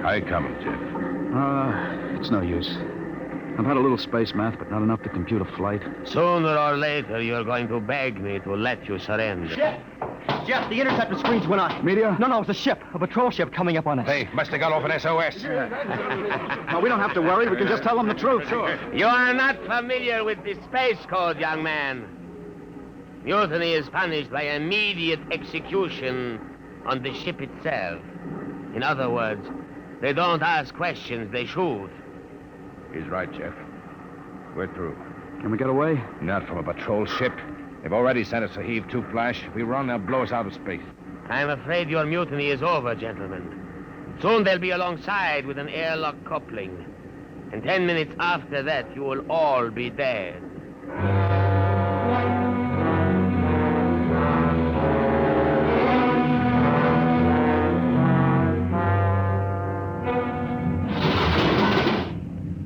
How you coming, Jeff? It's no use. I've had a little space math, but not enough to compute a flight. Sooner or later, you're going to beg me to let you surrender. Jeff, the interceptor screens went on. Meteor? No, it's a ship. A patrol ship coming up on us. Hey, must have got off an SOS. No, we don't have to worry. We can just tell them the truth. Sure. You are not familiar with the space code, young man. Mutiny is punished by immediate execution on the ship itself. In other words, they don't ask questions, they shoot. He's right, Jeff. We're through. Can we get away? Not from a patrol ship. They've already sent us a heave-to flash. If we run, they'll blow us out of space. I'm afraid your mutiny is over, gentlemen. Soon they'll be alongside with an airlock coupling. And 10 minutes after that, you will all be dead.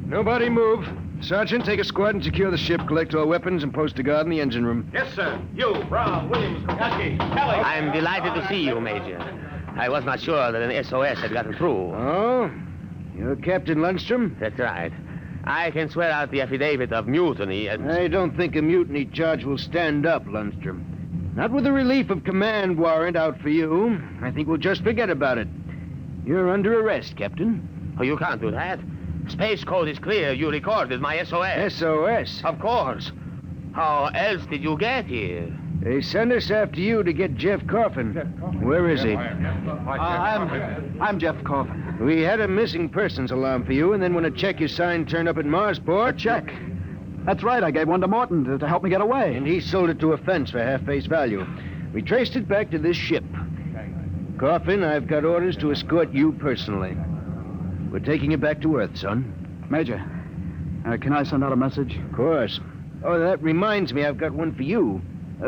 Nobody move. Sergeant, take a squad and secure the ship, collect all weapons, and post a guard in the engine room. Yes, sir. You, Brown, Williams, Kopecky, Kelly. I'm delighted to see you, Major. I was not sure that an SOS had gotten through. Oh? You're Captain Lundstrom? That's right. I can swear out the affidavit of mutiny and... I don't think a mutiny charge will stand up, Lundstrom. Not with the relief of command warrant out for you. I think we'll just forget about it. You're under arrest, Captain. Oh, you can't do that. Space code is clear. You recorded my SOS. SOS? Of course. How else did you get here? They sent us after you to get Jeff Coffin. Where is he? I'm Jeff Coffin. We had a missing persons alarm for you, and then when a check you signed turned up at Marsport... A check? That's right. I gave one to Morton to help me get away. And he sold it to a fence for half face value. We traced it back to this ship. Coffin, I've got orders to escort you personally. We're taking you back to Earth, son. Major, can I send out a message? Of course. Oh, that reminds me, I've got one for you.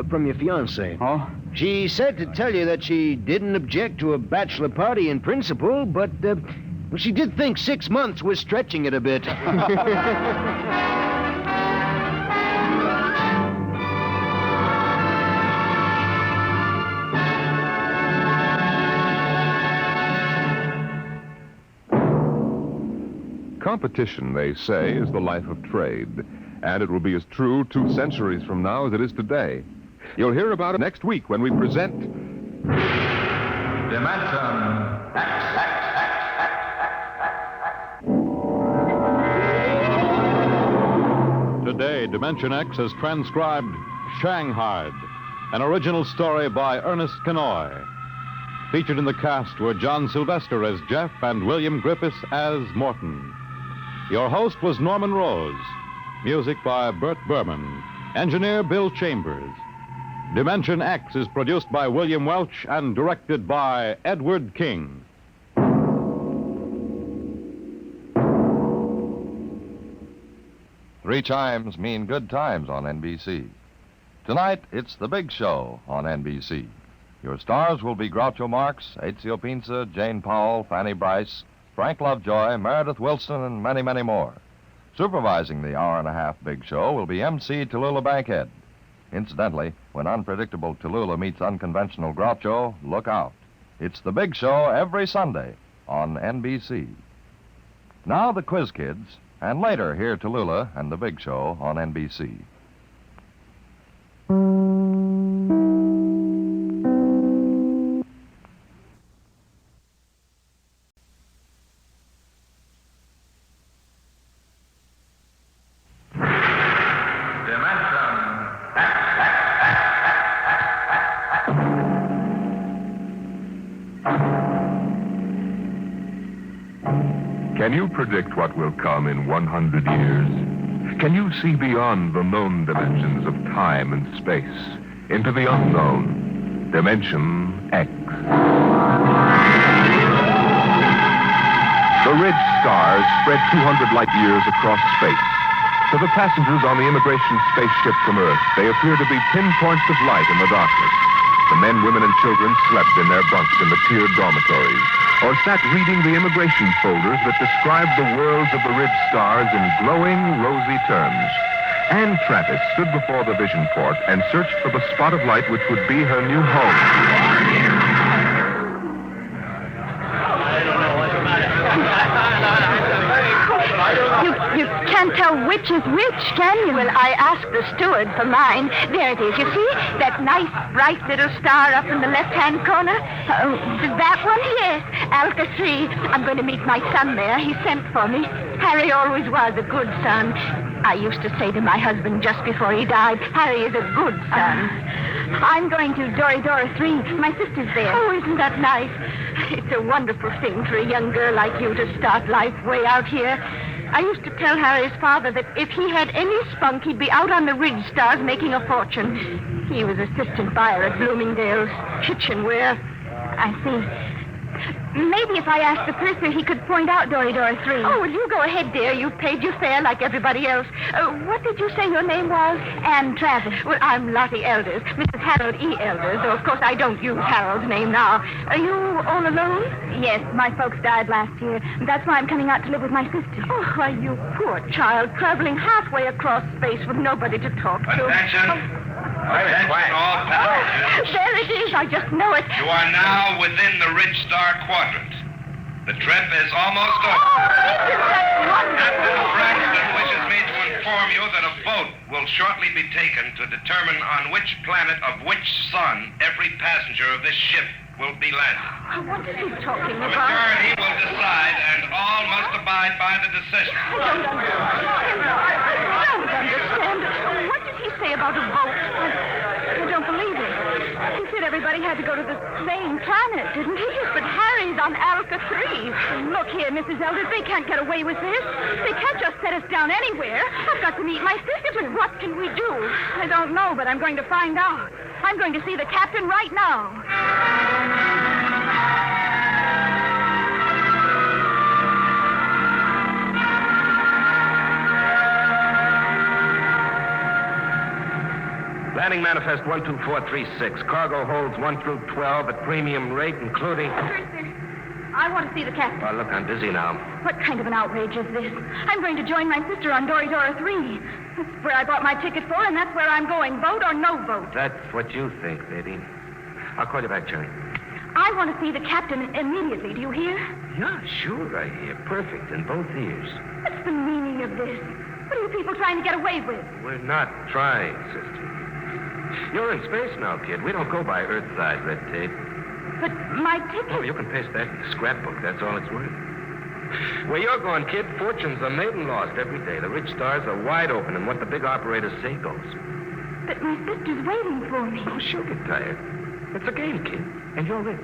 From your fiancée. Oh? She said to tell you that she didn't object to a bachelor party in principle, but, well, she did think 6 months was stretching it a bit. Competition, they say, is the life of trade. And it will be as true 2 centuries from now as it is today. You'll hear about it next week when we present... Dimension X. Today, Dimension X has transcribed Shanghied, an original story by Ernest Kenoy. Featured in the cast were John Sylvester as Jeff and William Griffiths as Morton. Your host was Norman Rose. Music by Bert Berman. Engineer Bill Chambers. Dimension X is produced by William Welch and directed by Edward King. 3 chimes mean good times on NBC. Tonight, it's The Big Show on NBC. Your stars will be Groucho Marx, Ezio Pinza, Jane Powell, Fanny Bryce, Frank Lovejoy, Meredith Wilson, and many, many more. Supervising the hour-and-a-half Big Show will be MC Tallulah Bankhead. Incidentally, when unpredictable Tallulah meets unconventional Groucho, look out. It's The Big Show every Sunday on NBC. Now the Quiz Kids, and later hear Tallulah and The Big Show on NBC. predict what will come in 100 years? Can you see beyond the known dimensions of time and space into the unknown, Dimension X? The ridge stars spread 200 light years across space. To the passengers on the immigration spaceship from Earth, they appear to be pinpoints of light in the darkness. The men, women, and children slept in their bunks in the tiered dormitories, or sat reading the immigration folders that described the worlds of the ridge stars in glowing, rosy terms. Anne Travis stood before the vision port and searched for the spot of light which would be her new home. You can't tell which is which, can you? Well, I asked the steward for mine. There it is. You see? That nice, bright little star up in the left-hand corner? That one? Yes. Alka 3. I'm going to meet my son there. He sent for me. Harry always was a good son. I used to say to my husband just before he died, Harry is a good son. I'm going to Dora 3. My sister's there. Oh, isn't that nice? It's a wonderful thing for a young girl like you to start life way out here. I used to tell Harry's father that if he had any spunk, he'd be out on the ridge stars making a fortune. He was assistant buyer at Bloomingdale's kitchenware. I see. Maybe if I asked the purser, he could point out Dora 3. Oh, well, you go ahead, dear. You've paid your fare like everybody else. What did you say your name was? Anne Travis. Well, I'm Lottie Elders, Mrs. Harold E. Elders, though, of course, I don't use Harold's name now. Are you all alone? Yes, my folks died last year. That's why I'm coming out to live with my sister. Oh, why, you poor child, traveling halfway across space with nobody to talk to. Attention. Attention all passengers. There it is. I just know it. You are now within the Ridge Star Quadrant. The trip is almost over. Captain Braxton wishes me to inform you that a vote will shortly be taken to determine on which planet of which sun every passenger of this ship will be landed. What is he talking The about? majority will decide, and all must abide by the decision. I don't understand. What did he say about a vote? I don't believe it. He said everybody had to go to the same planet, didn't he? But Harry's on Alka 3. Look here, Mrs. Elders, they can't get away with this. They can't just set us down anywhere. I've got to meet my sister, but what can we do? I don't know, but I'm going to find out. I'm going to see the captain right now. Landing manifest 12436. Cargo holds 1 through 12 at premium rate, including... I want to see the captain. Oh, look, I'm busy now. What kind of an outrage is this? I'm going to join my sister on Dora 3. That's where I bought my ticket for, and that's where I'm going. Vote or no vote? That's what you think, baby. I'll call you back, Jerry. I want to see the captain immediately. Do you hear? Yeah, sure, I hear. Perfect, in both ears. What's the meaning of this? What are you people trying to get away with? We're not trying, sister. You're in space now, kid. We don't go by Earthside red tape. But my ticket... Oh, you can paste that in the scrapbook. That's all it's worth. Where you're going, kid, fortunes are made and lost every day. The rich stars are wide open, and what the big operators say goes. But my sister's waiting for me. Oh, she'll get tired. It's a game, kid, and you're in.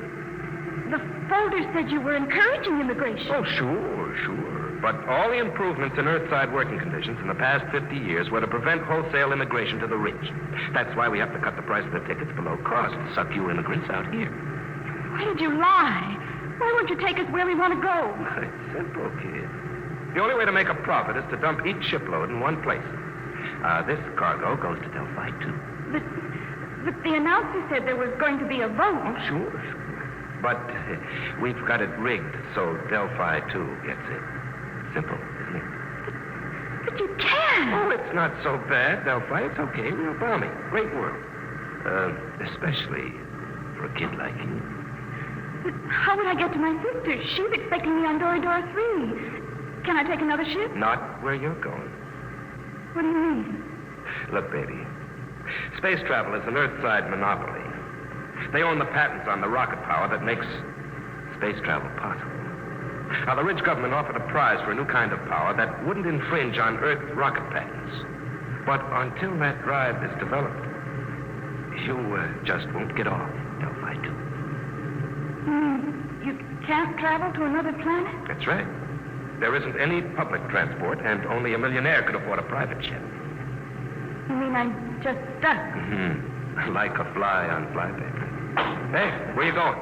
The folder said you were encouraging immigration. Oh, sure. But all the improvements in Earthside working conditions in the past 50 years were to prevent wholesale immigration to the rich. That's why we have to cut the price of the tickets below cost to suck you immigrants out here. Why did you lie? Why won't you take us where we want to go? It's simple, kid. The only way to make a profit is to dump each shipload in one place. This cargo goes to Delphi, too. But the announcer said there was going to be a vote. Oh, sure. But we've got it rigged so Delphi, too, gets it. Simple, isn't it? But you can't. Oh, it's not so bad, Delphi. It's okay. Real balmy. Great work. Especially for a kid like you. But how would I get to my sister? She's expecting me on Dora 3. Can I take another ship? Not where you're going. What do you mean? Look, baby. Space travel is an Earthside monopoly. They own the patents on the rocket power that makes space travel possible. Now, the rich government offered a prize for a new kind of power that wouldn't infringe on Earth rocket patents. But until that drive is developed, you just won't get off Delphi 2. You can't travel to another planet? That's right. There isn't any public transport, and only a millionaire could afford a private jet. You mean I'm just stuck? Mm-hmm. Like a fly on flypaper. Hey, where you going?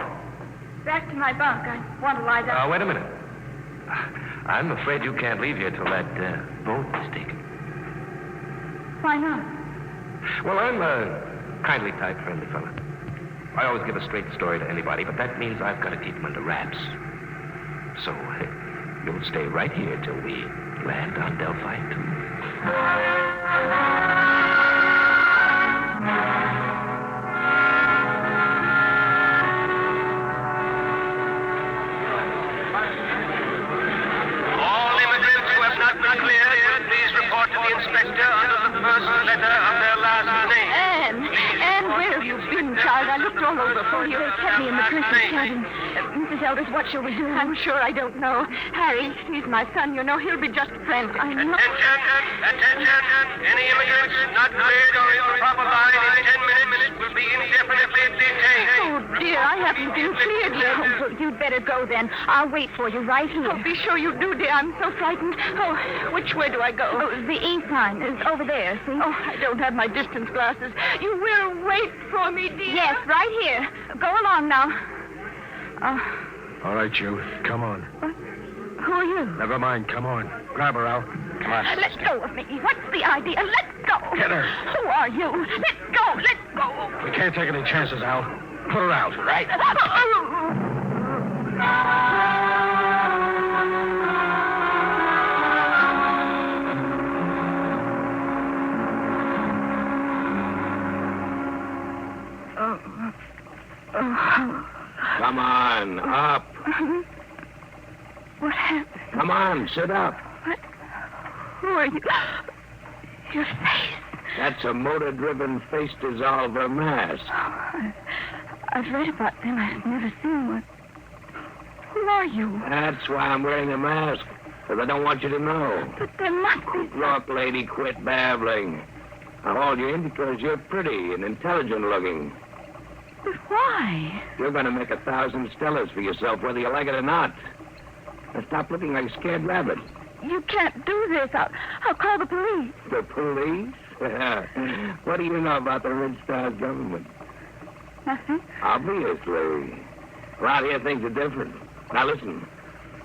Back to my bunk. I want to lie down. Wait a minute. I'm afraid you can't leave here till that boat is taken. Why not? Well, I'm a kindly type, friendly fella. I always give a straight story to anybody, but that means I've got to keep them under wraps. So, you'll stay right here till we land on Delphi 2. All immigrants who have not been cleared, please report to the inspector under the first letter of their last name. Anne, where have you been, child? I looked all over for you. They kept me in the Christmas cabin. Mrs. Elders, what shall we do? I'm sure I don't know. Harry, he's my son, you know. He'll be just frantic. I'm not... Attention! Any immigrants not cleared or in the proper line in 10 minutes will be indefinitely detained. Oh, dear, I haven't been cleared yet. Oh, well, you'd better go then. I'll wait for you right here. Oh, be sure you do, dear. I'm so frightened. Oh, which way do I go? Oh, the ink sign is over there, see? Oh, I don't have my distance glasses. You will wait for me, dear? Yes, right here. Go along now. All right, you. Come on. Who are you? Never mind. Come on. Grab her, Al. Come on. Let go of me. What's the idea? Let go. Get her. Who are you? Let go. Let go. We can't take any chances, Al. Put her out, right? Come on, up. What happened? Come on, sit up. What? Who are you? Your face. That's a motor-driven face dissolver mask. I've read about them. I've never seen one. Who are you? That's why I'm wearing a mask, because I don't want you to know. But there must be... Look, lady, quit babbling. I hauled you in because you're pretty and intelligent-looking. But why? You're going to make 1,000 Stellas for yourself, whether you like it or not. Now stop looking like a scared rabbit. You can't do this. I'll call the police. The police? What do you know about the Red Star's government? Nothing. Obviously. Around here, things are different. Now, listen.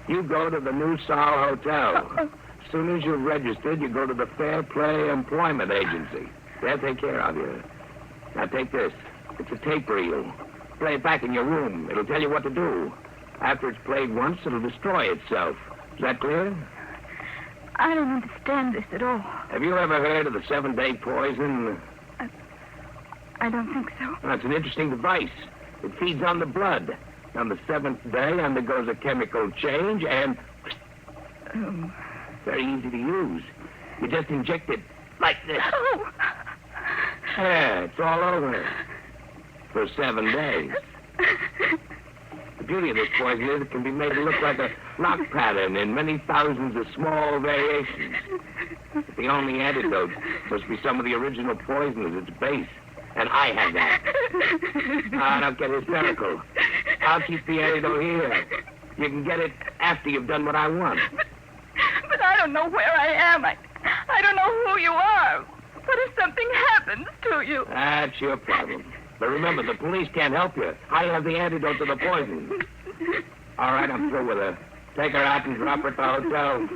You go to the New Sol Hotel. As soon as you're registered, you go to the Fair Play Employment Agency. They'll take care of you. Now, take this. It's a tape reel. Play it back in your room. It'll tell you what to do. After it's played once, it'll destroy itself. Is that clear? I don't understand this at all. Have you ever heard of the 7-day poison? I don't think so. Well, it's an interesting device. It feeds on the blood. On the 7th day, undergoes a chemical change, and... Very easy to use. You just inject it like this. Oh. Yeah, it's all over. For 7 days. The beauty of this poison is it can be made to look like a lock pattern in many thousands of small variations. But the only antidote must be some of the original poison at its base. And I have that. Don't get hysterical. I'll keep the antidote here. You can get it after you've done what I want. But I don't know where I am. I don't know who you are. What if something happens to you? That's your problem. But remember, the police can't help you. I have the antidote to the poison. All right, I'm through with her. Take her out and drop her at the hotel.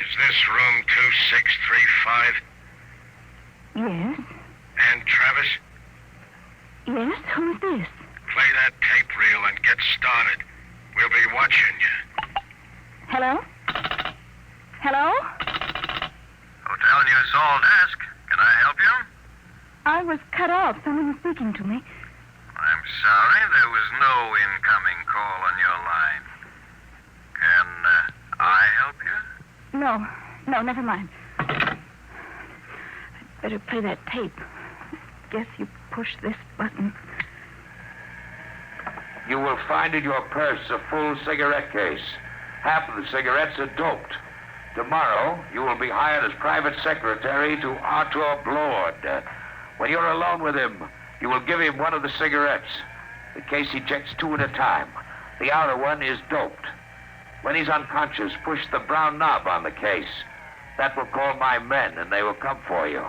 Is this room 2635? Yes? And Travis? Yes? Who's this? Play that tape reel and get started. We'll be watching you. Hello? Hello? Hotel New Sol desk. Can I help you? I was cut off. Someone was speaking to me. I'm sorry, there was no incoming call on your line. Can I help you? No, never mind. I'd better play that tape. guess you push this button. You will find in your purse a full cigarette case. Half of the cigarettes are doped. Tomorrow, you will be hired as private secretary to Arthur Blord. When you're alone with him, you will give him one of the cigarettes. The case ejects 2 at a time. The outer one is doped. When he's unconscious, push the brown knob on the case. That will call my men, and they will come for you.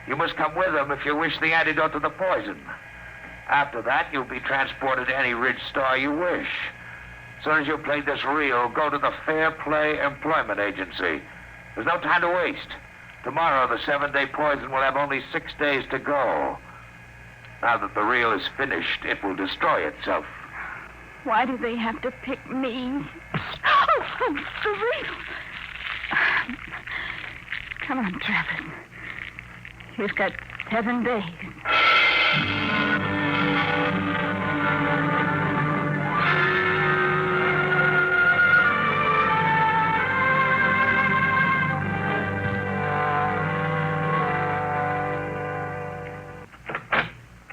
You must come with them if you wish the antidote to the poison. After that, you'll be transported to any Ridge Star you wish. As soon as you've played this reel, go to the Fair Play Employment Agency. There's no time to waste. Tomorrow, the 7-day poison will have only 6 days to go. Now that the reel is finished, it will destroy itself. Why do they have to pick me? Oh, the reel. Come on, Travis. You've got 7 days.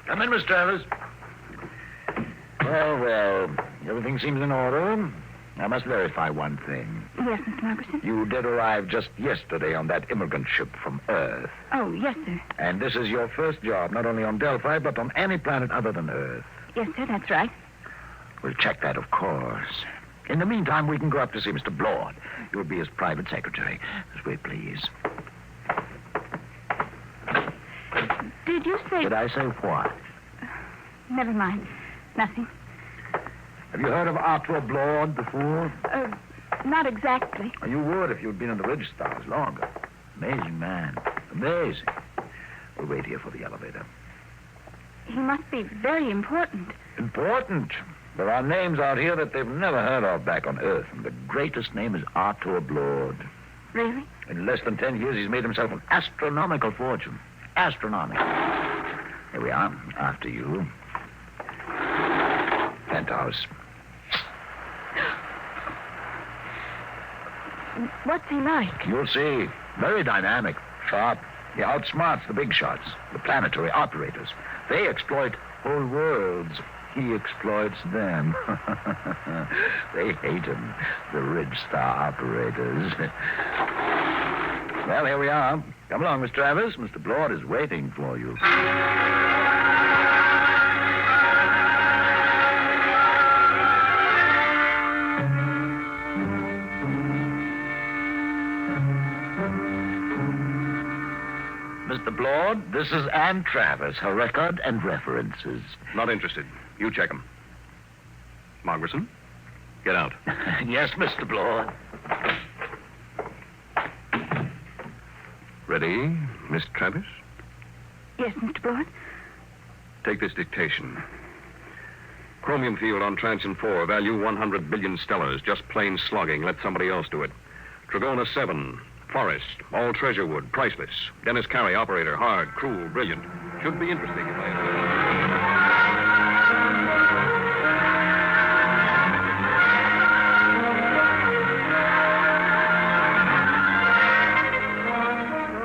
Come in, Miss Travers. Well, everything seems in order. I must verify one thing. Yes, Mr. Robertson? You did arrive just yesterday on that immigrant ship from Earth. Oh, yes, sir. And this is your first job, not only on Delphi, but on any planet other than Earth. Yes, sir, that's right. We'll check that, of course. In the meantime, we can go up to see Mr. Blord. You'll be his private secretary. This way, please. Did you say... Did I say what? Never mind. Nothing. Have you heard of Arthur Blord before? Not exactly. You would if you'd been in the Ridge Stars longer. Amazing man. Amazing. We'll wait here for the elevator. He must be very important. Important? There are names out here that they've never heard of back on Earth, and the greatest name is Arthur Blord. Really? In less than 10 years, he's made himself an astronomical fortune. Astronomical. Here we are. After you. Penthouse. What's he like? You'll see. Very dynamic, sharp. He outsmarts the big shots, the planetary operators. They exploit whole worlds. He exploits them. They hate him, the Ridge Star operators. Well, here we are. Come along, Miss Travers. Mr. Blord is waiting for you. Mr. Blord, this is Ann Travers, her record and references. Not interested. You check them. Margerson, get out. Yes, Mr. Blord. Ready, Miss Travers? Yes, Mr. Blord. Take this dictation. Chromium field on Transition 4, value 100 billion stellars, just plain slogging. Let somebody else do it. Trigona 7, forest, all treasure wood, priceless. Dennis Carey, operator, hard, cruel, brilliant. Should be interesting if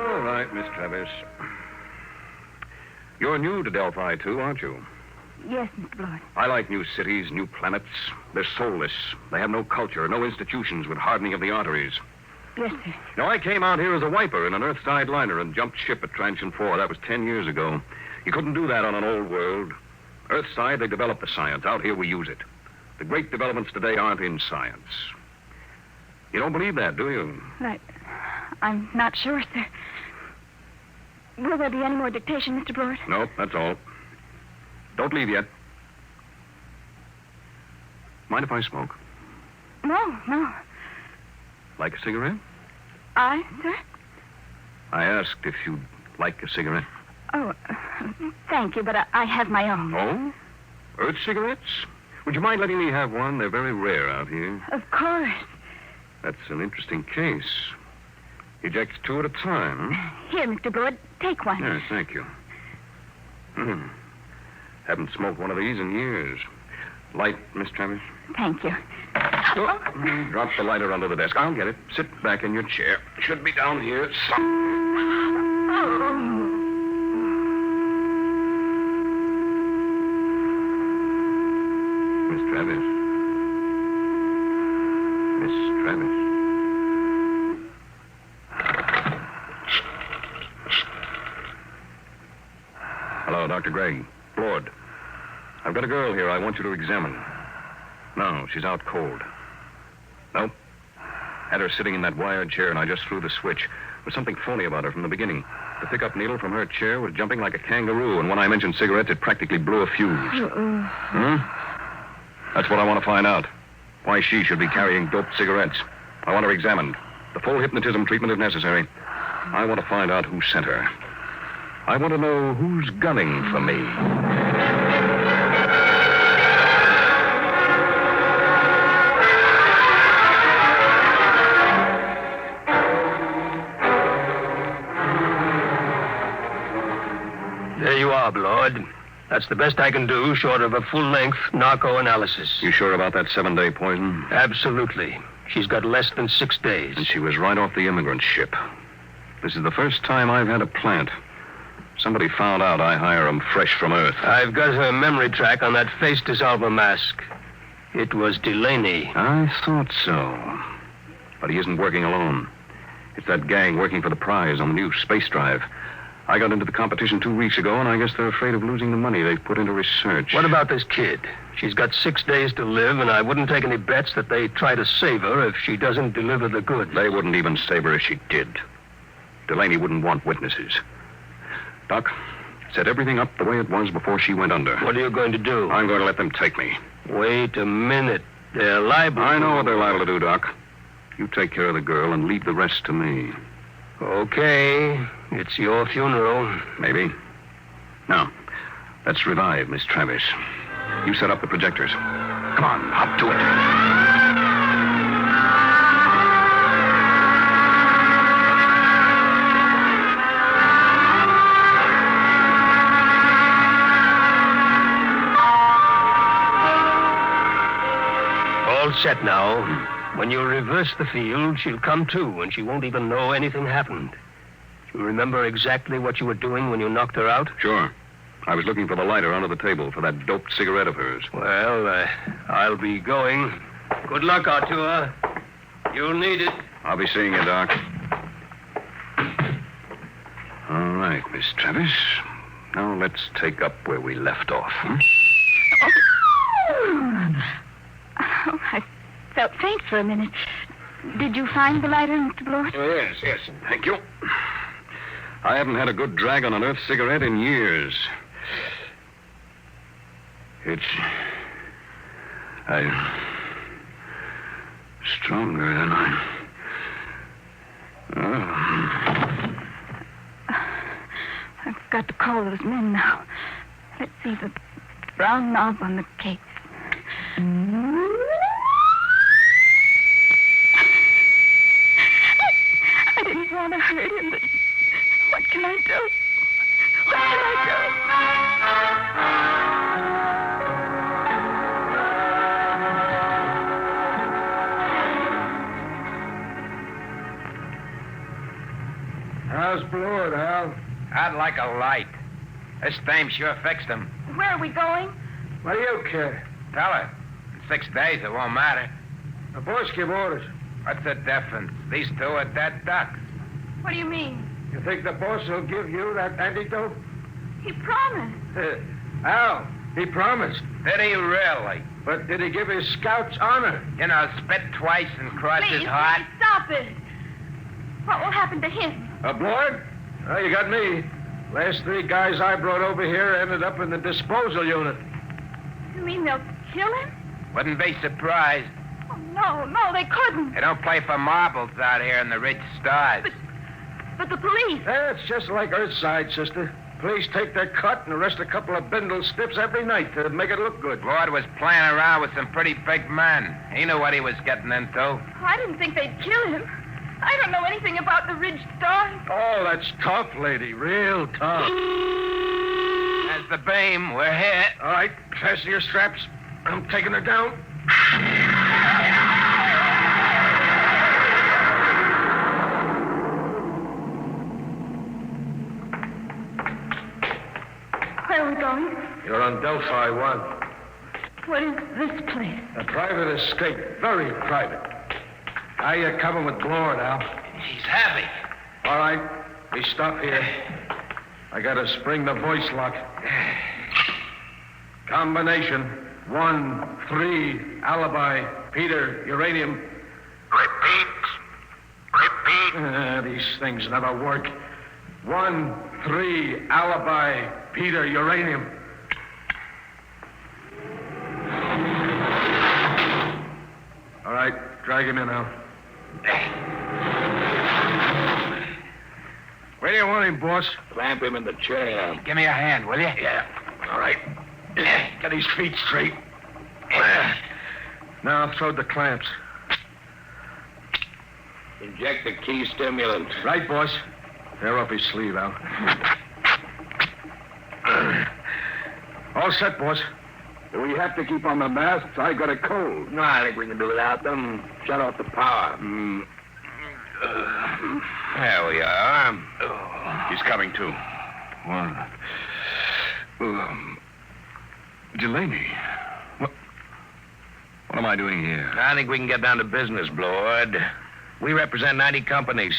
All right, Miss Travers. You're new to Delphi, too, aren't you? Yes, Mr. Blord. I like new cities, new planets. They're soulless. They have no culture, no institutions with hardening of the arteries. Yes, sir. Now, I came out here as a wiper in an Earthside liner and jumped ship at Transition 4. That was 10 years ago. You couldn't do that on an old world. Earthside, they developed the science. Out here, we use it. The great developments today aren't in science. You don't believe that, do you? I'm not sure, sir. Will there be any more dictation, Mr. Blord? No, that's all. Don't leave yet. Mind if I smoke? No. Like a cigarette? Sir? I asked if you'd like a cigarette. Oh, thank you, but I have my own. Oh? Earth cigarettes? Would you mind letting me have one? They're very rare out here. Of course. That's an interesting case. Ejects 2 at a time. Here, Mr. Blord, take one. Yes, thank you. Haven't smoked one of these in years. Light, Miss Travers? Thank you. Drop the lighter under the desk. I'll get it. Sit back in your chair. Should be down here. Travis. Miss Travis. Hello, Dr. Gregg. Lord. I've got a girl here I want you to examine. No, she's out cold. Nope. Had her sitting in that wired chair, and I just threw the switch. There was something phony about her from the beginning. The pickup needle from her chair was jumping like a kangaroo, and when I mentioned cigarettes, it practically blew a fuse. Hmm? That's what I want to find out. Why she should be carrying doped cigarettes. I want her examined. The full hypnotism treatment if necessary. I want to find out who sent her. I want to know who's gunning for me. There you are, Blood. That's the best I can do, short of a full-length narco-analysis. You sure about that 7-day poison? Absolutely. She's got less than 6 days. And she was right off the immigrant ship. This is the first time I've had a plant. Somebody found out I hire 'em fresh from Earth. I've got her memory track on that face dissolver mask. It was Delaney. I thought so. But he isn't working alone. It's that gang working for the prize on the new space drive. I got into the competition 2 weeks ago, and I guess they're afraid of losing the money they've put into research. What about this kid? She's got 6 days to live, and I wouldn't take any bets that they try to save her if she doesn't deliver the goods. They wouldn't even save her if she did. Delaney wouldn't want witnesses. Doc, set everything up the way it was before she went under. What are you going to do? I'm going to let them take me. Wait a minute. They're liable. I know what they're liable to do, Doc. You take care of the girl and leave the rest to me. Okay. It's your funeral. Maybe. Now, let's revive Miss Travis. You set up the projectors. Come on, up to it. All set now. When you reverse the field, she'll come to, and she won't even know anything happened. You remember exactly what you were doing when you knocked her out? Sure. I was looking for the lighter under the table for that doped cigarette of hers. Well, I'll be going. Good luck, Artur. You'll need it. I'll be seeing you, Doc. All right, Miss Travis. Now let's take up where we left off. Hmm? Oh, I felt faint for a minute. Did you find the lighter, Mr. Blort? Oh, yes. Thank you. I haven't had a good drag on an Earth cigarette in years. It's... stronger than I've got to call those men now. Let's see the brown knob on the case. I didn't want to hurt him, but what can I do? What can I do? How's Blood, Al? I'd like a light. This dame sure fixed him. do? Where are we going? What do you care? Tell her. In 6 days, it won't matter. The boss give orders. What's the difference? These two are dead ducks. What do you mean? You think the boss will give you that antidote? He promised. Al, he promised. Did he really? But did he give his scouts honor? You know, spit twice and cross his heart. Please, stop it. What will happen to him? Blood? Oh, you got me. Last 3 guys I brought over here ended up in the disposal unit. You mean they'll kill him? Wouldn't be surprised. Oh, no, they couldn't. They don't play for marbles out here in the rich stars. But the police. It's just like Earthside, sister. Police take their cut and arrest a couple of bindle stiffs every night to make it look good. Lord was playing around with some pretty big men. He knew what he was getting into. Oh, I didn't think they'd kill him. I don't know anything about the Ridge Stars. Oh, that's tough, lady. Real tough. As the beam, we're hit. All right, fasten your straps. I'm taking her down. Where are we going? You're on Delphi 1. What is this place? A private escape. Very private. How you coming with Blord, Al? He's happy. All right. We stop here. I gotta spring the voice lock. Combination 1-3 alibi. Peter, uranium. Repeat. These things never work. 1-3 alibi. Peter, uranium. All right, drag him in now. Where do you want him, boss? Clamp him in the chair. Give me a hand, will you? Yeah. All right. Get his feet straight. Now throw the clamps. Inject the key stimulant. Right, boss. Tear up his sleeve, Al. All set, boss. Do we have to keep on the masks? I got a cold. No, I think we can do without them. Shut off the power. There we are. He's coming to. Delaney. What am I doing here? I think we can get down to business, Blord. We represent 90 companies.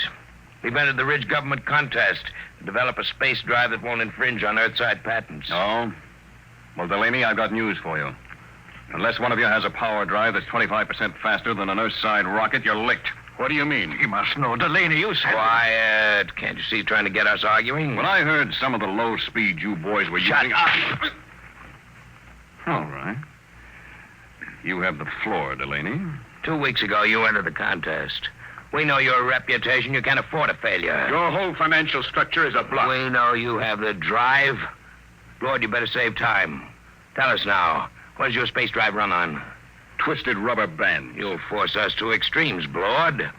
We've entered the Ridge government contest to develop a space drive that won't infringe on Earthside patents. Oh? Well, Delaney, I've got news for you. Unless one of you has a power drive that's 25% faster than an Earthside rocket, you're licked. What do you mean? You must know, Delaney, you said... Quiet. Can't you see trying to get us arguing? When I heard some of the low speed you boys were Shut using... up! All right. You have the floor, Delaney. 2 weeks ago, you entered the contest. We know your reputation. You can't afford a failure. Your whole financial structure is a bluff. We know you have the drive. Lord, you better save time. Tell us now, what does your space drive run on? Twisted rubber band. You'll force us to extremes, Blord.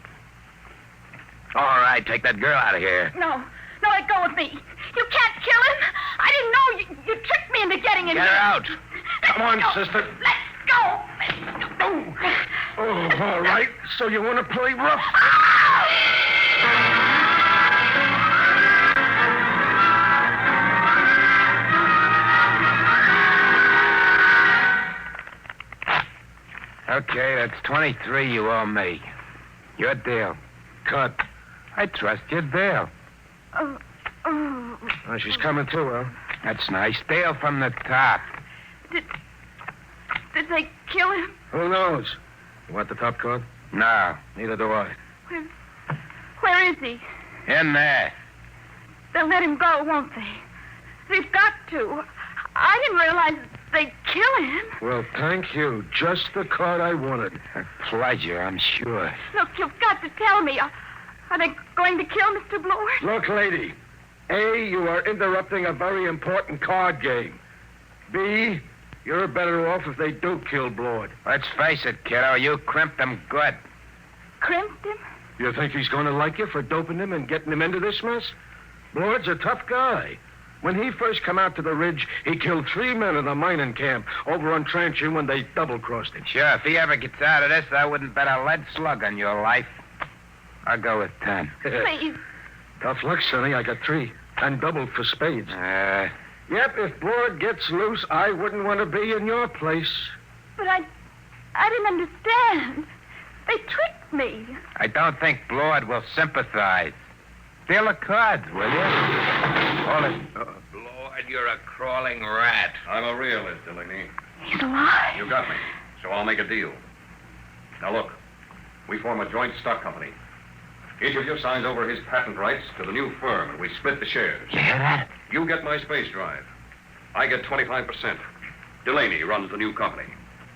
All right, take that girl out of here. No, let go of me. You can't kill him. I didn't know you tricked me into getting him. Get her out. Come on, sister. Let's go. Oh, all right. So you want to play rough? Okay, that's 23 you owe me. Your deal. Cut. I trust your deal. Oh, she's coming too, Al. That's nice. Deal from the top. Did they kill him? Who knows? You want the top card? No. Neither do I. Where is he? In there. They'll let him go, won't they? They've got to. I didn't realize they'd kill him. Well, thank you. Just the card I wanted. A pleasure, I'm sure. Look, you've got to tell me. Are they going to kill Mr. Blord? Look, lady. A, you are interrupting a very important card game. B, you're better off if they do kill Blord. Let's face it, kiddo. You crimped him good. Crimped him? You think he's going to like you for doping him and getting him into this mess? Blord's a tough guy. When he first come out to the ridge, he killed 3 men in a mining camp over on Transition when they double-crossed him. Sure, if he ever gets out of this, I wouldn't bet a lead slug on your life. I'll go with 10. Please. Tough luck, Sonny. I got 3. And doubled for spades. Yep, if Blord gets loose, I wouldn't want to be in your place. But I didn't understand. They tricked me. I don't think Blord will sympathize. Deal the cards, will you? Hold it. Blord, you're a crawling rat. I'm a realist, Delaney. He's alive. You got me, so I'll make a deal. Now look, we form a joint stock company. Each of you signs over his patent rights to the new firm, and we split the shares. You hear that? You get my space drive. I get 25%. Delaney runs the new company.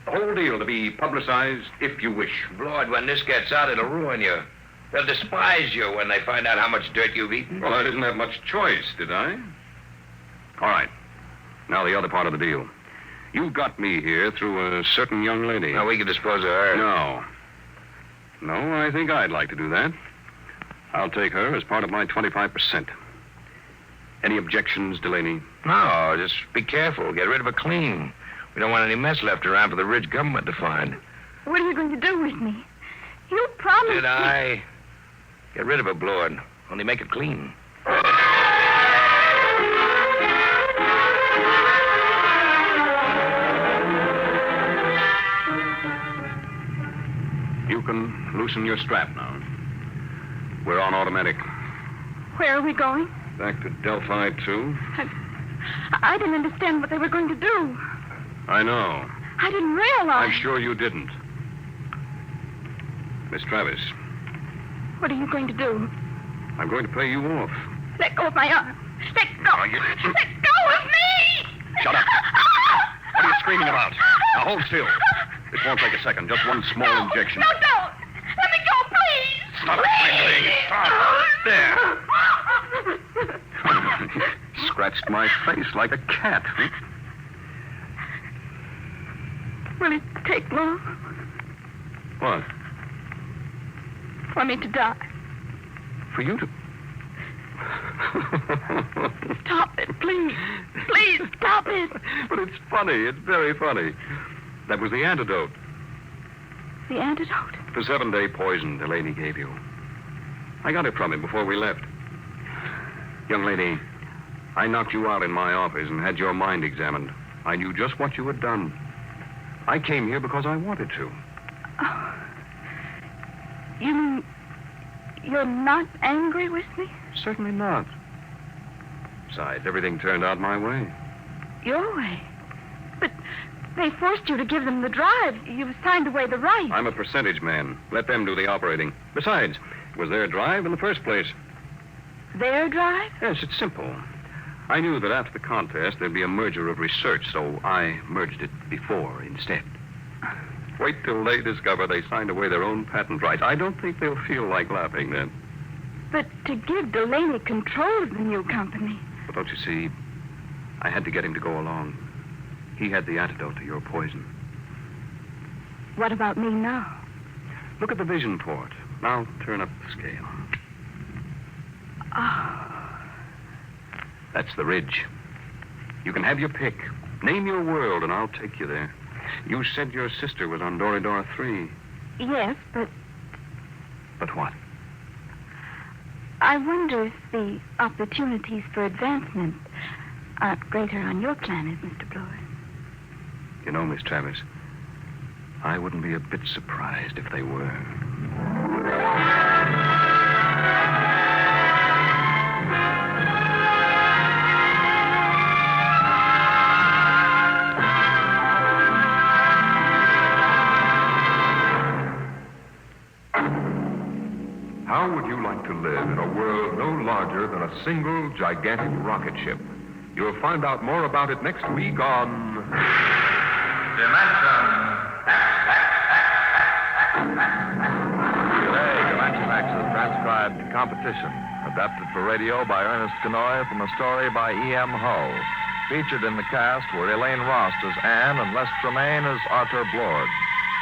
The whole deal to be publicized if you wish. Blord, when this gets out, it'll ruin you. They'll despise you when they find out how much dirt you've eaten. Well, I didn't have much choice, did I? All right. Now the other part of the deal. You got me here through a certain young lady. Now, we can dispose of her. No, I think I'd like to do that. I'll take her as part of my 25%. Any objections, Delaney? No, just be careful. Get rid of her clean. We don't want any mess left around for the Ridge government to find. What are you going to do with me? You promised Did I? Get rid of her, Blord. Only make it clean. and loosen your strap now. We're on automatic. Where are we going? Back to Delphi 2. I didn't understand what they were going to do. I know. I didn't realize. I'm sure you didn't. Miss Travis, What are you going to do? I'm going to pay you off. Let go of my arm. Let go. Let go of me! Shut up. What are you screaming about? Now hold still. This won't take a second. Just one small injection. No, don't. Let me go, please. Stop screaming. Stop. There. Scratched my face like a cat. Will it take long What? for me to die? For you to... Stop it, please. Please, stop it. But it's funny. It's very funny. That was the antidote. The antidote? The 7-day poison Delaney gave you. I got it from him before we left. Young lady, I knocked you out in my office and had your mind examined. I knew just what you had done. I came here because I wanted to. Oh. You mean you're not angry with me? Certainly not. Besides, everything turned out my way. Your way? But they forced you to give them the drive. You signed away the right. I'm a percentage man. Let them do the operating. Besides, it was their drive in the first place. Their drive? Yes, it's simple. I knew that after the contest, there'd be a merger of research, so I merged it before instead. Wait till they discover they signed away their own patent rights. I don't think they'll feel like laughing then. But to give Delaney control of the new company. But don't you see, I had to get him to go along. He had the antidote to your poison. What about me now? Look at the vision port. Now turn up the scale. Oh. That's the ridge. You can have your pick. Name your world, and I'll take you there. You said your sister was on Doridor 3. Yes, but But what? I wonder if the opportunities for advancement aren't greater on your planet, Mr. Blower. You know, Miss Travis, I wouldn't be a bit surprised if they were. How would you like to live in a world no larger than a single gigantic rocket ship? You'll find out more about it next week on... Dimension. Today, Dimension X is transcribed Competition, adapted for radio by Ernest Kenoy from a story by E.M. Hull. Featured in the cast were Elaine Rost as Anne and Les Tremaine as Arthur Blord.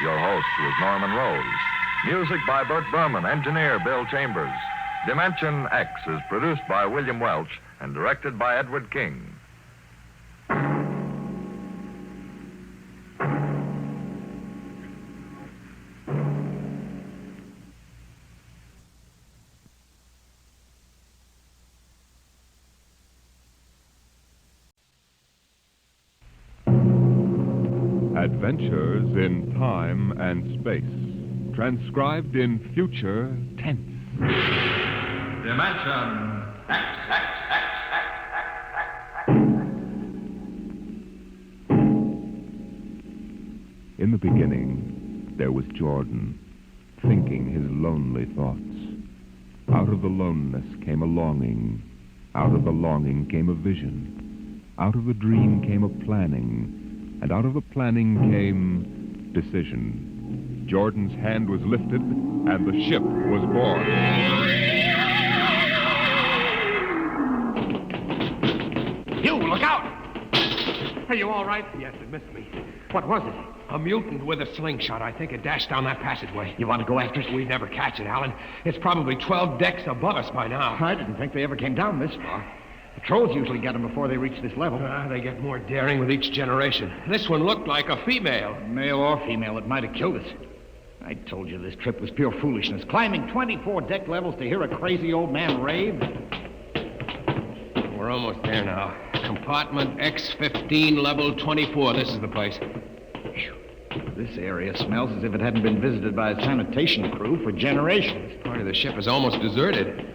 Your host was Norman Rose. Music by Burt Berman, engineer Bill Chambers. Dimension X is produced by William Welch and directed by Edward King. Adventures in Time and Space. Transcribed in future tense. Dimension X. In the beginning, there was Jordan, thinking his lonely thoughts. Out of the loneness came a longing. Out of the longing came a vision. Out of the dream came a planning. And out of the planning came decision. Jordan's hand was lifted, and the ship was born. You, look out! Are you all right? Yes, it missed me. What was it? A mutant with a slingshot. I think it dashed down that passageway. You want to go after it? We'd never catch it, Alan. It's probably 12 decks above us by now. I didn't think they ever came down this far. Patrols usually get them before they reach this level. They get more daring with each generation. This one looked like a female. Male or female, it might have killed us. I told you this trip was pure foolishness. Climbing 24 deck levels to hear a crazy old man rave. We're almost there now. Compartment X15, level 24. This is the place. This area smells as if it hadn't been visited by a sanitation crew for generations. Part of the ship is almost deserted.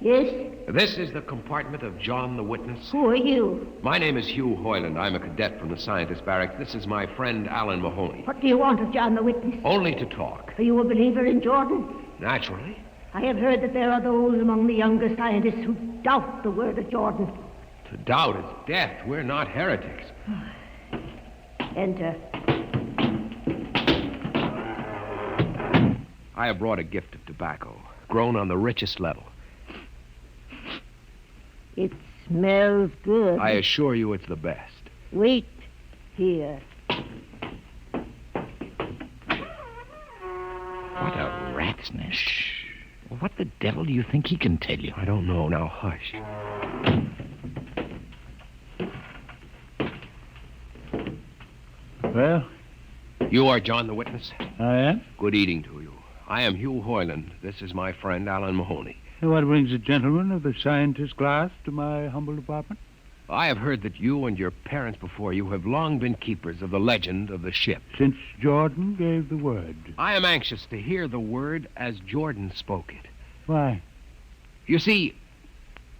Yes? This is the compartment of John the Witness. Who are you? My name is Hugh Hoyland. I'm a cadet from the scientist barracks. This is my friend Alan Mahoney. What do you want of John the Witness? Only to talk. Are you a believer in Jordan? Naturally. I have heard that there are those among the younger scientists who doubt the word of Jordan. To doubt is death. We're not heretics. Enter. I have brought a gift of tobacco, grown on the richest level. It smells good. I assure you it's the best. Wait here. What a rat's nest. What the devil do you think he can tell you? I don't know. Now, hush. Well? You are John the Witness? I am. Good eating to you. I am Hugh Hoyland. This is my friend Alan Mahoney. What brings a gentleman of the scientist class to my humble apartment? I have heard that you and your parents before you have long been keepers of the legend of the ship. Since Jordan gave the word. I am anxious to hear the word as Jordan spoke it. Why? You see,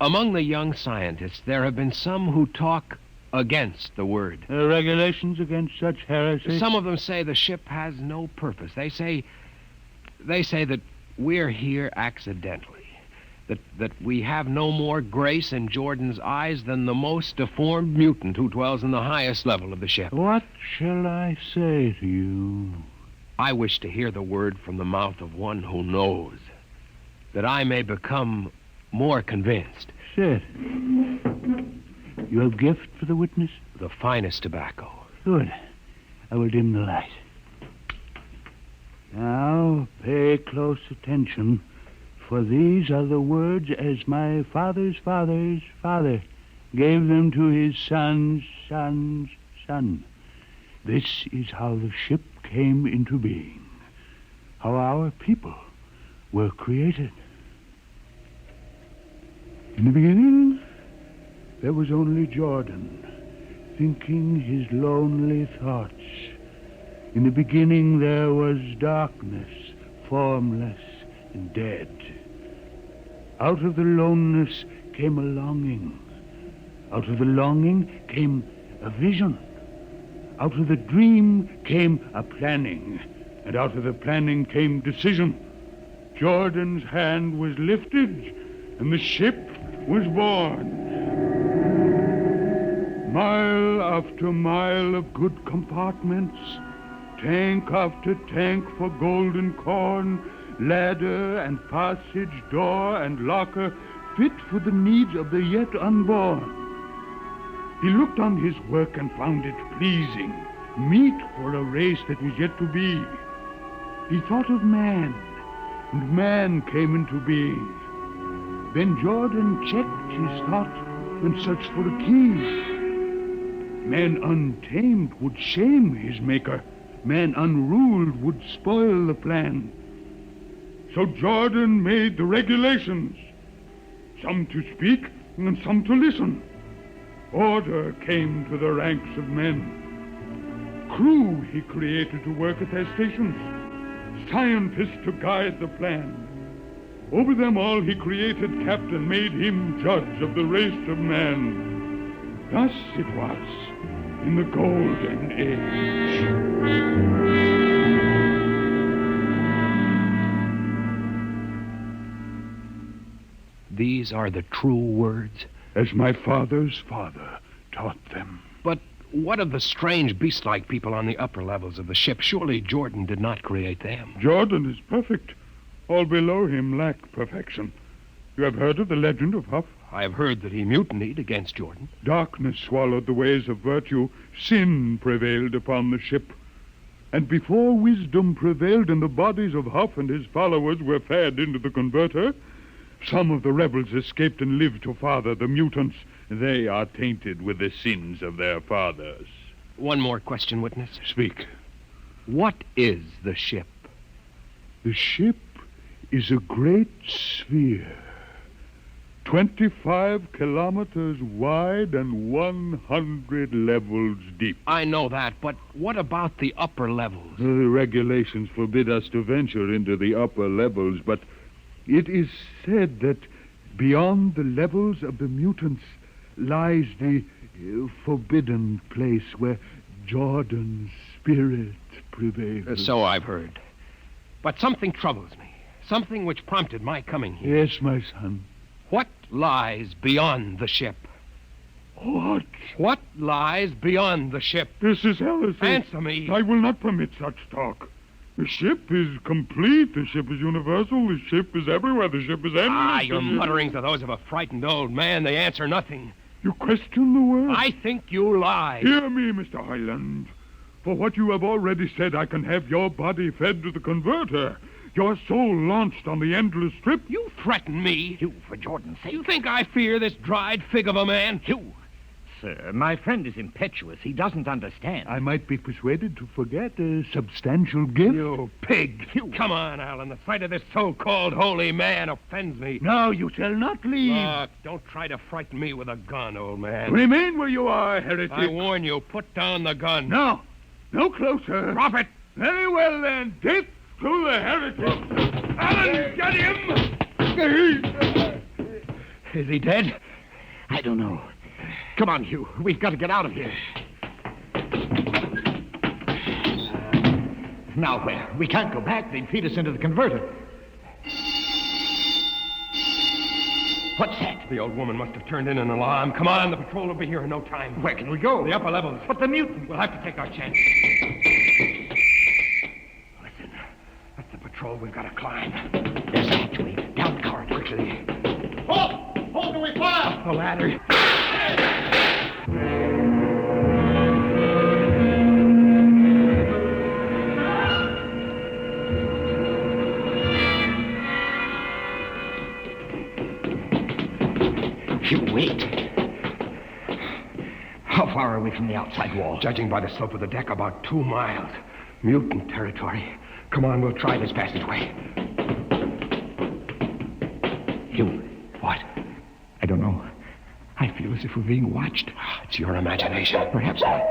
among the young scientists, there have been some who talk against the word. Regulations against such heresy? Some of them say the ship has no purpose. They say that we're here accidentally. That we have no more grace in Jordan's eyes than the most deformed mutant who dwells in the highest level of the ship. What shall I say to you? I wish to hear the word from the mouth of one who knows, that I may become more convinced. Sit. You have gift for the witness? The finest tobacco. Good. I will dim the light. Now, pay close attention. For these are the words as my father's father's father gave them to his son's son's son. This is how the ship came into being, how our people were created. In the beginning, there was only Jordan, thinking his lonely thoughts. In the beginning, there was darkness, formless and dead. Out of the loneness came a longing. Out of the longing came a vision. Out of the dream came a planning. And out of the planning came decision. Jordan's hand was lifted, and the ship was born. Mile after mile of good compartments, tank after tank for golden corn, ladder and passage, door and locker, fit for the needs of the yet unborn. He looked on his work and found it pleasing, meet for a race that was yet to be. He thought of man, and man came into being. Then Jordan checked his thought and searched for a key. Man untamed would shame his maker. Man unruled would spoil the plan. So Jordan made the regulations, some to speak and some to listen. Order came to the ranks of men. Crew he created to work at their stations, scientists to guide the plan. Over them all he created captain, made him judge of the race of man. Thus it was in the golden age. These are the true words? As my father's father taught them. But what of the strange beast-like people on the upper levels of the ship? Surely Jordan did not create them. Jordan is perfect. All below him lack perfection. You have heard of the legend of Huff? I have heard that he mutinied against Jordan. Darkness swallowed the ways of virtue. Sin prevailed upon the ship. And before wisdom prevailed and the bodies of Huff and his followers were fed into the converter, some of the rebels escaped and lived to father the mutants. They are tainted with the sins of their fathers. One more question, witness. Speak. What is the ship? The ship is a great sphere, 25 kilometers wide and 100 levels deep. I know that, but what about the upper levels? The regulations forbid us to venture into the upper levels, but it is said that beyond the levels of the mutants lies the forbidden place where Jordan's spirit prevails. So I've heard. But something troubles me. Something which prompted my coming here. Yes, my son. What lies beyond the ship? What? What lies beyond the ship? This is heresy. Answer me. I will not permit such talk. The ship is complete. The ship is universal. The ship is everywhere. The ship is endless. Your mutterings are those of a frightened old man. They answer nothing. You question the word? I think you lie. Hear me, Mr. Highland. For what you have already said, I can have your body fed to the converter. Your soul launched on the endless trip. You threaten me. You, for Jordan's sake. You think I fear this dried fig of a man? You. Sir, my friend is impetuous. He doesn't understand. I might be persuaded to forget a substantial gift. You pig. Come on, Alan. The sight of this so-called holy man offends me. No, you shall not leave. Look, don't try to frighten me with a gun, old man. Remain where you are, heretic. I warn you, put down the gun. No. No closer. Drop it. Very well, then. Death to the heretic. Alan, get him! Is he dead? I don't know. Come on, Hugh. We've got to get out of here. Now where? We can't go back. They'd feed us into the converter. What's that? The old woman must have turned in an alarm. Come on, the patrol will be here in no time. Where can we go? The upper levels. But the mutant. We'll have to take our chance. Listen, that's the patrol we've got to climb. There's a hatchway. Down the corridor. Quickly. Halt! Halt, do we fire? The ladder. You wait. How far are we from the outside wall? Judging by the slope of the deck, about 2 miles. Mutant territory. Come on, we'll try this passageway. You. What? I don't know. I feel as if we're being watched. It's your imagination. Perhaps not.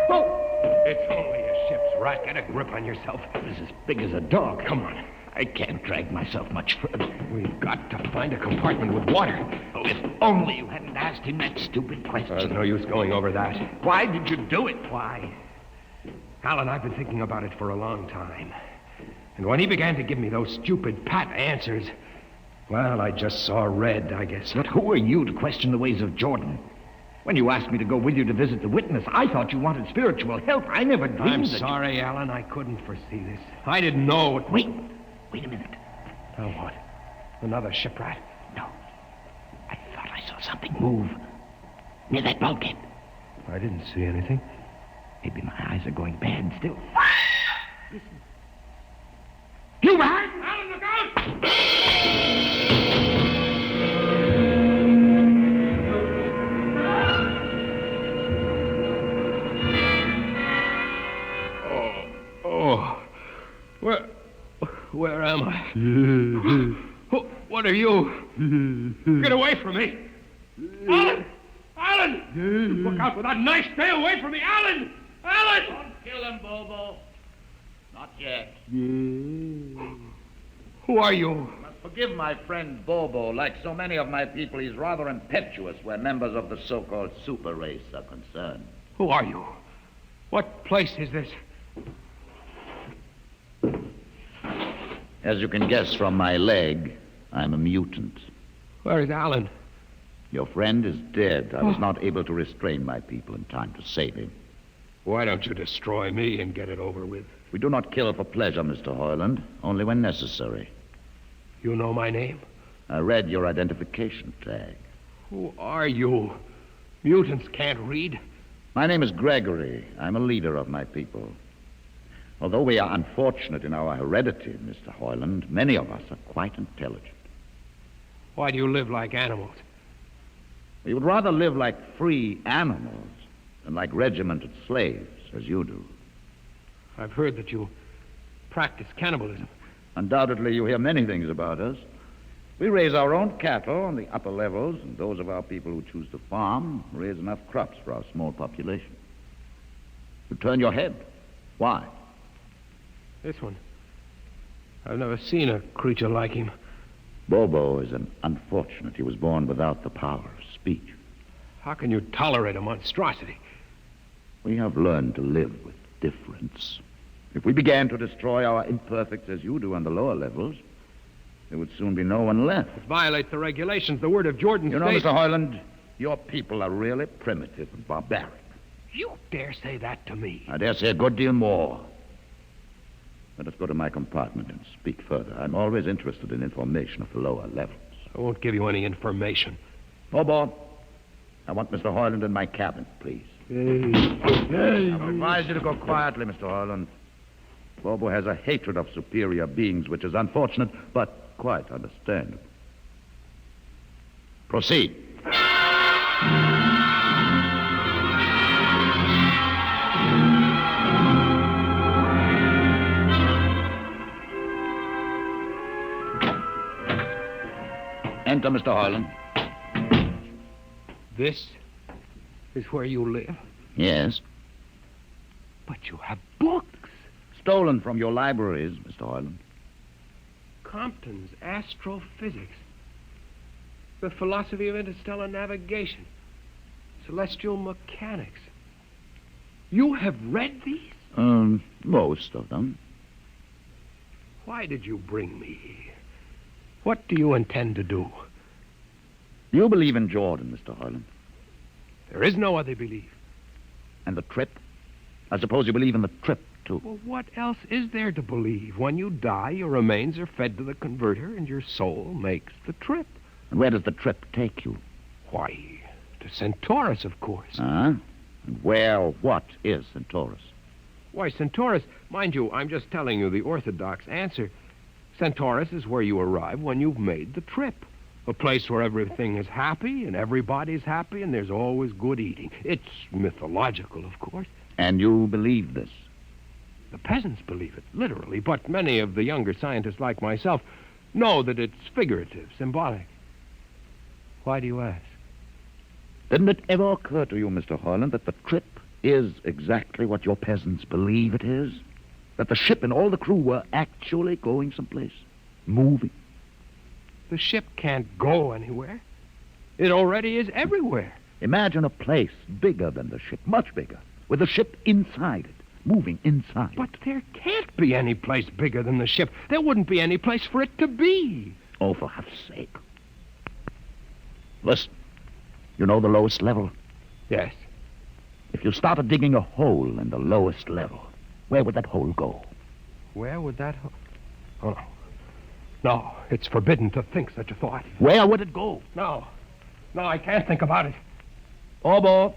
Oh! It's only a ship's rat. Get a grip on yourself. It's as big as a dog. Come on. I can't drag myself much further. We've got to find a compartment with water. Oh, if only you hadn't asked him that stupid question. There's no use going over that. Why did you do it? Why? Alan, I've been thinking about it for a long time. And when he began to give me those stupid pat answers, well, I just saw red, I guess. But who are you to question the ways of Jordan? When you asked me to go with you to visit the witness, I thought you wanted spiritual help. I never dreamed I'm sorry, Alan. I couldn't foresee this. I didn't know it... Wait a minute. Now what? Another shipwright? No. I thought I saw something move near that bulkhead. I didn't see anything. Maybe my eyes are going bad still. Listen. You behind? Alan, look out! Where am I? What are you? Get away from me! Alan! Alan! Look out with that knife! Stay away from me! Alan! Alan! Don't kill him, Bobo. Not yet. Who are you? Forgive my friend Bobo. Like so many of my people, he's rather impetuous where members of the so-called super race are concerned. Who are you? What place is this? As you can guess from my leg, I'm a mutant. Where is Alan? Your friend is dead. I was not able to restrain my people in time to save him. Why don't you destroy me and get it over with? We do not kill for pleasure, Mr. Hoyland, only when necessary. You know my name? I read your identification tag. Who are you? Mutants can't read. My name is Gregory. I'm a leader of my people. Although we are unfortunate in our heredity, Mr. Hoyland, many of us are quite intelligent. Why do you live like animals? We would rather live like free animals than like regimented slaves, as you do. I've heard that you practice cannibalism. Undoubtedly, you hear many things about us. We raise our own cattle on the upper levels, and those of our people who choose to farm raise enough crops for our small population. You turn your head. Why? This one. I've never seen a creature like him. Bobo is an unfortunate. He was born without the power of speech. How can you tolerate a monstrosity? We have learned to live with difference. If we began to destroy our imperfects as you do on the lower levels, there would soon be no one left. It violates the regulations. The word of Jordan You know, states... Mr. Hoyland, your people are really primitive and barbaric. You dare say that to me? I dare say a good deal more. Let us go to my compartment and speak further. I'm always interested in information of the lower levels. I won't give you any information. Bobo, I want Mr. Hoyland in my cabin, please. Hey. I advise you to go quietly, Mr. Hoyland. Bobo has a hatred of superior beings, which is unfortunate, but quite understandable. Proceed. Enter, Mr. Hoyland. This is where you live? Yes. But you have books. Stolen from your libraries, Mr. Hoyland. Compton's Astrophysics. The Philosophy of Interstellar Navigation. Celestial Mechanics. You have read these? Most of them. Why did you bring me here? What do you intend to do? You believe in Jordan, Mr. Hoyland. There is no other belief. And the trip? I suppose you believe in the trip, too. Well, what else is there to believe? When you die, your remains are fed to the converter, and your soul makes the trip. And where does the trip take you? Why, to Centaurus, of course. Huh? And what is Centaurus? Why, Centaurus, mind you, I'm just telling you the orthodox answer. Centaurus is where you arrive when you've made the trip. A place where everything is happy and everybody's happy and there's always good eating. It's mythological, of course. And you believe this? The peasants believe it, literally, but many of the younger scientists like myself know that it's figurative, symbolic. Why do you ask? Didn't it ever occur to you, Mr. Hoyland, that the trip is exactly what your peasants believe it is? That the ship and all the crew were actually going someplace, moving? The ship can't go anywhere. It already is everywhere. Imagine a place bigger than the ship, much bigger, with the ship inside it, moving inside. But there can't be any place bigger than the ship. There wouldn't be any place for it to be. Oh, for heaven's sake. Listen, you know the lowest level? Yes. If you started digging a hole in the lowest level, where would that hole go? Where would that hole... Oh, no. No, it's forbidden to think such a thought. Where would it go? No. No, I can't think about it. Bobo.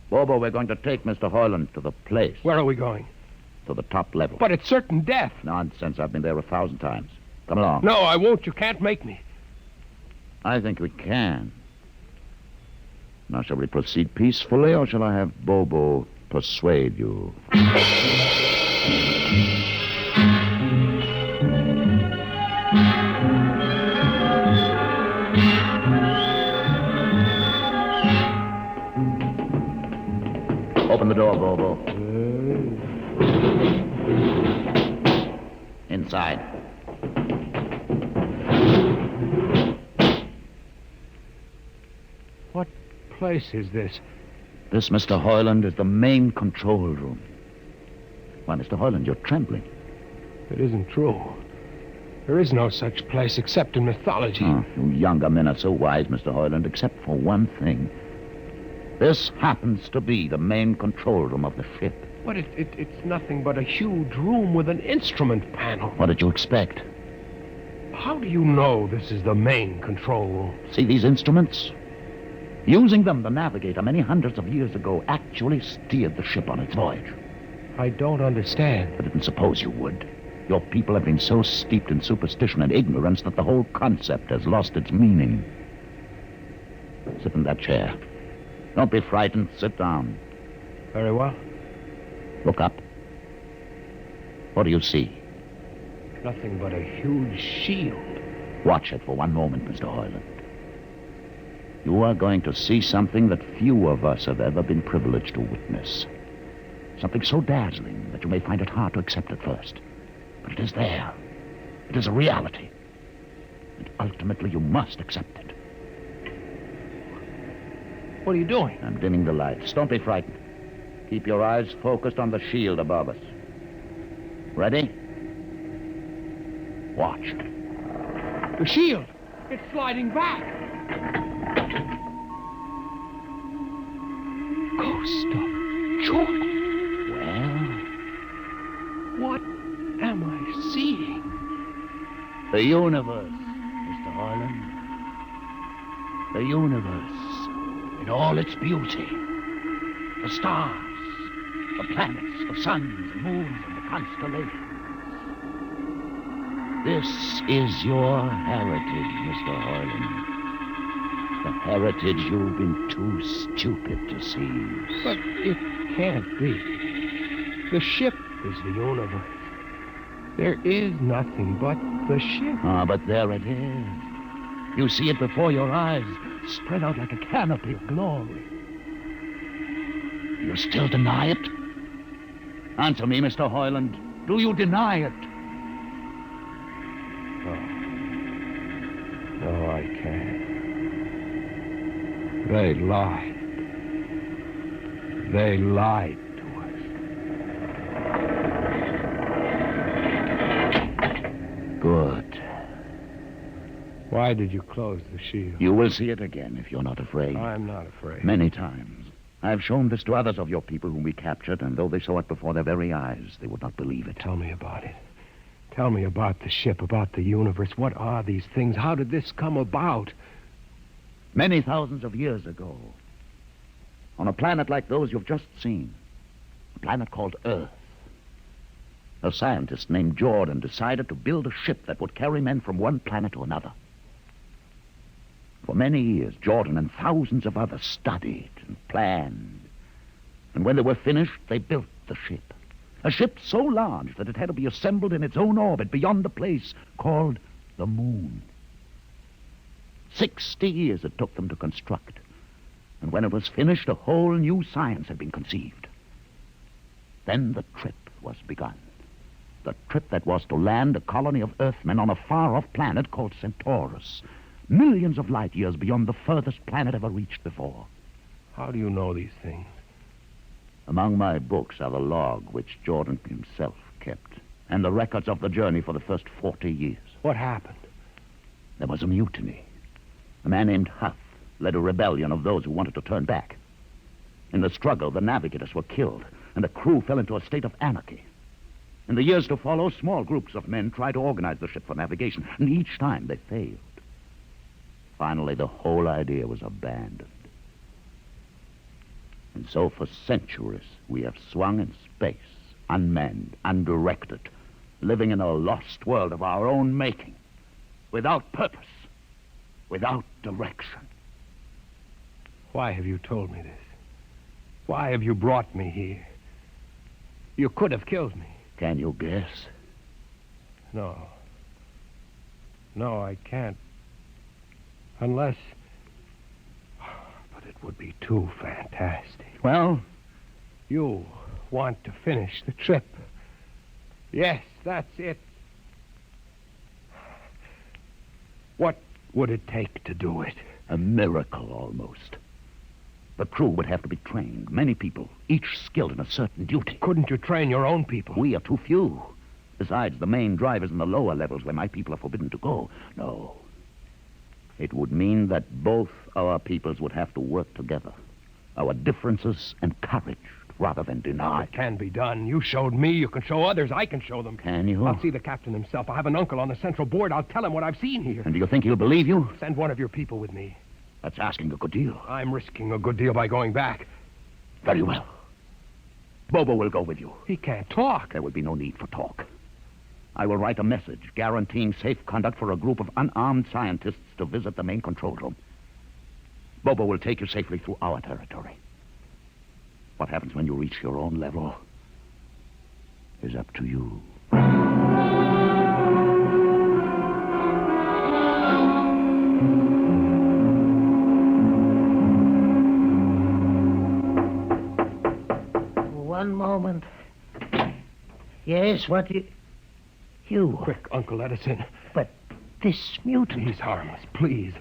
Bobo, we're going to take Mr. Hoyland to the place. Where are we going? To the top level. But it's certain death. Nonsense. I've been there 1,000 times. Come along. No, I won't. You can't make me. I think we can. Now, shall we proceed peacefully, or shall I have Bobo persuade you? Open the door, Bobo. Inside. What place is this? This, Mr. Hoyland, is the main control room. Why, Mr. Hoyland, you're trembling. It isn't true. There is no such place except in mythology. Oh, you younger men are so wise, Mr. Hoyland, except for one thing. This happens to be the main control room of the ship. But it's nothing but a huge room with an instrument panel. What did you expect? How do you know this is the main control room? See these instruments? Using them, the navigator, many hundreds of years ago, actually steered the ship on its voyage. I don't understand. I didn't suppose you would. Your people have been so steeped in superstition and ignorance that the whole concept has lost its meaning. Sit in that chair. Don't be frightened. Sit down. Very well. Look up. What do you see? Nothing but a huge shield. Watch it for one moment, Mr. Hoyland. You are going to see something that few of us have ever been privileged to witness. Something so dazzling that you may find it hard to accept at first. But it is there. It is a reality. And ultimately, you must accept it. What are you doing? I'm dimming the lights. Don't be frightened. Keep your eyes focused on the shield above us. Ready? Watch. The shield! It's sliding back! Ghost of Jordan! Well? What am I seeing? The universe, Mr. Hoyland. The universe in all its beauty. The stars, the planets, the suns and moons and the constellations. This is your heritage, Mr. Hoyland. The heritage you've been too stupid to seize. But it can't be. The ship is the universe. There is nothing but the ship. Ah, but there it is. You see it before your eyes, spread out like a canopy of glory. You still deny it? Answer me, Mr. Hoyland. Do you deny it? No, I can't. They lied. They lied to us. Good. Why did you close the shield? You will see it again if you're not afraid. I'm not afraid. Many times. I've shown this to others of your people whom we captured, and though they saw it before their very eyes, they would not believe it. Tell me about it. Tell me about the ship, about the universe. What are these things? How did this come about? Many thousands of years ago, on a planet like those you've just seen, a planet called Earth, a scientist named Jordan decided to build a ship that would carry men from one planet to another. For many years, Jordan and thousands of others studied and planned. And when they were finished, they built the ship. A ship so large that it had to be assembled in its own orbit beyond the place called the moon. 60 years it took them to construct. And when it was finished, a whole new science had been conceived. Then the trip was begun. The trip that was to land a colony of Earthmen on a far-off planet called Centaurus, millions of light years beyond the furthest planet ever reached before. How do you know these things? Among my books are the log which Jordan himself kept, and the records of the journey for the first 40 years. What happened? There was a mutiny. A man named Huth led a rebellion of those who wanted to turn back. In the struggle, the navigators were killed, and the crew fell into a state of anarchy. In the years to follow, small groups of men tried to organize the ship for navigation, and each time they failed. Finally, the whole idea was abandoned. And so for centuries, we have swung in space, unmanned, undirected, living in a lost world of our own making, without purpose, without direction. Why have you told me this? Why have you brought me here? You could have killed me. Can you guess? No. No, I can't. Unless... But it would be too fantastic. Well? You want to finish the trip. Yes, that's it. What would it take to do it? A miracle, almost. The crew would have to be trained. Many people, each skilled in a certain duty. Couldn't you train your own people? We are too few. Besides, the main drivers in the lower levels where my people are forbidden to go. No. It would mean that both our peoples would have to work together. Our differences encouraged rather than denied. It can be done. You showed me. You can show others. I can show them. Can you? I'll see the captain himself. I have an uncle on the central board. I'll tell him what I've seen here. And do you think he'll believe you? Send one of your people with me. That's asking a good deal. I'm risking a good deal by going back. Very well. Bobo will go with you. He can't talk. There will be no need for talk. I will write a message guaranteeing safe conduct for a group of unarmed scientists to visit the main control room. Bobo will take you safely through our territory. What happens when you reach your own level is up to you. Yes, what do you... You. Quick, Uncle Edison. But this mutant... He's harmless, please.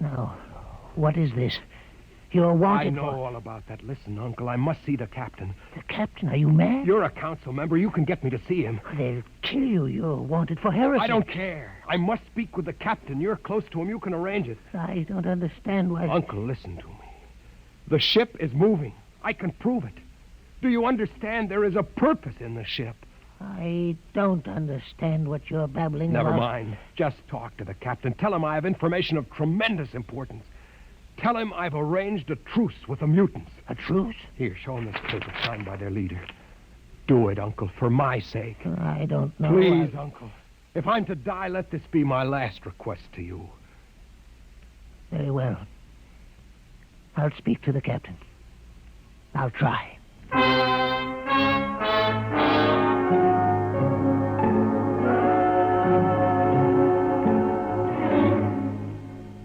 Now, what is this? You're wanted I know all about that. Listen, Uncle, I must see the captain. The captain? Are you mad? You're a council member. You can get me to see him. They'll kill you. You're wanted for heresy. I don't care. I must speak with the captain. You're close to him. You can arrange it. I don't understand why... Uncle, listen to me. The ship is moving. I can prove it. Do you understand? There is a purpose in the ship. I don't understand what you're babbling about. Never mind. Just talk to the captain. Tell him I have information of tremendous importance. Tell him I've arranged a truce with the mutants. A truce? Here, show him this paper signed by their leader. Do it, Uncle, for my sake. I don't know. Please, Uncle. If I'm to die, let this be my last request to you. Very well. I'll speak to the captain. I'll try.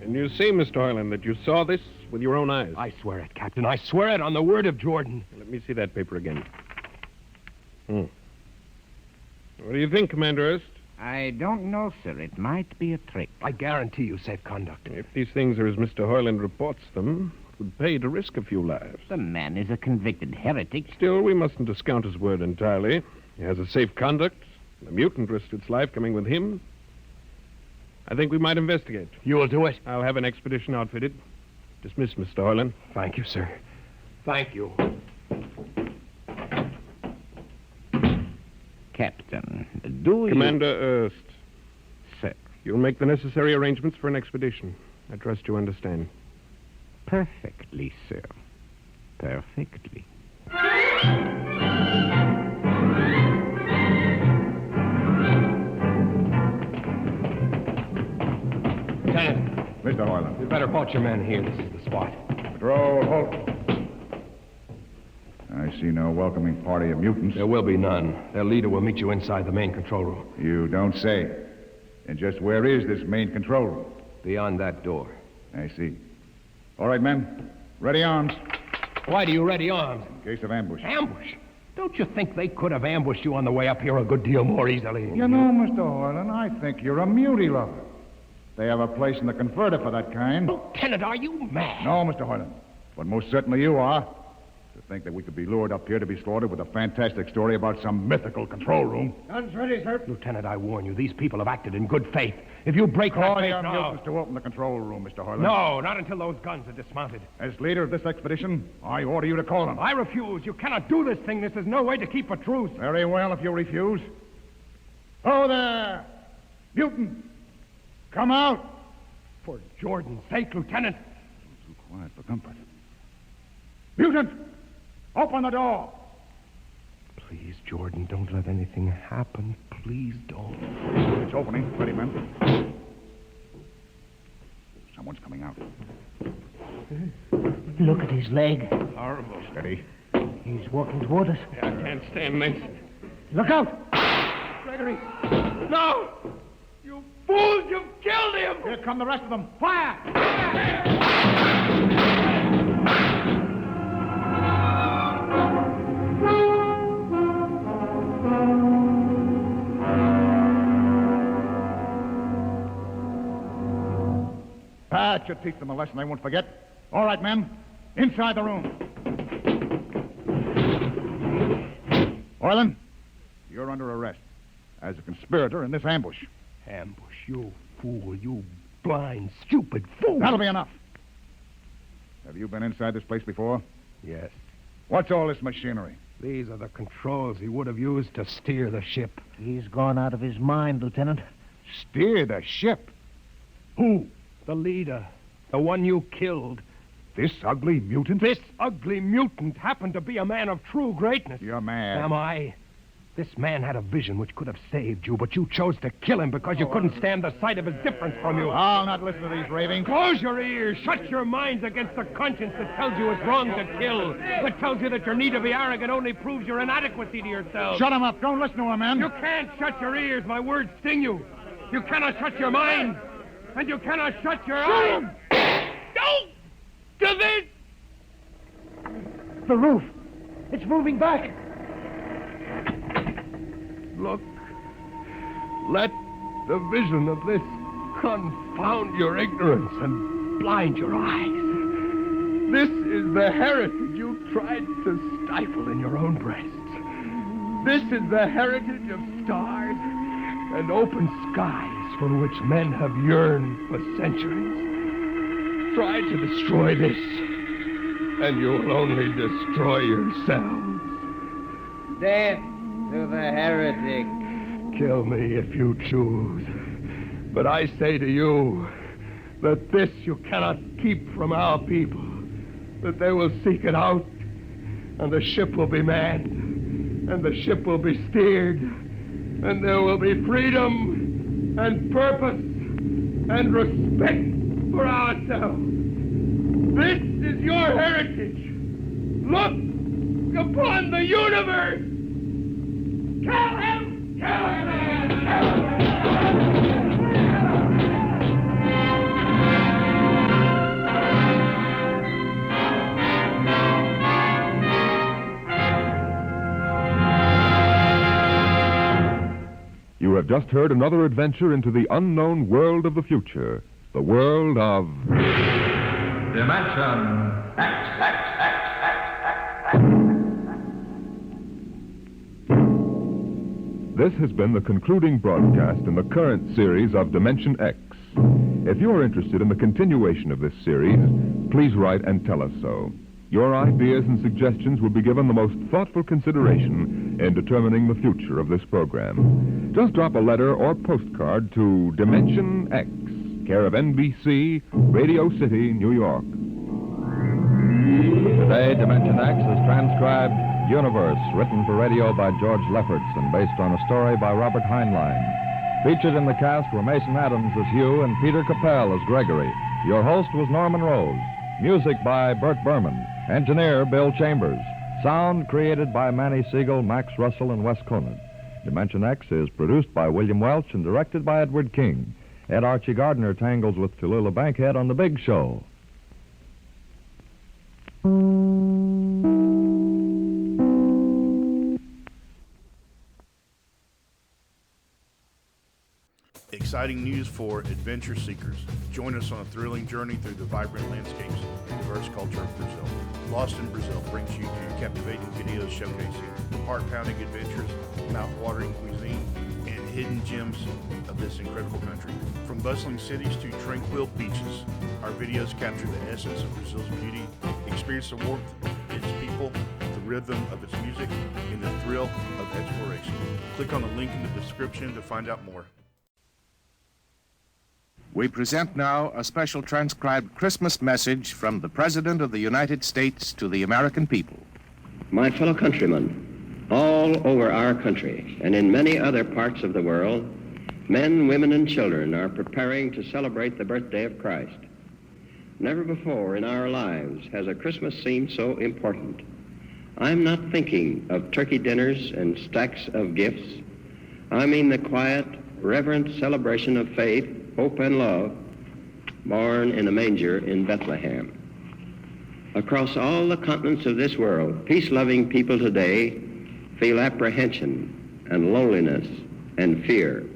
And you say, Mr. Hoyland, that you saw this with your own eyes? I swear it, Captain. I swear it on the word of Jordan. Let me see that paper again. What do you think, Commander Erst? I don't know, sir. It might be a trick. I guarantee you safe conduct. If these things are as Mr. Hoyland reports them, it would pay to risk a few lives. The man is a convicted heretic. Still, we mustn't discount his word entirely. He has a safe conduct. The mutant risked its life coming with him. I think we might investigate. You will do it? I'll have an expedition outfitted. Dismiss, Mr. Hoyland. Thank you, sir. Thank you. Captain, do you... Commander Erst. Sir. You'll make the necessary arrangements for an expedition. I trust you understand. Perfectly, sir. Perfectly. Lieutenant. Mr. Hoyland. You better halt your men here. This is the spot. Patrol, halt. I see no welcoming party of mutants. There will be none. Their leader will meet you inside the main control room. You don't say. And just where is this main control room? Beyond that door. I see. All right, men. Ready arms. Why do you ready arms? In case of ambush. Ambush? Don't you think they could have ambushed you on the way up here a good deal more easily? You know, Mr. Hoyland, I think you're a mutie lover. They have a place in the converter for that kind. Lieutenant, are you mad? No, Mr. Hoyland. But most certainly you are. To think that we could be lured up here to be slaughtered with a fantastic story about some mythical control room. Guns ready, sir. Lieutenant, I warn you, these people have acted in good faith. If you break that faith your now... mutants to open the control room, Mr. Hoyland. No, not until those guns are dismounted. As leader of this expedition, I order you to call them. I refuse. You cannot do this thing. This is no way to keep a truce. Very well, if you refuse. Oh, there! Mutant! Come out! For Jordan's sake, Lieutenant. Too quiet for comfort. Mutant! Open the door! Please, Jordan, don't let anything happen. Please don't. It's opening. Ready, men. Someone's coming out. Look at his leg. Horrible. Steady. He's walking toward us. I can't stand this. Look out! Gregory! No! You fools! You've killed him! Here come the rest of them. Fire! That should teach them a lesson they won't forget. All right, men. Inside the room. Orland, you're under arrest as a conspirator in this ambush. Ambush, you fool, you blind, stupid fool. That'll be enough. Have you been inside this place before? Yes. What's all this machinery? These are the controls he would have used to steer the ship. He's gone out of his mind, Lieutenant. Steer the ship? Who? The leader. The one you killed. This ugly mutant? This ugly mutant happened to be a man of true greatness. You're mad. Am I? This man had a vision which could have saved you, but you chose to kill him because you couldn't stand the sight of his difference from you. I'll not listen to these ravings. Close your ears. Shut your minds against the conscience that tells you it's wrong to kill. That tells you that your need to be arrogant only proves your inadequacy to yourself. Shut him up. Don't listen to him, man. You can't shut your ears. My words sting you. You cannot shut your mind. And you cannot shut your eyes. Don't do this! The roof. It's moving back. Look. Let the vision of this confound your ignorance and blind your eyes. This is the heritage you tried to stifle in your own breasts. This is the heritage of stars and open skies for which men have yearned for centuries. Try to destroy this, and you'll only destroy yourselves. Death to the heretic. Kill me if you choose. But I say to you that this you cannot keep from our people, that they will seek it out, and the ship will be manned, and the ship will be steered, and there will be freedom and purpose and respect for ourselves. This is your heritage. Look upon the universe. Kill him! Kill him! Kill him! You have just heard another adventure into the unknown world of the future, the world of Dimension X. This has been the concluding broadcast in the current series of Dimension X. If you are interested in the continuation of this series, please write and tell us so. Your ideas and suggestions will be given the most thoughtful consideration in determining the future of this program. Just drop a letter or postcard to Dimension X, care of NBC, Radio City, New York. Today, Dimension X is transcribed Universe, written for radio by George Lefferts and based on a story by Robert Heinlein. Featured in the cast were Mason Adams as Hugh and Peter Capell as Gregory. Your host was Norman Rose. Music by Bert Berman. Engineer Bill Chambers. Sound created by Manny Siegel, Max Russell, and Wes Conant. Dimension X is produced by William Welch and directed by Edward King. Ed Archie Gardner tangles with Tallulah Bankhead on The Big Show. Exciting news for adventure seekers. Join us on a thrilling journey through the vibrant landscapes and diverse culture of Brazil. Lost in Brazil brings you to captivating videos showcasing heart-pounding adventures, mouth-watering cuisine, and hidden gems of this incredible country. From bustling cities to tranquil beaches, our videos capture the essence of Brazil's beauty. Experience the warmth of its people, the rhythm of its music, and the thrill of exploration. Click on the link in the description to find out more. We present now a special transcribed Christmas message from the President of the United States to the American people. My fellow countrymen, all over our country and in many other parts of the world, men, women, and children are preparing to celebrate the birthday of Christ. Never before in our lives has a Christmas seemed so important. I'm not thinking of turkey dinners and stacks of gifts. I mean the quiet, reverent celebration of faith, hope, and love, born in a manger in Bethlehem. Across all the continents of this world, peace-loving people today feel apprehension and loneliness and fear.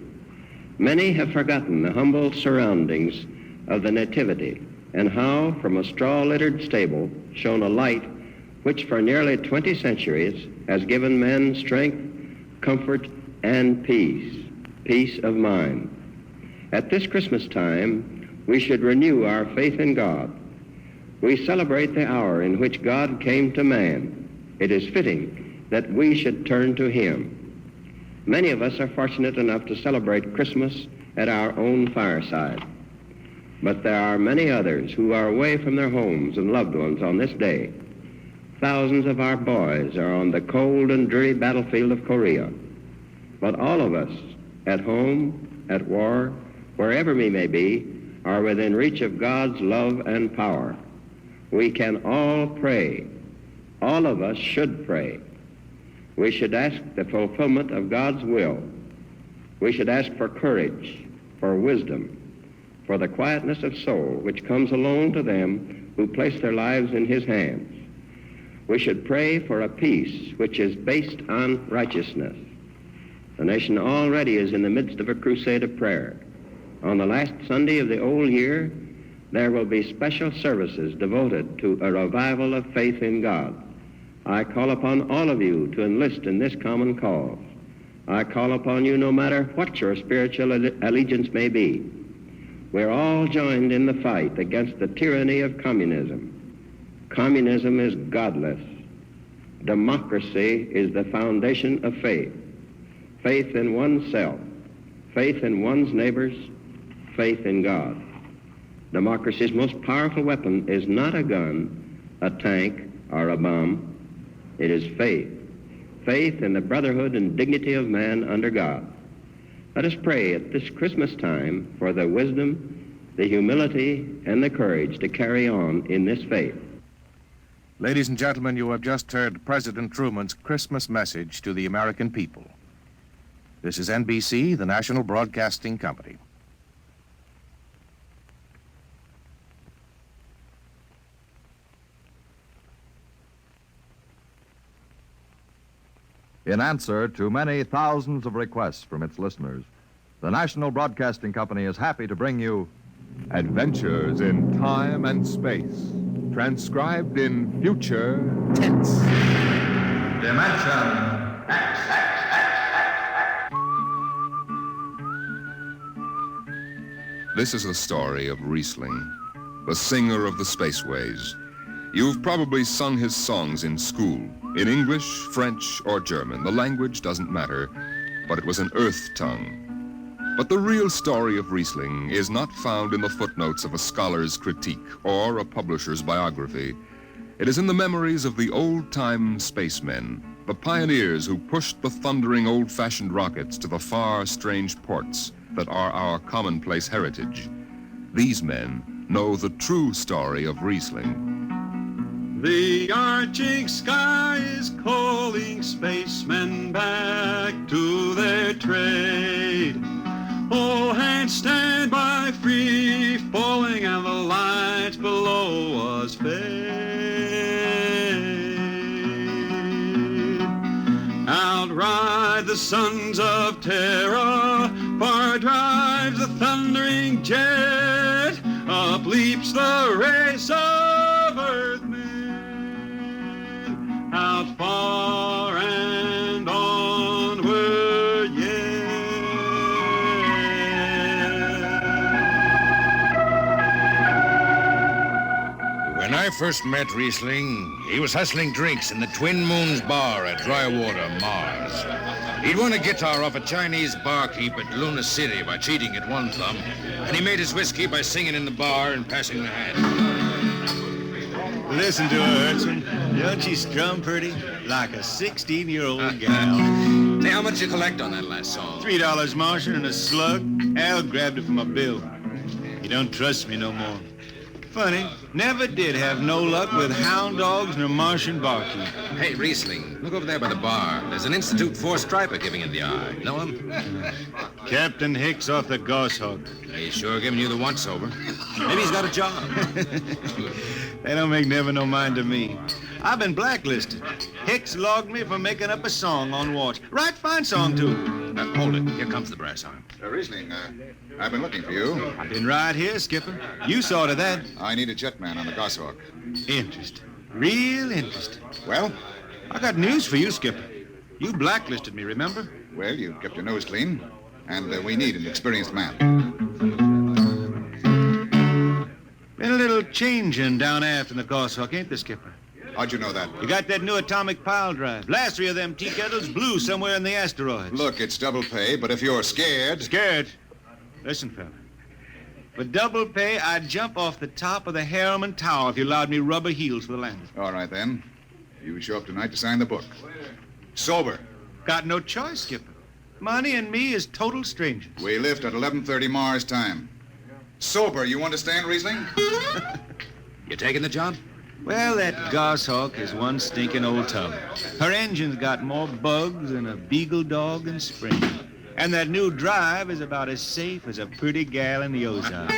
Many have forgotten the humble surroundings of the Nativity and how, from a straw-littered stable, shone a light which for nearly 20 centuries has given men strength, comfort, and peace of mind. At this Christmas time, we should renew our faith in God. We celebrate the hour in which God came to man. It is fitting that we should turn to Him. Many of us are fortunate enough to celebrate Christmas at our own fireside. But there are many others who are away from their homes and loved ones on this day. Thousands of our boys are on the cold and dreary battlefield of Korea. But all of us, at home, at war, wherever we may be, are within reach of God's love and power. We can all pray. All of us should pray. We should ask the fulfillment of God's will. We should ask for courage, for wisdom, for the quietness of soul which comes alone to them who place their lives in His hands. We should pray for a peace which is based on righteousness, The nation already is in the midst of a crusade of prayer. On the last Sunday of the old year, there will be special services devoted to a revival of faith in God. I call upon all of you to enlist in this common cause. I call upon you no matter what your spiritual allegiance may be. We're all joined in the fight against the tyranny of communism. Communism is godless. Democracy is the foundation of faith. Faith in oneself, faith in one's neighbors, faith in God. Democracy's most powerful weapon is not a gun, a tank, or a bomb. It is faith. Faith in the brotherhood and dignity of man under God. Let us pray at this Christmas time for the wisdom, the humility, and the courage to carry on in this faith. Ladies and gentlemen, you have just heard President Truman's Christmas message to the American people. This is NBC, the National Broadcasting Company. In answer to many thousands of requests from its listeners, the National Broadcasting Company is happy to bring you Adventures in Time and Space, transcribed in future tense. Dimension X. This is the story of Riesling, the singer of the spaceways. You've probably sung his songs in school, in English, French, or German. The language doesn't matter, but it was an earth tongue. But the real story of Riesling is not found in the footnotes of a scholar's critique or a publisher's biography. It is in the memories of the old-time spacemen, the pioneers who pushed the thundering old-fashioned rockets to the far, strange ports that are our commonplace heritage. These men know the true story of Riesling. The arching sky is calling spacemen back to their trade. All hands stand by, free falling, and the lights below us fade. Outride the sons of terror, far drives the thundering jet, up leaps the race of earthmen, out far and onward yet. When I first met Riesling, he was hustling drinks in the Twin Moons Bar at Drywater, Mars. He'd won a guitar off a Chinese barkeep at Luna City by cheating at one thumb, and he made his whiskey by singing in the bar and passing the hat. Listen to her, Hudson. Don't she strum pretty? Like a 16-year-old gal. Say, how much you collect on that last song? $3 Martian and a slug. Al grabbed it from my bill. He don't trust me no more. Funny, never did have no luck with hound dogs and a Martian barkeep. Hey, Riesling, look over there by the bar. There's an Institute 4 striper giving it the eye. Know him? Captain Hicks off the Goshawk. He's sure giving you the once-over. Maybe he's got a job. They don't make never no mind to me. I've been blacklisted. Hicks logged me for making up a song on watch. Right fine song, too. Hold it. Here comes the brass arm. Riesling, I've been looking for you. I've been right here, Skipper. You saw to that. I need a jetman on the Goshawk. Interesting. Real interesting. Well? I got news for you, Skipper. You blacklisted me, remember? Well, you kept your nose clean, and we need an experienced man. Been a little changing down aft in the Goshawk, ain't there, Skipper? How'd you know that? You got that new atomic pile drive. Last 3 of them tea kettles blew somewhere in the asteroids. Look, it's double pay, but if you're scared... Scared? Listen, fella. For double pay, I'd jump off the top of the Harriman Tower if you allowed me rubber heels for the landing. All right, then. You show up tonight to sign the book. Sober. Got no choice, Skipper. Money and me is total strangers. We lift at 11:30 Mars time. Sober, you understand, Riesling? You taking the job? Well, that Goshawk is one stinking old tub. Her engine's got more bugs than a beagle dog in spring. And that new drive is about as safe as a pretty gal in the Ozarks.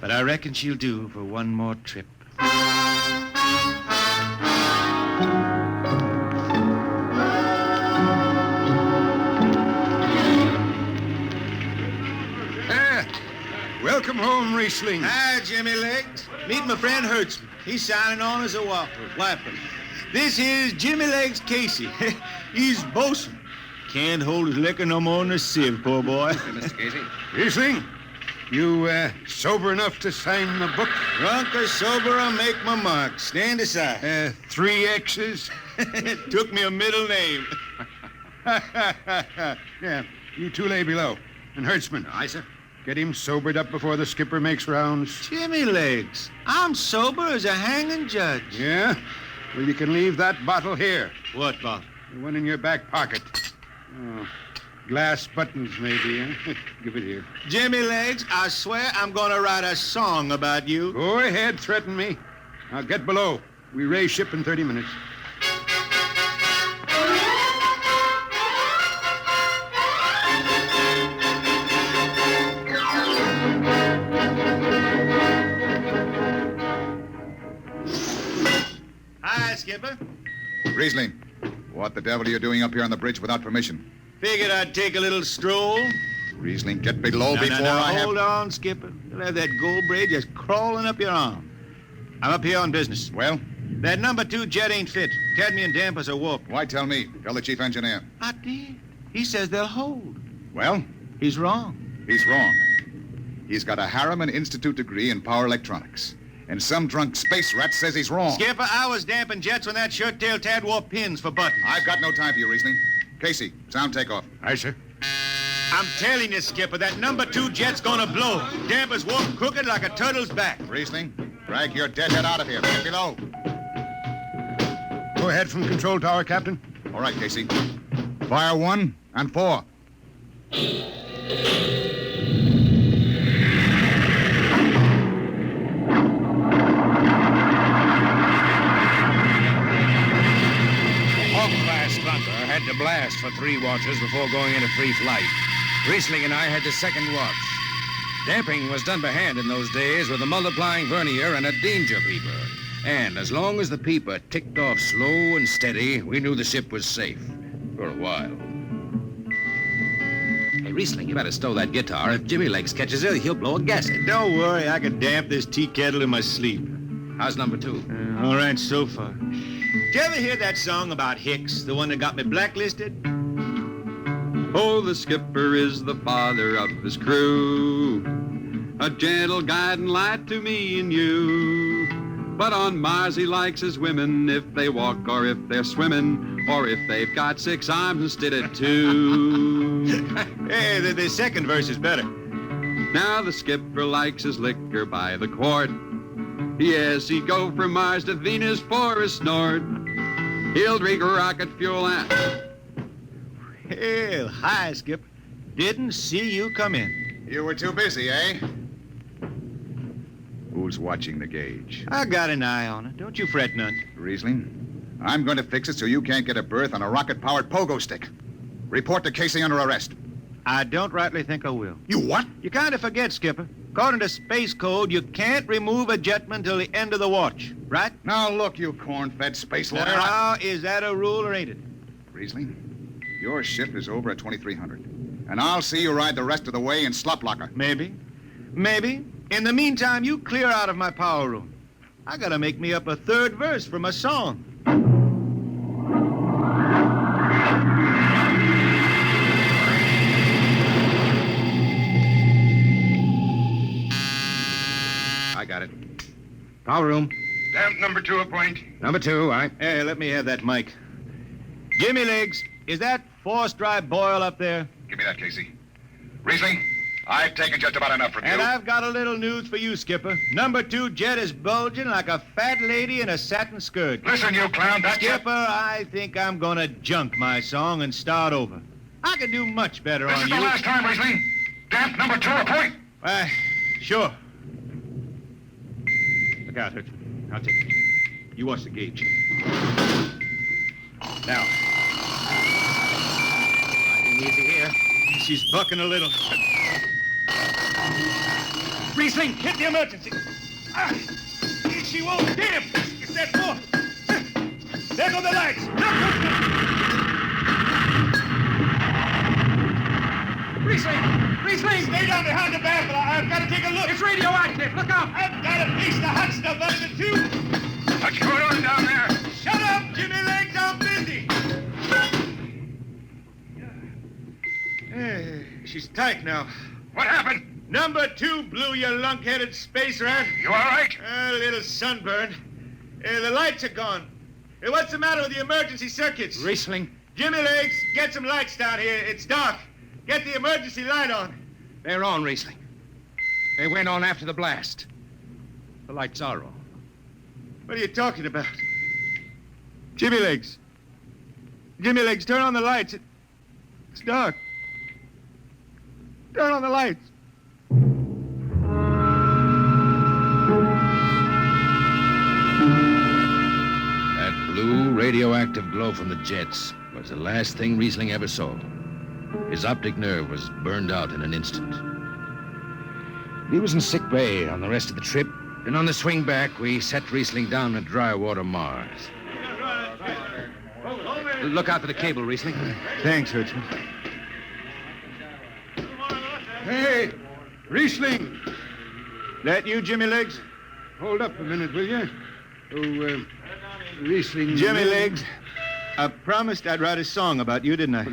But I reckon she'll do for one more trip. home, Riesling. Hi, Jimmy Legs. Meet my friend Hertzman. He's signing on as a wiper. This here's Jimmy Legs Casey. He's bosun. Can't hold his liquor no more than a sieve, poor boy. Mr. Casey. Riesling, you sober enough to sign the book? Drunk or sober, I'll make my mark. Stand aside. 3 X's? Took me a middle name. Yeah, you two lay below. And Hertzman. Aye, sir. Get him sobered up before the skipper makes rounds. Jimmy Legs, I'm sober as a hanging judge. Yeah? Well, you can leave that bottle here. What bottle? The one in your back pocket. Oh, glass buttons, maybe, huh? Give it here. Jimmy Legs, I swear I'm going to write a song about you. Go ahead, threaten me. Now get below. We raise ship in 30 minutes. Hi, Skipper. Riesling, what the devil are you doing up here on the bridge without permission? Figured I'd take a little stroll. Riesling, get below before I have... Hold on, Skipper. You'll have that gold braid just crawling up your arm. I'm up here on business. Well? That number 2 jet ain't fit. Cadmium dampers are warped. Why tell me? Tell the chief engineer. I did. He says they'll hold. Well? He's wrong. He's wrong. He's got a Harriman Institute degree in power electronics. And some drunk space rat says he's wrong. Skipper, I was damping jets when that shirt-tailed tad wore pins for buttons. I've got no time for you, Riesling. Casey, sound takeoff. Aye, sir. I'm telling you, Skipper, that number 2 jet's gonna blow. Dampers warp crooked like a turtle's back. Riesling, drag your deadhead out of here. Get below. Go ahead from control tower, Captain. All right, Casey. Fire 1 and 4. Had to blast for 3 watches before going into free flight. Riesling and I had the second watch. Damping was done by hand in those days with a multiplying vernier and a danger peeper. And as long as the peeper ticked off slow and steady, we knew the ship was safe. For a while. Hey, Riesling, you better stow that guitar. If Jimmy Legs catches it, he'll blow a gasket. Don't worry, I can damp this tea kettle in my sleep. How's number 2? All right so far. Did you ever hear that song about Hicks, the one that got me blacklisted? Oh, the skipper is the father of his crew, a gentle guiding light to me and you. But on Mars he likes his women if they walk or if they're swimming, or if they've got 6 arms instead of 2. Hey, the second verse is better. Now the skipper likes his liquor by the quart. Yes, he'd go from Mars to Venus for a snort. He'll drink rocket fuel and... Hell, hi, Skipper. Didn't see you come in. You were too busy, eh? Who's watching the gauge? I got an eye on it. Don't you fret none. Riesling, I'm going to fix it so you can't get a berth on a rocket-powered pogo stick. Report to Casey under arrest. I don't rightly think I will. You what? You kind of forget, Skipper. According to Space Code, you can't remove a jetman till the end of the watch, right? Now, look, you corn-fed space lawyer. Now, is that a rule or ain't it? Riesling, your shift is over at 2300. And I'll see you ride the rest of the way in slop locker. Maybe. Maybe. In the meantime, you clear out of my power room. I gotta make me up a 3rd verse for my song. I got it. Power room. Damp number 2 a point. Number 2, aye. Hey, let me have that mic. Jimmy Legs, is that forced dry boil up there? Give me that, Casey. Riesling, I've taken just about enough from you. And I've got a little news for you, Skipper. Number 2 jet is bulging like a fat lady in a satin skirt. Listen, you clown, that's Skipper, I think I'm gonna junk my song and start over. I could do much better on you. This is the last time, Riesling. Damp number 2 a point. Sure. Look out, Hertzman. I'll take it. You watch the gauge. Now. Riding easy here. She's bucking a little. Riesling, hit the emergency. She won't. Damn! It's that floor. There go the lights. Look, Riesling! Riesling! Stay down behind the baffle. I've got to take a look. It's radioactive. Look out! I've got a piece of hot stuff under the tube. What's going on down there? Shut up, Jimmy Legs. I'm busy. Hey, she's tight now. What happened? Number 2 blew, you lunk-headed space rat. You all right? A little sunburn. The lights are gone. What's the matter with the emergency circuits? Riesling. Jimmy Legs, get some lights down here. It's dark. Get the emergency light on. They're on, Riesling. They went on after the blast. The lights are on. What are you talking about? Jimmy Legs. Jimmy Legs, turn on the lights. It's dark. Turn on the lights. That blue radioactive glow from the jets was the last thing Riesling ever saw. His optic nerve was burned out in an instant. He was in sick bay on the rest of the trip, and on the swing back, we set Riesling down at Drywater, Mars. Look out for the cable, Riesling. Thanks, Hertzman. Hey, Riesling. That you, Jimmy Legs? Hold up a minute, will you? Oh, Riesling. Jimmy Legs, I promised I'd write a song about you, didn't I?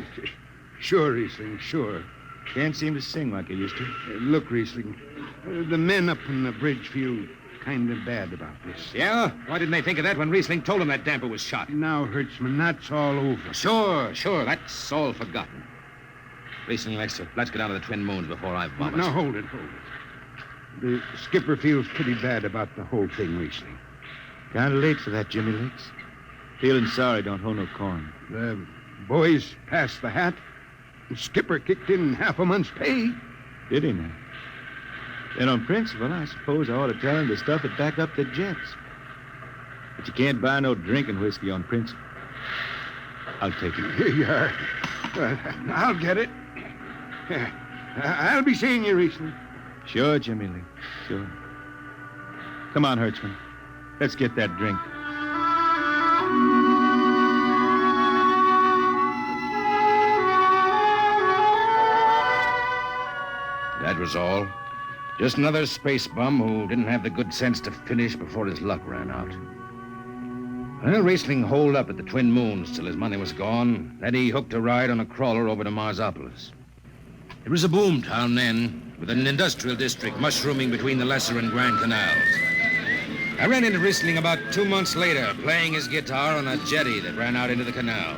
Sure, Riesling, sure. Can't seem to sing like I used to. Look, Riesling, the men up on the bridge feel kind of bad about this. Yeah? Why didn't they think of that when Riesling told them that damper was shot? Now, Hertzman, that's all over. Sure. That's all forgotten. Riesling, let's go down to the Twin Moons before I vomit. Now, hold it. The skipper feels pretty bad about the whole thing, Riesling. Kind of late for that, Jimmy Legs. Feeling sorry don't hold no corn. The boys passed the hat. The skipper kicked in half a month's pay. Did he now? Then on principle, I suppose I ought to tell him to stuff it back up the jets. But you can't buy no drinking whiskey on principle. I'll take it. Here you are. I'll get it. I'll be seeing you, Riesling. Sure, Jimmy Lee. Sure. Come on, Hertzman. Let's get that drink. That was all. Just another space bum who didn't have the good sense to finish before his luck ran out. Well, Riesling holed up at the Twin Moons till his money was gone. Then he hooked a ride on a crawler over to Marsopolis. It was a boom town then, with an industrial district mushrooming between the Lesser and Grand Canals. I ran into Riesling about 2 months later, playing his guitar on a jetty that ran out into the canal.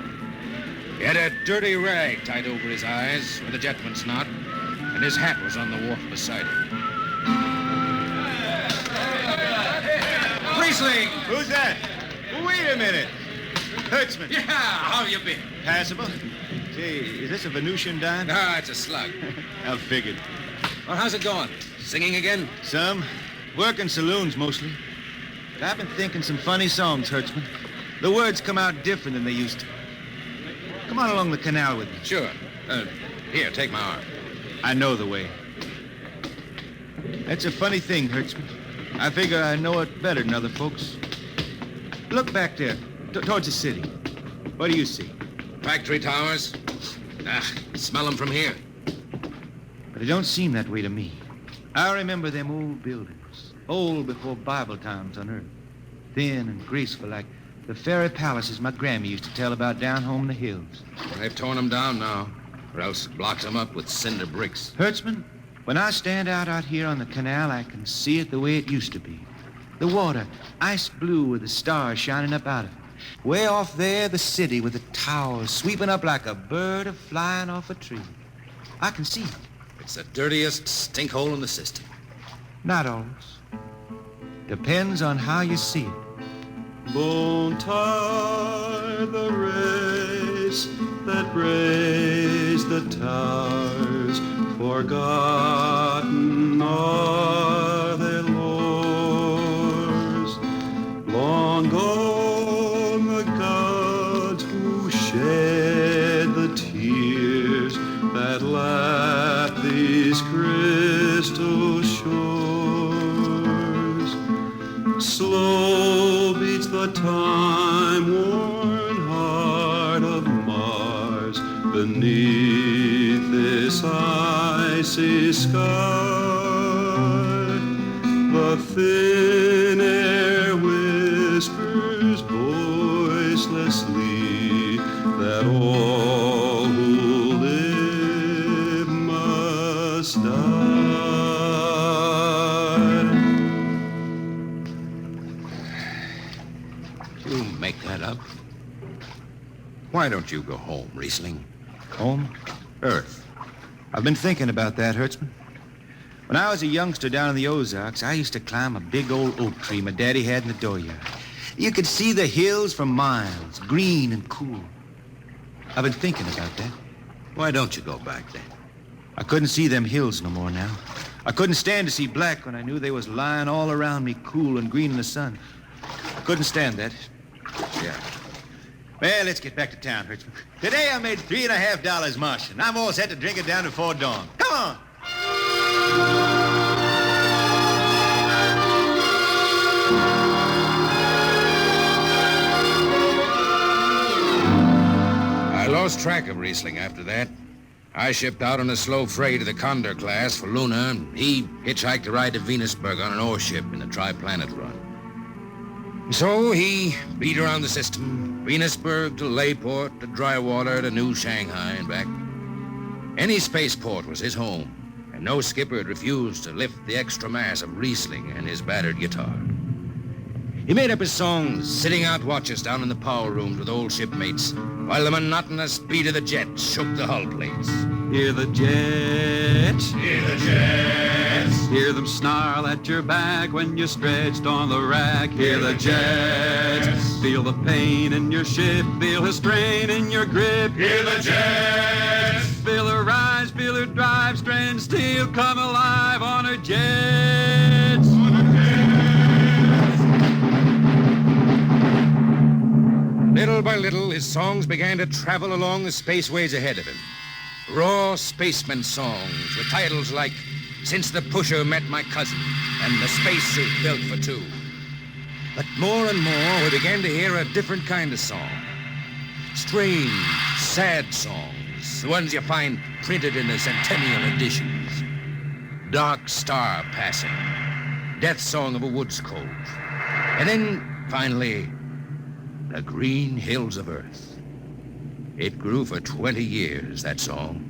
He had a dirty rag tied over his eyes with a jetman's knot, and his hat was on the wharf beside him. Riesling! Who's that? Wait a minute. Hertzman. Yeah, how you been? Passable. Say, is this a Venusian dime? Ah, it's a slug. I figured. Well, how's it going? Singing again? Some. Working saloons, mostly. But I've been thinking some funny songs, Hertzman. The words come out different than they used to. Come on along the canal with me. Sure. Here, take my arm. I know the way. That's a funny thing, Hertzman. I figure I know it better than other folks. Look back there, towards the city. What do you see? Factory towers? Smell them from here. But it don't seem that way to me. I remember them old buildings, old before Bible times on earth. Thin and graceful like the fairy palaces my Grammy used to tell about down home in the hills. Well, they've torn them down now, or else blocked them up with cinder bricks. Hertzman, when I stand out here on the canal, I can see it the way it used to be. The water, ice blue with the stars shining up out of it. Way off there, the city with the towers sweeping up like a bird flying off a tree. I can see it. It's the dirtiest stink hole in the system. Not always. Depends on how you see it. Bone tar the race that raised the towers, forgotten are their lores. Long gone the gods who shed the tears that lap these crystal shores. Slow beats the time-worn heart of Mars beneath this icy glassy sky. The thin air whispers voicelessly that all who live must die. You make that up? Why don't you go home, Riesling? Home? Earth. I've been thinking about that, Hertzman. When I was a youngster down in the Ozarks, I used to climb a big old oak tree my daddy had in the dooryard. You could see the hills for miles, green and cool. I've been thinking about that. Why don't you go back then? I couldn't see them hills no more now. I couldn't stand to see black when I knew they was lying all around me, cool and green in the sun. I couldn't stand that. Yeah. Well, let's get back to town, Hertzman. Today I made $3.50 mush, and I'm all set to drink it down before dawn. Come on! I lost track of Riesling after that. I shipped out on a slow freight of the Condor class for Luna, and he hitchhiked a ride to Venusburg on an ore ship in the Tri-Planet run. So he beat around the system, Venusburg to Layport to Drywater to New Shanghai and back. Any spaceport was his home, and no skipper had refused to lift the extra mass of Riesling and his battered guitar. He made up his songs, sitting out watches down in the power rooms with old shipmates, while the monotonous beat of the jets shook the hull plates. Hear the jets, hear the jets, hear them snarl at your back when you're stretched on the rack. Hear the jets, feel the pain in your ship, feel the strain in your grip. Hear the jets, feel her rise, feel her drive, strand steel come alive on her jets. Little by little, his songs began to travel along the spaceways ahead of him. Raw spaceman songs with titles like Since the Pusher Met My Cousin and The Spacesuit Built for Two. But more and more, we began to hear a different kind of song. Strange, sad songs, the ones you find printed in the centennial editions. Dark Star Passing, Death Song of a Woods Cove. And then, finally, The Green Hills of Earth. It grew for 20 years, that song.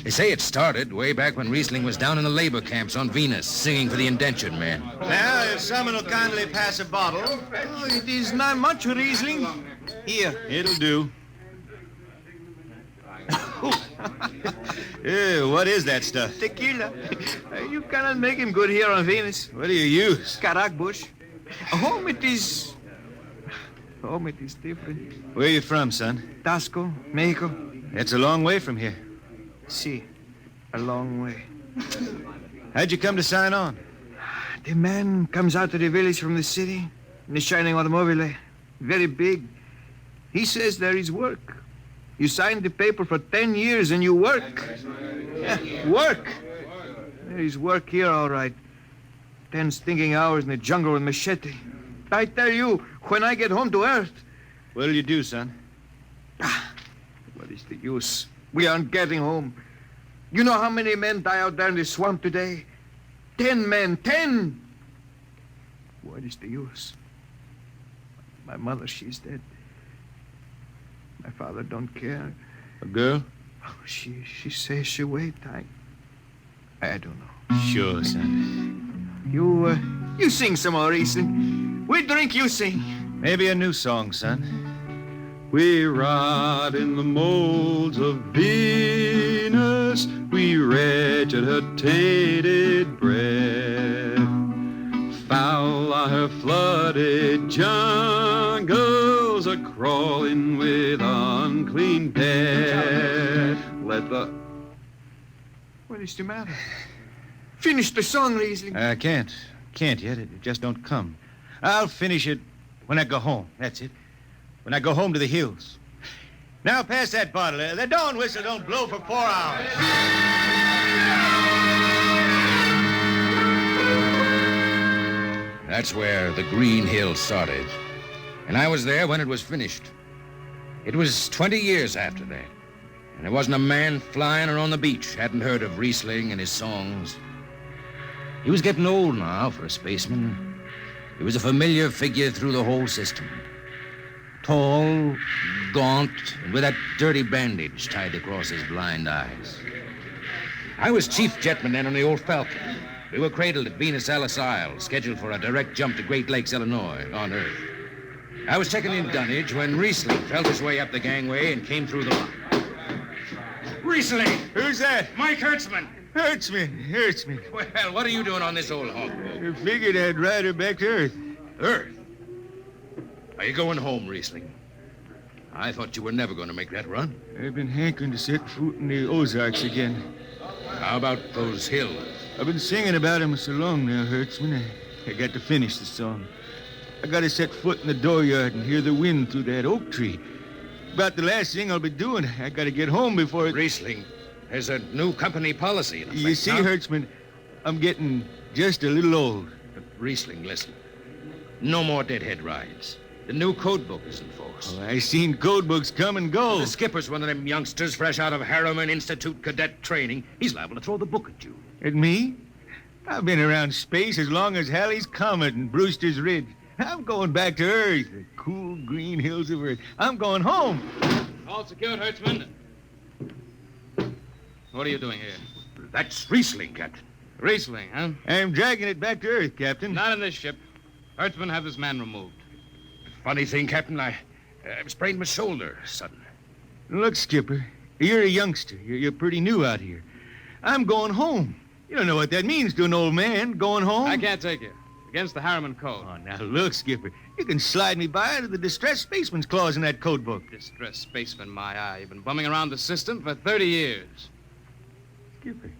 They say it started way back when Riesling was down in the labor camps on Venus, singing for the indentured men. Now, if someone will kindly pass a bottle. Oh, it is not much, Riesling. Here, it'll do. What is that stuff? Tequila. You cannot make him good here on Venus. What do you use? Carac bush. Home it is different. Where are you from, son? Tasco, Mexico. That's a long way from here. See, a long way. How'd you come to sign on? The man comes out to the village from the city in the shining automobile. Very big. He says there is work. You sign the paper for 10 years and you work. Yeah, work. There is work here, all right. 10 stinking hours in the jungle with machete. I tell you, when I get home to Earth... What'll you do, son? What is the use? We aren't getting home. You know how many men die out there in the swamp today? 10 men, 10! What is the use? My mother, she's dead. My father don't care. A girl? Oh, she says she wait. I don't know. Sure, son. You sing some more, Riesling. We drink, you sing. Maybe a new song, son. We rot in the molds of Venus. We wretched her tainted breath. Foul are her flooded jungles, a-crawling with unclean death. Let the... What is the matter? Finish the song, Riesling. I can't. Can't yet. It just don't come. I'll finish it when I go home. That's it. When I go home to the hills. Now pass that bottle. The dawn whistle don't blow for 4 hours. That's where the Green Hills started. And I was there when it was finished. It was 20 years after that. And there wasn't a man flying or on the beach hadn't heard of Riesling and his songs. He was getting old now for a spaceman. He was a familiar figure through the whole system. Tall, gaunt, and with that dirty bandage tied across his blind eyes. I was chief jetman then on the old Falcon. We were cradled at Venus Alice Isle, scheduled for a direct jump to Great Lakes, Illinois, on Earth. I was checking in dunnage when Riesling felt his way up the gangway and came through the lock. Riesling! Who's that? Mike Hertzman. Hertzman. Well, what are you doing on this old hog? I figured I'd ride her back to Earth. Earth? Are you going home, Riesling? I thought you were never going to make that run. I've been hankering to set foot in the Ozarks again. How about those hills? I've been singing about them so long now, Hertzman. I got to finish the song. I got to set foot in the dooryard and hear the wind through that oak tree. About the last thing I'll be doing. I got to get home before it... Riesling, there's a new company policy. You see, Hertzman, I'm getting just a little old. But Riesling, listen. No more deadhead rides. The new code book is in force. Oh, I seen code books come and go. The skipper's one of them youngsters fresh out of Harriman Institute cadet training. He's liable to throw the book at you. At me? I've been around space as long as Halley's Comet and Brewster's Ridge. I'm going back to Earth, the cool green hills of Earth. I'm going home. All secured, Hertzman. What are you doing here? That's Riesling, Captain. Riesling, huh? I'm dragging it back to Earth, Captain. Not in this ship. Hertzman, have this man removed. Funny thing, Captain, I sprained my shoulder suddenly. Look, Skipper, you're a youngster. You're pretty new out here. I'm going home. You don't know what that means to an old man, going home. I can't take you. Against the Harriman Code. Oh, now look, Skipper. You can slide me by to the distressed spaceman's clause in that code book. Distressed spaceman, my eye. You've been bumming around the system for 30 years. Skipper,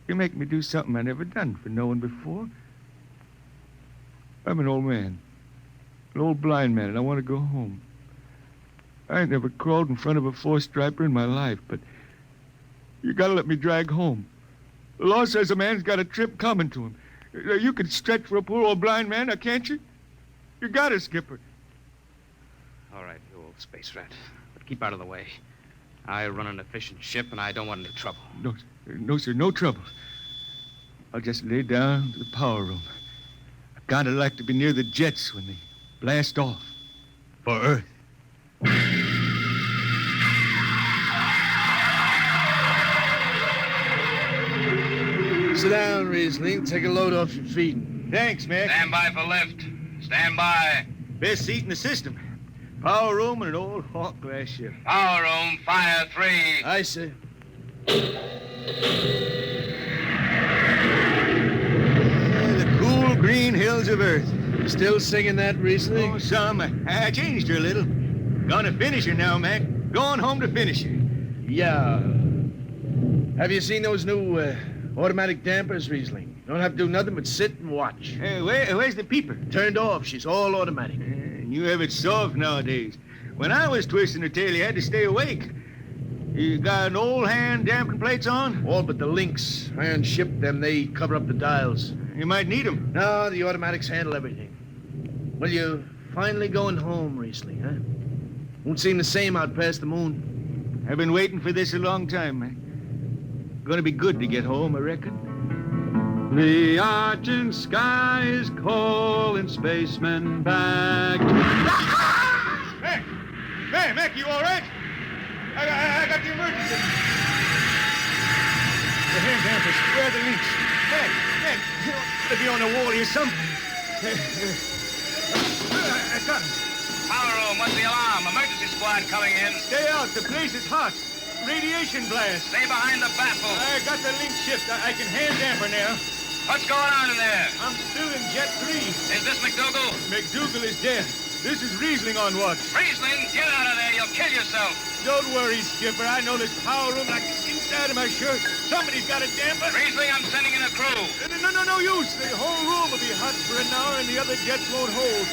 you make me do something I never done for no one before. I'm an old man. An old blind man, and I want to go home. I ain't never crawled in front of a four-striper in my life, but you gotta let me drag home. The law says a man's got a trip coming to him. You can stretch for a poor old blind man, now can't you? You got it, Skipper. All right, you old space rat. But keep out of the way. I run an efficient ship, and I don't want any trouble. No, sir, no trouble. I'll just lay down to the power room. I kinda like to be near the jets when they blast off for Earth. Sit down, Riesling. Take a load off your feet. Thanks, Mac. Stand by for lift. Stand by. Best seat in the system. Power room and an old Hawk class ship. Power room, fire 3. Aye, sir. The cool green hills of Earth. Still singing that, Riesling? Oh, some. I changed her a little. Gonna finish her now, Mac. Going home to finish her. Yeah. Have you seen those new automatic dampers, Riesling? Don't have to do nothing but sit and watch. Where's the peeper? Turned off. She's all automatic. And you have it soft nowadays. When I was twisting her tail, you had to stay awake. You got an old hand damping plates on? All but the links. Iron ship them. They cover up the dials. You might need them. No, the automatics handle everything. Well, you're finally going home, Riesling, huh? Won't seem the same out past the moon. I've been waiting for this a long time, Mac. Gonna be good to get home, I reckon. The argent sky is calling spacemen back. Mac, you all right? I got the emergency. The hand dampers, where are the links? Mac, you ought to be on the wall here something. I got him. Power room, what's the alarm? Emergency squad coming in. Stay out, the place is hot. Radiation blast. Stay behind the baffle. I got the link shift. I can hand damper now. What's going on in there? I'm still in Jet 3. Is this McDougal? McDougal is dead. This is Riesling on watch. Riesling, get out of there. You'll kill yourself. Don't worry, Skipper. I know this power room like the inside of my shirt. Somebody's got a damper. Riesling, I'm sending in a crew. No use. The whole room will be hot for an hour and the other jets won't hold.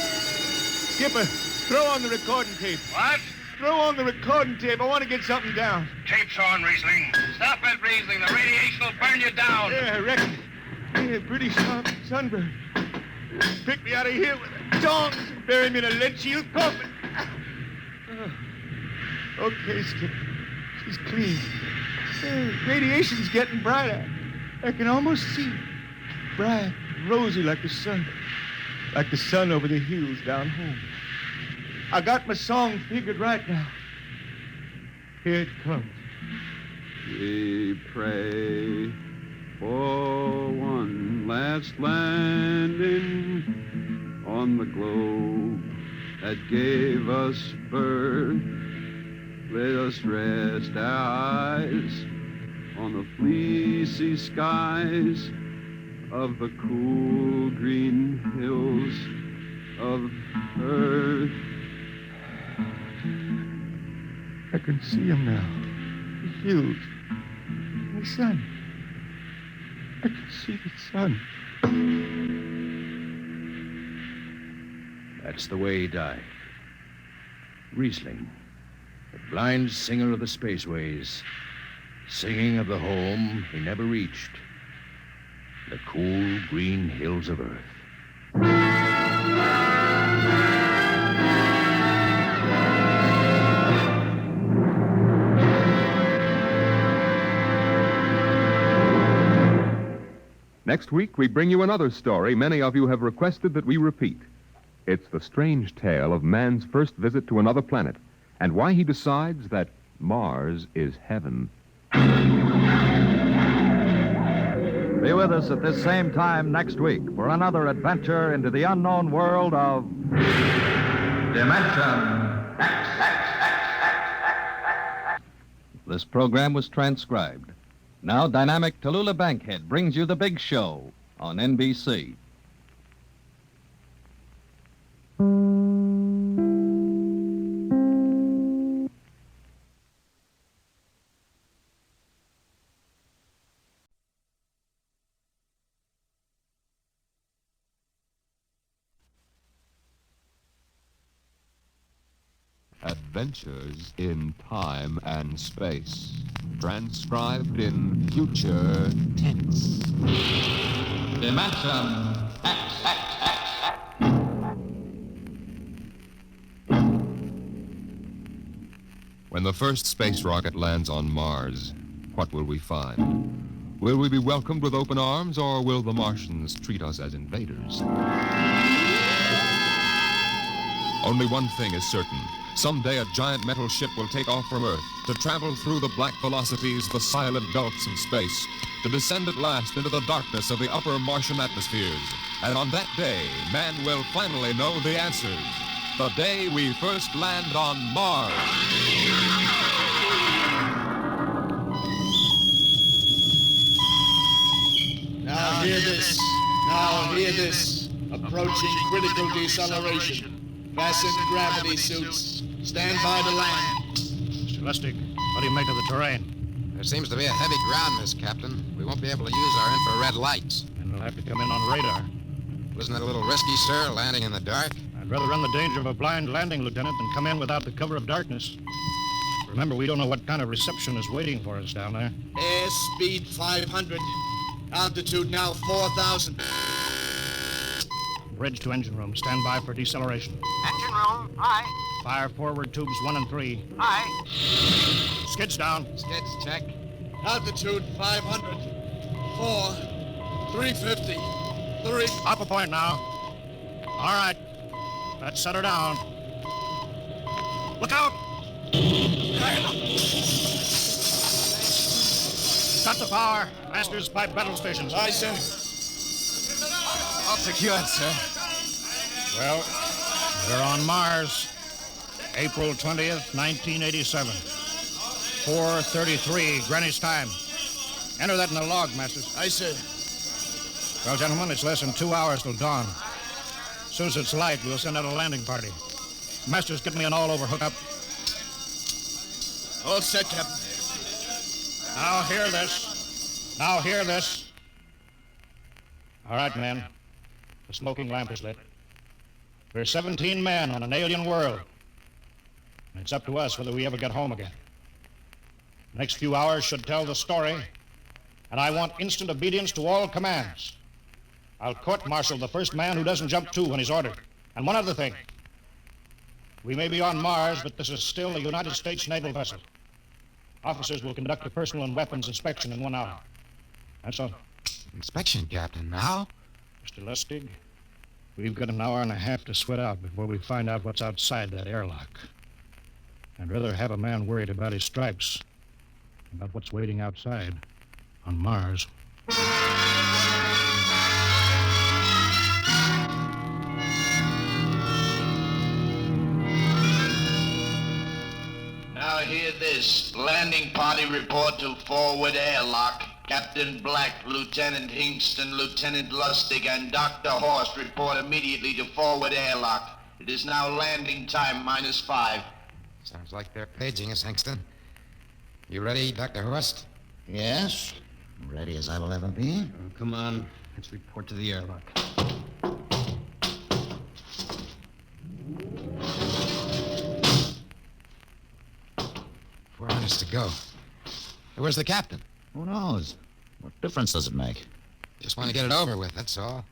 Skipper, throw on the recording tape. What? Throw on the recording tape. I want to get something down. Tape's on, Riesling. Stop it, Riesling. The radiation will burn you down. Yeah, I reckon. Yeah, pretty sharp sunburn. Pick me out of here with the tongs and bury me in a lead shield coffin. Okay, Skipper. is clean. Radiation's getting brighter. I can almost see it. Bright, rosy like the sun. Like the sun over the hills down home. I got my song figured right now. Here it comes. We pray for one last landing on the globe that gave us birth. Let us rest our eyes on the fleecy skies of the cool green hills of earth. I can see him now. The hills. The sun. I can see the sun. That's the way he died. Riesling, the blind singer of the spaceways, singing of the home he never reached, the cool green hills of Earth. Next week, we bring you another story many of you have requested that we repeat. It's the strange tale of man's first visit to another planet and why he decides that Mars is heaven. Be with us at this same time next week for another adventure into the unknown world of Dimension X. This program was transcribed. Now, dynamic Tallulah Bankhead brings you The Big Show on NBC. Adventures in Time and Space. Transcribed in future tense. Dimension X. When the first space rocket lands on Mars, what will we find? Will we be welcomed with open arms, or will the Martians treat us as invaders? Only one thing is certain. Someday a giant metal ship will take off from Earth to travel through the black velocities, the silent gulfs of space, to descend at last into the darkness of the upper Martian atmospheres. And on that day, man will finally know the answers. The day we first land on Mars. Now hear this. Now hear this. Approaching critical deceleration. Fasten gravity suits. Stand by to land. Mr. Lustig, what do you make of the terrain? There seems to be a heavy ground, Miss Captain. We won't be able to use our infrared lights. And we'll have to come in on radar. Wasn't that a little risky, sir, landing in the dark? I'd rather run the danger of a blind landing, Lieutenant, than come in without the cover of darkness. Remember, we don't know what kind of reception is waiting for us down there. Airspeed 500. Altitude now 4,000. Bridge to engine room. Stand by for deceleration. Engine room, aye. Fire forward tubes 1 and 3. Aye. Skids down. Skids, check. Altitude 500. 4. 350. 3. Up a point now. All right. Let's set her down. Look out! Cut the power. Masters pipe battle stations. Aye, sir. All secured, sir. Well, we're on Mars. April 20th, 1987. 4:33 Greenwich time. Enter that in the log, Masters. Aye, sir. Well, gentlemen, it's less than 2 hours till dawn. As soon as it's light, we'll send out a landing party. Masters, get me an all-over hookup. All set, Captain. Now hear this. Now hear this. All right, men. The smoking lamp is lit. We're 17 men on an alien world. And it's up to us whether we ever get home again. The next few hours should tell the story, and I want instant obedience to all commands. I'll court-martial the first man who doesn't jump to when he's ordered. And one other thing. We may be on Mars, but this is still a United States naval vessel. Officers will conduct a personal and weapons inspection in 1 hour. That's all. Inspection, Captain. Now? Mr. Lustig, we've got an hour and a half to sweat out before we find out what's outside that airlock. I'd rather have a man worried about his stripes than about what's waiting outside on Mars. Now hear this. Landing party report to forward airlock. Captain Black, Lieutenant Hingston, Lieutenant Lustig, and Dr. Horst report immediately to forward airlock. It is now landing time -5. Sounds like they're paging us, Hingston. You ready, Dr. Horst? Yes. Ready as I will ever be. Come on. Let's report to the airlock. Four minutes to go. Where's the captain? Who knows? What difference does it make? Just want to get it over with, that's all.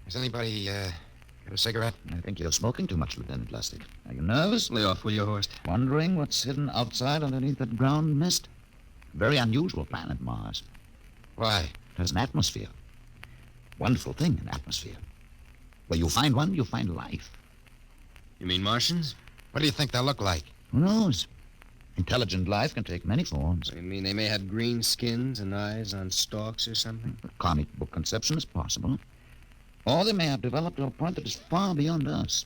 Has anybody got a cigarette? I think you're smoking too much, Lieutenant Lustig. Are you nervous? Lay off, will you, Horst? Wondering what's hidden outside underneath that ground mist? Very unusual planet, Mars. Why? It has an atmosphere. Wonderful thing, an atmosphere. Where you find one, you find life. You mean Martians? What do you think they'll look like? Who knows? Intelligent life can take many forms. You mean they may have green skins and eyes on stalks or something? A comic book conception is possible. Or they may have developed to a point that is far beyond us.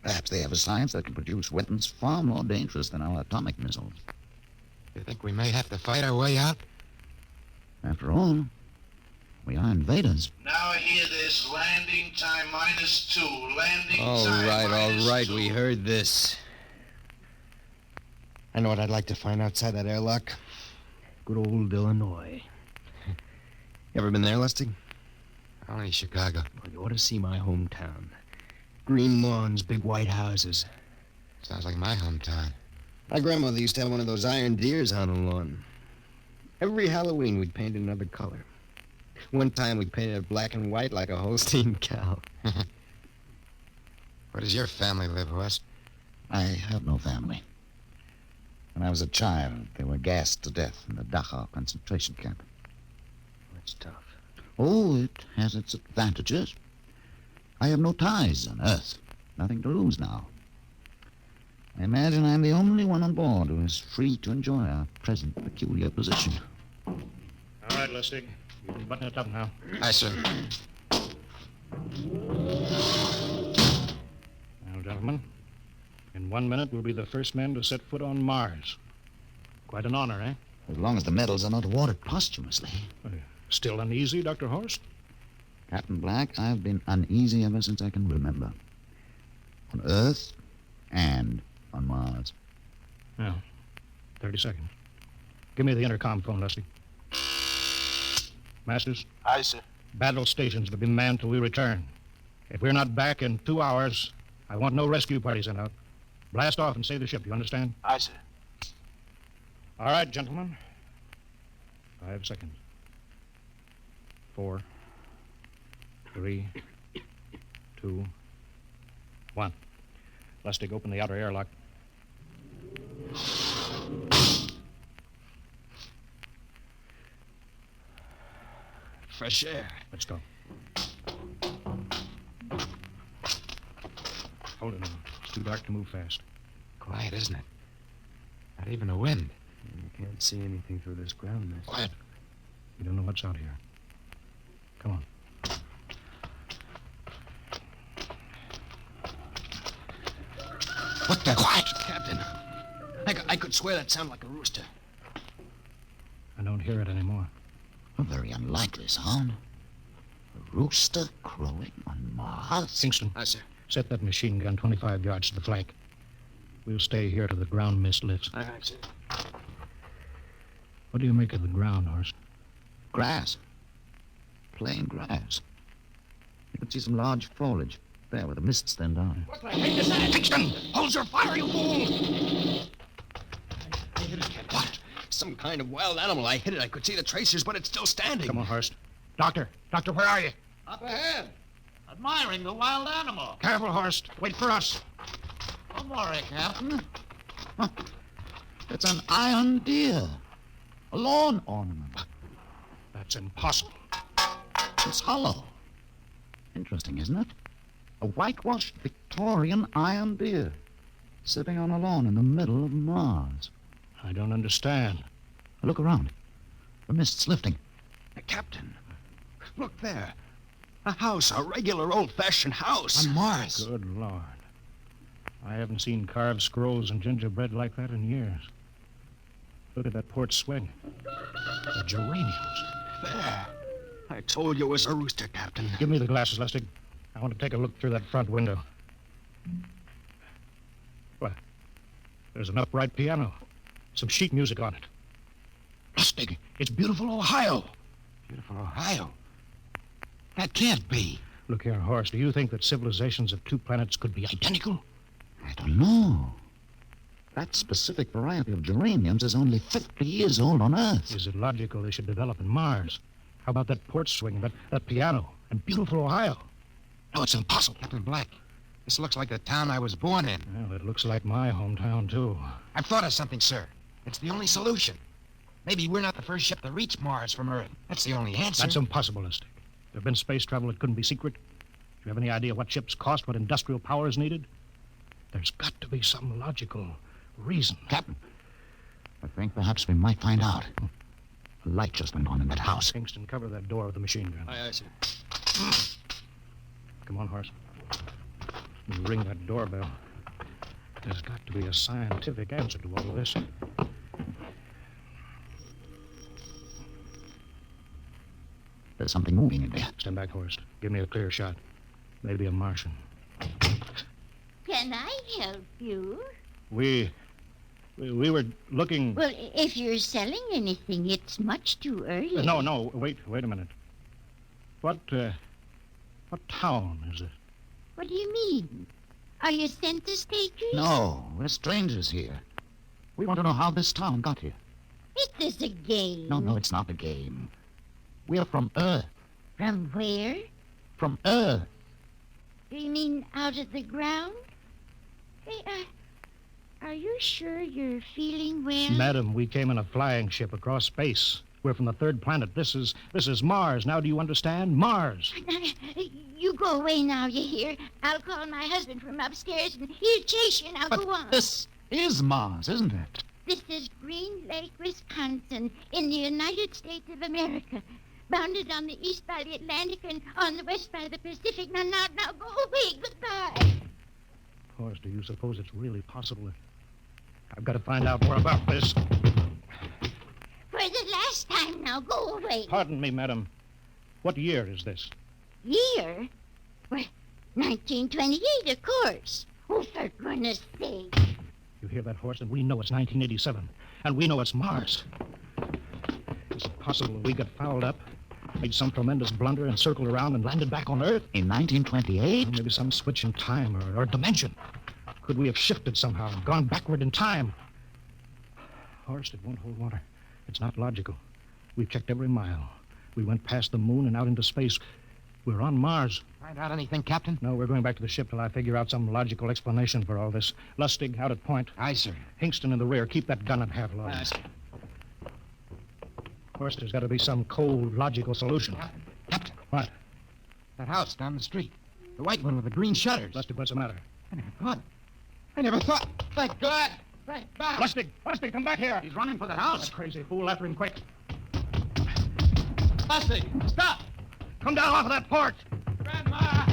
Perhaps they have a science that can produce weapons far more dangerous than our atomic missiles. You think we may have to fight our way out? After all, we are invaders. Now hear this. Landing time -2. Landing All time right, -2. we heard this. I know what I'd like to find outside that airlock. Good old Illinois. You ever been there, Lustig? Only Chicago. Well, you ought to see my hometown. Green lawns, big white houses. Sounds like my hometown. My grandmother used to have one of those iron deers on the lawn. Every Halloween, we'd paint it another color. One time, we painted it black and white like a Holstein cow. Where does your family live, Horst? I have no family. When I was a child, they were gassed to death in the Dachau concentration camp. That's tough. Oh, it has its advantages. I have no ties on Earth. Nothing to lose now. I imagine I'm the only one on board who is free to enjoy our present peculiar position. All right, Lustig. You can button it up now. Aye, sir. Now, gentlemen, in 1 minute, we'll be the first men to set foot on Mars. Quite an honor, eh? As long as the medals are not awarded posthumously. Still uneasy, Dr. Horst? Captain Black, I've been uneasy ever since I can remember. On Earth and on Mars. Yeah. 30 seconds. Give me the intercom phone, Lustig. Masters? Aye, sir. Battle stations will be manned till we return. If we're not back in 2 hours, I want no rescue party sent out. Blast off and save the ship, you understand? Aye, sir. All right, gentlemen. 5 seconds. 4, 3, 2, 1. Lustig, open the outer airlock. Fresh air. Let's go. Hold it now. It's too dark to move fast. Quiet, isn't it? Not even a wind. You can't see anything through this ground mist. Quiet. You don't know what's out here. Come on. What the? Quiet, Captain. I could swear that sounded like a rooster. I don't hear it anymore. A very unlikely sound. A rooster crowing on Mars? Kingston. Aye, sir. Set that machine gun 25 yards to the flank. We'll stay here till the ground mist lifts. Aye, sir. What do you make of the ground, Horst? Grass. Plain grass. You can see some large foliage there where the mists then down. What the heck is that? Kingston! Hold your fire, you fool! I hit it, Captain. What? Some kind of wild animal. I hit it. I could see the tracers, but it's still standing. Come on, Horst. Doctor, where are you? Up ahead. Admiring the wild animal. Careful, Horst. Wait for us. Don't worry, Captain. It's an iron deer. A lawn ornament. That's impossible. It's hollow. Interesting, isn't it? A whitewashed Victorian iron deer sitting on a lawn in the middle of Mars. I don't understand. Look around. The mist's lifting. Captain, look there. A house, a regular old-fashioned house. On Mars. Good Lord. I haven't seen carved scrolls and gingerbread like that in years. Look at that port swing. The geraniums. There. I told you it was a rooster, Captain. Give me the glasses, Lustig. I want to take a look through that front window. What? There's an upright piano. Some sheet music on it. Lustig, it's beautiful Ohio. Beautiful Ohio? That can't be. Look here, Horace, do you think that civilizations of two planets could be identical? I don't know. That specific variety of geraniums is only 50 years old on Earth. Is it logical they should develop in Mars? How about that porch swing, that piano, and beautiful Ohio? No, it's impossible. Captain Black, this looks like the town I was born in. Well, it looks like my hometown, too. I've thought of something, sir. It's the only solution. Maybe we're not the first ship to reach Mars from Earth. That's the only answer. That's impossible, Lustig. There have been space travel that couldn't be secret. Do you have any idea what ships cost, what industrial power is needed? There's got to be some logical reason. Captain, I think perhaps we might find out. A light just went on in that house. Kingston, cover that door with the machine gun. Aye, sir. Come on, Horace. You ring that doorbell. There's got to be a scientific answer to all of this. There's something moving in there. Stand back, Horace. Give me a clear shot. Maybe a Martian. Can I help you? We were looking... Well, if you're selling anything, it's much too early. No, wait a minute. What town is it? What do you mean? Are you census takers? No, we're strangers here. We want to know how this town got here. It is a game. No, it's not a game. We're from Earth. From where? From Earth. Do you mean out of the ground? Hey, are you sure you're feeling well? Madam, we came in a flying ship across space. We're from the third planet. This is Mars. Now do you understand? Mars. You go away now, you hear? I'll call my husband from upstairs and he'll chase you and I'll go on. This is Mars, isn't it? This is Green Lake, Wisconsin, in the United States of America. Bounded on the east by the Atlantic and on the west by the Pacific. Now, go away. Goodbye. Horace, do you suppose it's really possible? I've got to find out more about this. For the last time now, go away. Pardon me, madam. What year is this? Year? Well, 1928, of course. Oh, for goodness sake. You hear that, Horace? And we know it's 1987. And we know it's Mars. Is it possible we got fouled up, made some tremendous blunder, and circled around and landed back on Earth? In 1928? Or maybe some switch in time or dimension. Could we have shifted somehow and gone backward in time? Horace, it won't hold water. It's not logical. We've checked every mile. We went past the moon and out into space. We're on Mars. Find out anything, Captain? No, we're going back to the ship till I figure out some logical explanation for all this. Lustig, out at point. Aye, sir. Hingston in the rear. Keep that gun at half load. Aye, sir. Of course, there's got to be some cold, logical solution. Captain. What? That house down the street. The white one with the green shutters. Lustig, what's the matter? I never thought. Thank God. Thank God. Lustig, come back here. He's running for the house. That crazy fool, after him quick. Lustig, stop. Come down off of that porch. Grandma!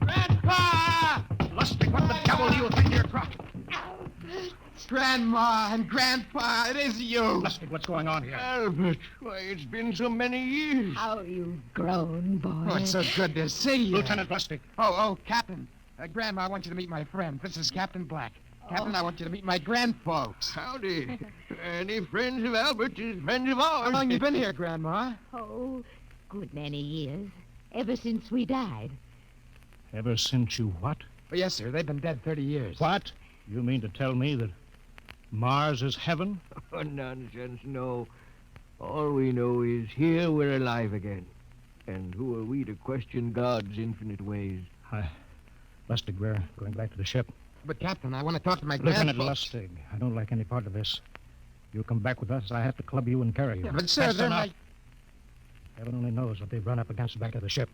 Grandpa! Lustig, what the devil do you think you're cropped? Grandma and Grandpa, it is you. Lustig, what's going on here? Albert, why, it's been so many years. How you've grown, boy. Oh, it's so good to see you. Lieutenant Lustig. Oh, Captain. Grandma, I want you to meet my friend. This is Captain Black. Captain, I want you to meet my grandfolks. Howdy. Any friends of Albert's is friends of ours. How long you been here, Grandma? Oh, good many years. Ever since we died. Ever since you what? Oh, yes, sir. They've been dead 30 years. What? You mean to tell me that Mars is heaven? Oh, nonsense, no. All we know is here we're alive again. And who are we to question God's infinite ways? Lustig, we're going back to the ship. But, Captain, I want to talk to my Lieutenant grandfolks. Lustig, I don't like any part of this. You come back with us, I have to club you and carry you. Yeah, but, sir, Faster they're now. my... Heaven only knows what they've run up against the back of the ship.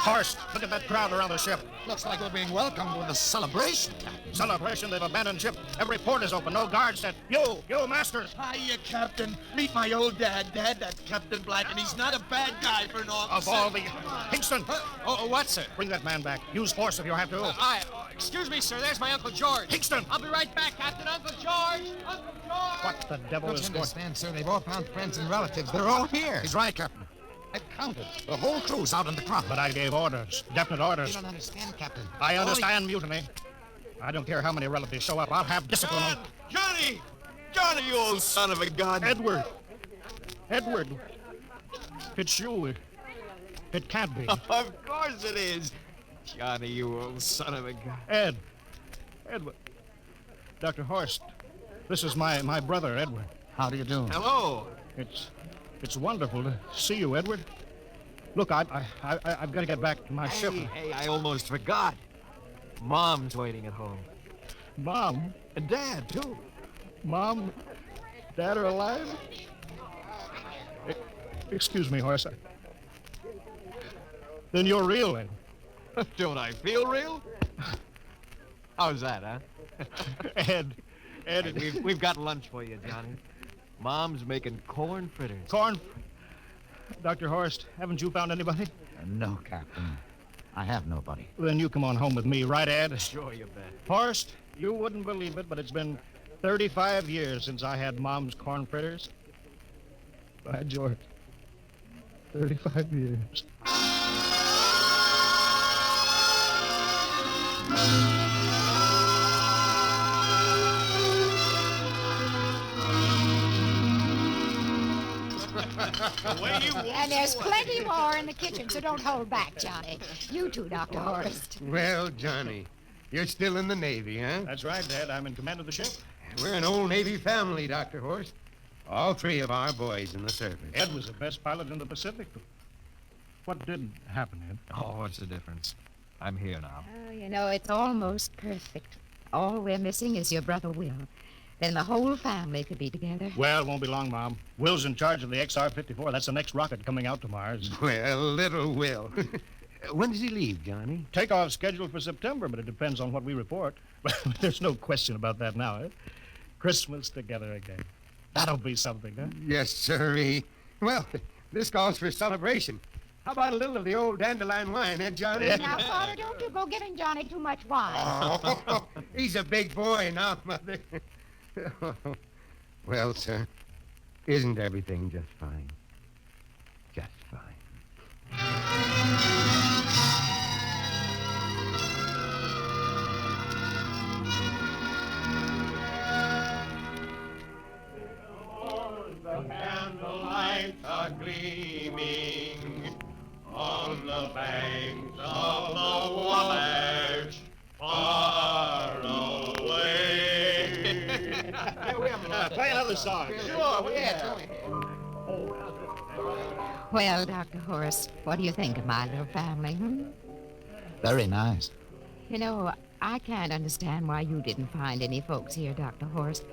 Horst, look at that crowd around the ship. Looks like we're being welcomed with a celebration, Captain. Celebration, they've abandoned ship. Every port is open, no guards set. You, Masters. Hiya, Captain. Meet my old dad. Dad, that's Captain Black, and he's not a bad guy for an officer. Of all the... Hingston! What, sir? Bring that man back. Use force if you have to. Excuse me, sir. There's my Uncle George. Hingston! I'll be right back, Captain. Uncle George! Uncle George! What the devil Don't is you going... understand, sir? They've all found friends and relatives. They're all here. He's right, Captain. I've counted. The whole crew's out in the crowd. But I gave orders. Definite orders. You don't understand, Captain. I understand mutiny. I don't care how many relatives show up. I'll have discipline. Johnny! Johnny, you old son of a gun! Edward! It's you. It can't be. Of course it is. Johnny, you old son of a gun. Edward. Dr. Horst, this is my brother, Edward. How do you do? Hello. It's wonderful to see you, Edward. Look, I've got to get back to my ship. Hey, I almost forgot. Mom's waiting at home. Mom? And Dad, too. Mom? Dad are alive? Excuse me, Horace. Then you're real, then. Don't I feel real? How's that, huh? Ed, we've got lunch for you, Johnny. Mom's making corn fritters. Corn? Dr. Horst, haven't you found anybody? No, Captain. I have nobody. Then you come on home with me, right, Ed? Sure, you bet. Horst, you wouldn't believe it, but it's been 35 years since I had Mom's corn fritters. By George. 35 years. And there's plenty more in the kitchen, so don't hold back, Johnny. You too, Dr. Horst. Well, Johnny, you're still in the Navy, huh? That's right, Dad. I'm in command of the ship. We're an old Navy family, Dr. Horst. All three of our boys in the service. Ed was the best pilot in the Pacific. What did happen, Ed? Oh, what's the difference? I'm here now. Oh, you know, it's almost perfect. All we're missing is your brother Will. Then the whole family could be together. Well, it won't be long, Mom. Will's in charge of the XR-54. That's the next rocket coming out to Mars. Well, little Will. When does he leave, Johnny? Takeoff scheduled for September, but it depends on what we report. There's no question about that now, eh? Christmas together again. That'll be something, huh? Yes, sirree. Well, this calls for celebration. How about a little of the old dandelion wine, eh, Johnny? Now, Father, don't you go giving Johnny too much wine. Oh, he's a big boy now, Mother. Well, sir, isn't everything just fine? Just fine. The candlelights are gleaming on the banks of the Wabash, far away. Play another song. Sure, yeah. Well, Dr. Horst, what do you think of my little family, Very nice. You know, I can't understand why you didn't find any folks here, Dr. Horst.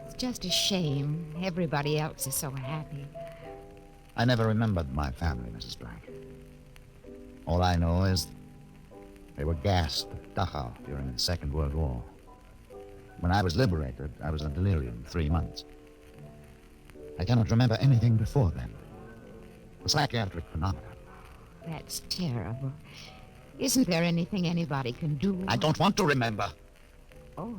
It's just a shame. Everybody else is so happy. I never remembered my family, Mrs. Black. All I know is they were gassed at Dachau during the Second World War. When I was liberated, I was in delirium 3 months. I cannot remember anything before then. A psychiatric phenomenon. That's terrible. Isn't there anything anybody can do? I don't want to remember. Oh.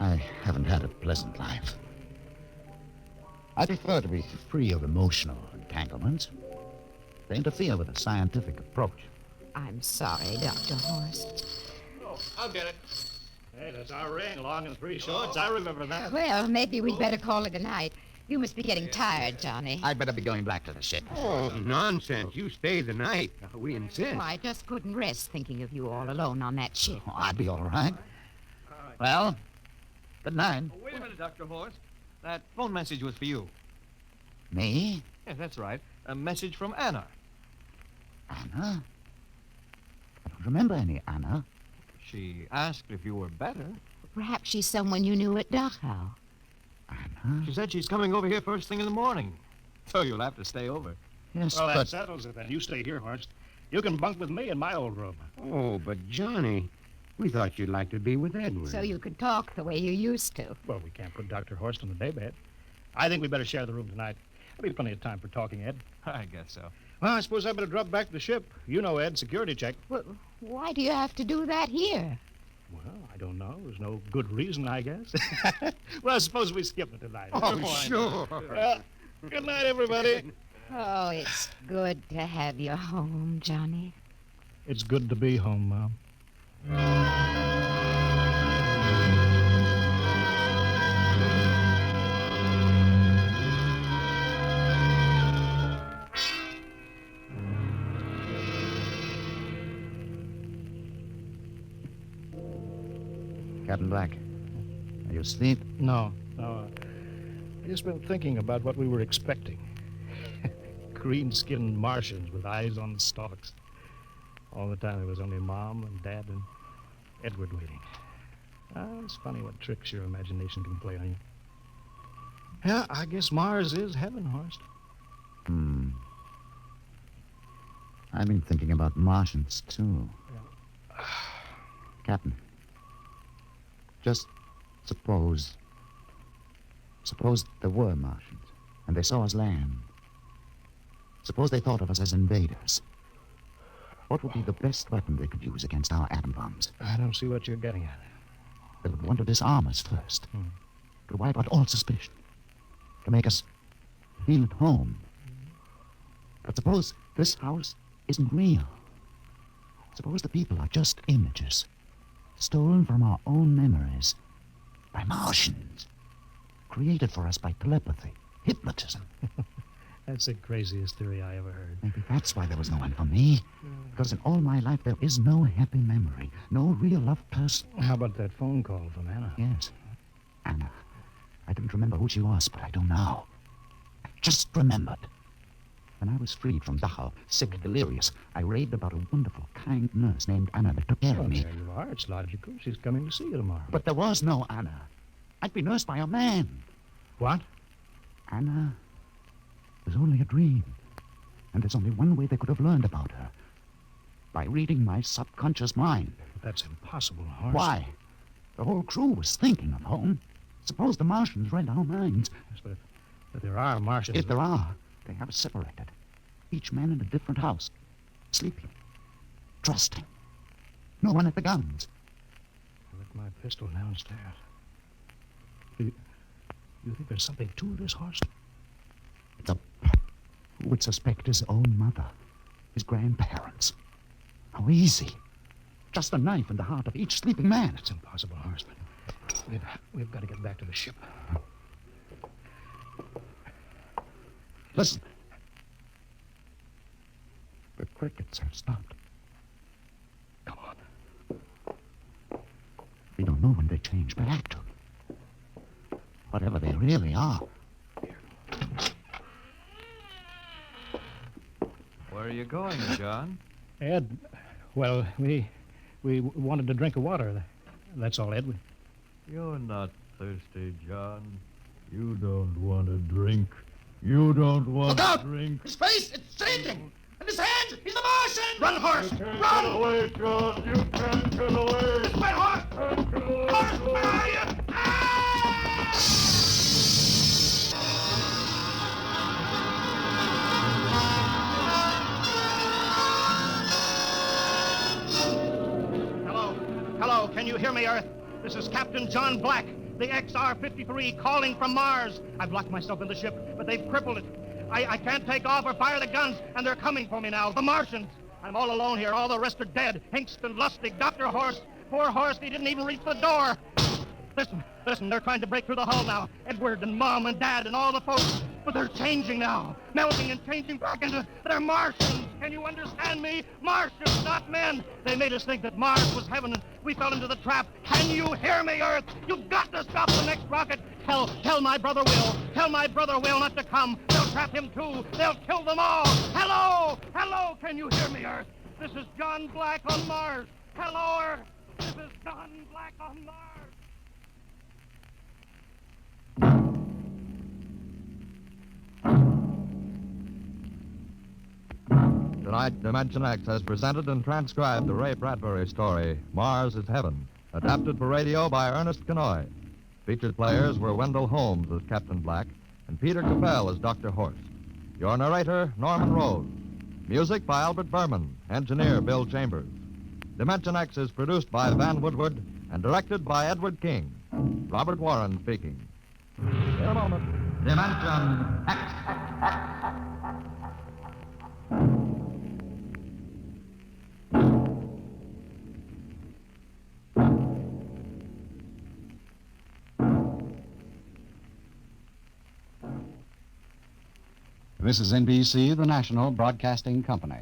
I haven't had a pleasant life. I prefer to be free of emotional entanglements. They interfere with a scientific approach. I'm sorry, Dr. Horst. Oh, I'll get it. Hey, that's our ring, long and three shorts. I remember that. Well, maybe we'd better call it a night. You must be getting tired, Johnny. I'd better be going back to the ship. Oh, nonsense. You stay the night. We insist. Oh, I just couldn't rest thinking of you all alone on that ship. Oh, I'd be all right. Well, good night. Oh, wait a minute, Dr. Horst. That phone message was for you. Me? Yes, that's right. A message from Anna. Anna? I don't remember any Anna. She asked if you were better. Perhaps she's someone you knew at Dachau. Anna? She said she's coming over here first thing in the morning. So you'll have to stay over. Yes, Well, but... that settles it then. You stay here, Horst. You can bunk with me in my old room. Oh, but Johnny, we thought you'd like to be with Edward. So you could talk the way you used to. Well, we can't put Dr. Horst on the daybed. I think we better share the room tonight. There'll be plenty of time for talking, Ed. I guess so. Well, I suppose I better drop back to the ship. You know, Ed, security check. Well, why do you have to do that here? Well, I don't know. There's no good reason, I guess. Well, suppose we skip it tonight. Oh, Why not? sure. Well, good night, everybody. Oh, it's good to have you home, Johnny. It's good to be home, Mom. Captain Black, are you asleep? No. I've just been thinking about what we were expecting. Green-skinned Martians with eyes on stalks. All the time there was only Mom and Dad and Edward waiting. It's funny what tricks your imagination can play on you. Yeah, I guess Mars is heaven, Horst. I've been thinking about Martians, too. Captain, just suppose there were Martians, and they saw us land. Suppose they thought of us as invaders. What would be the best weapon they could use against our atom bombs? I don't see what you're getting at. They would want to disarm us first, to wipe out all suspicion, to make us feel at home. But suppose this house isn't real. Suppose the people are just images, stolen from our own memories by Martians, created for us by telepathy, hypnotism. That's the craziest theory I ever heard. Maybe that's why there was no one for me. Because in all my life, there is no happy memory, no real loved person. How about that phone call from Anna? Yes. Anna. I didn't remember who she was, but I do now. I just remembered. When I was freed from Dachau, sick, delirious, I raved about a wonderful, kind nurse named Anna that took care of me. There you are. It's logical. She's coming to see you tomorrow. But there was no Anna. I'd be nursed by a man. What? Anna was only a dream. And there's only one way they could have learned about her. By reading my subconscious mind. But that's impossible, Horst. Why? The whole crew was thinking of home. Suppose the Martians read our minds. Yes, but there are Martians. If there are, they have us separated. Each man in a different house. Sleeping. Trusting. No one at the guns. I left my pistol downstairs. You think there's something to this, Horst? Who would suspect his own mother? His grandparents? How easy. Just a knife in the heart of each sleeping man. It's impossible, Horst. We've got to get back to the ship. Listen. The crickets have stopped. Come on. We don't know when they change back to. Whatever they really are. Where are you going, John? Ed, well, we wanted to drink of water. That's all, Ed. You're not thirsty, John. You don't want to drink. You don't want Look out! to drink. His face, it's changing! And his hands, he's a Martian! Run, Horst! Turn Run! away, John. You can't turn away. This way, Horst! Horst, where are you? Hello, can you hear me, Earth? This is Captain John Black, the XR-53, calling from Mars. I've locked myself in the ship, but they've crippled it. I can't take off or fire the guns, and they're coming for me now, the Martians. I'm all alone here. All the rest are dead. Hingston, Lustig, Dr. Horst. poor horse, he didn't even reach the door. Listen, they're trying to break through the hull now. Edward and Mom and Dad and all the folks. But they're changing now. Melting and changing back into... They're Martians. Can you understand me? Martians, not men. They made us think that Mars was heaven and we fell into the trap. Can you hear me, Earth? You've got to stop the next rocket. Tell my brother Will. Tell my brother Will not to come. They'll trap him too. They'll kill them all. Hello, can you hear me, Earth? This is John Black on Mars. Hello, Earth. This is John Black on Mars. Tonight, Dimension X has presented and transcribed the Ray Bradbury story, Mars is Heaven, adapted for radio by Ernest Kenoy. Featured players were Wendell Holmes as Captain Black and Peter Capell as Dr. Horst. Your narrator, Norman Rose. Music by Albert Berman, engineer Bill Chambers. Dimension X is produced by Van Woodward and directed by Edward King. Robert Warren speaking. In a moment. Dimension X. This is NBC, the national broadcasting company.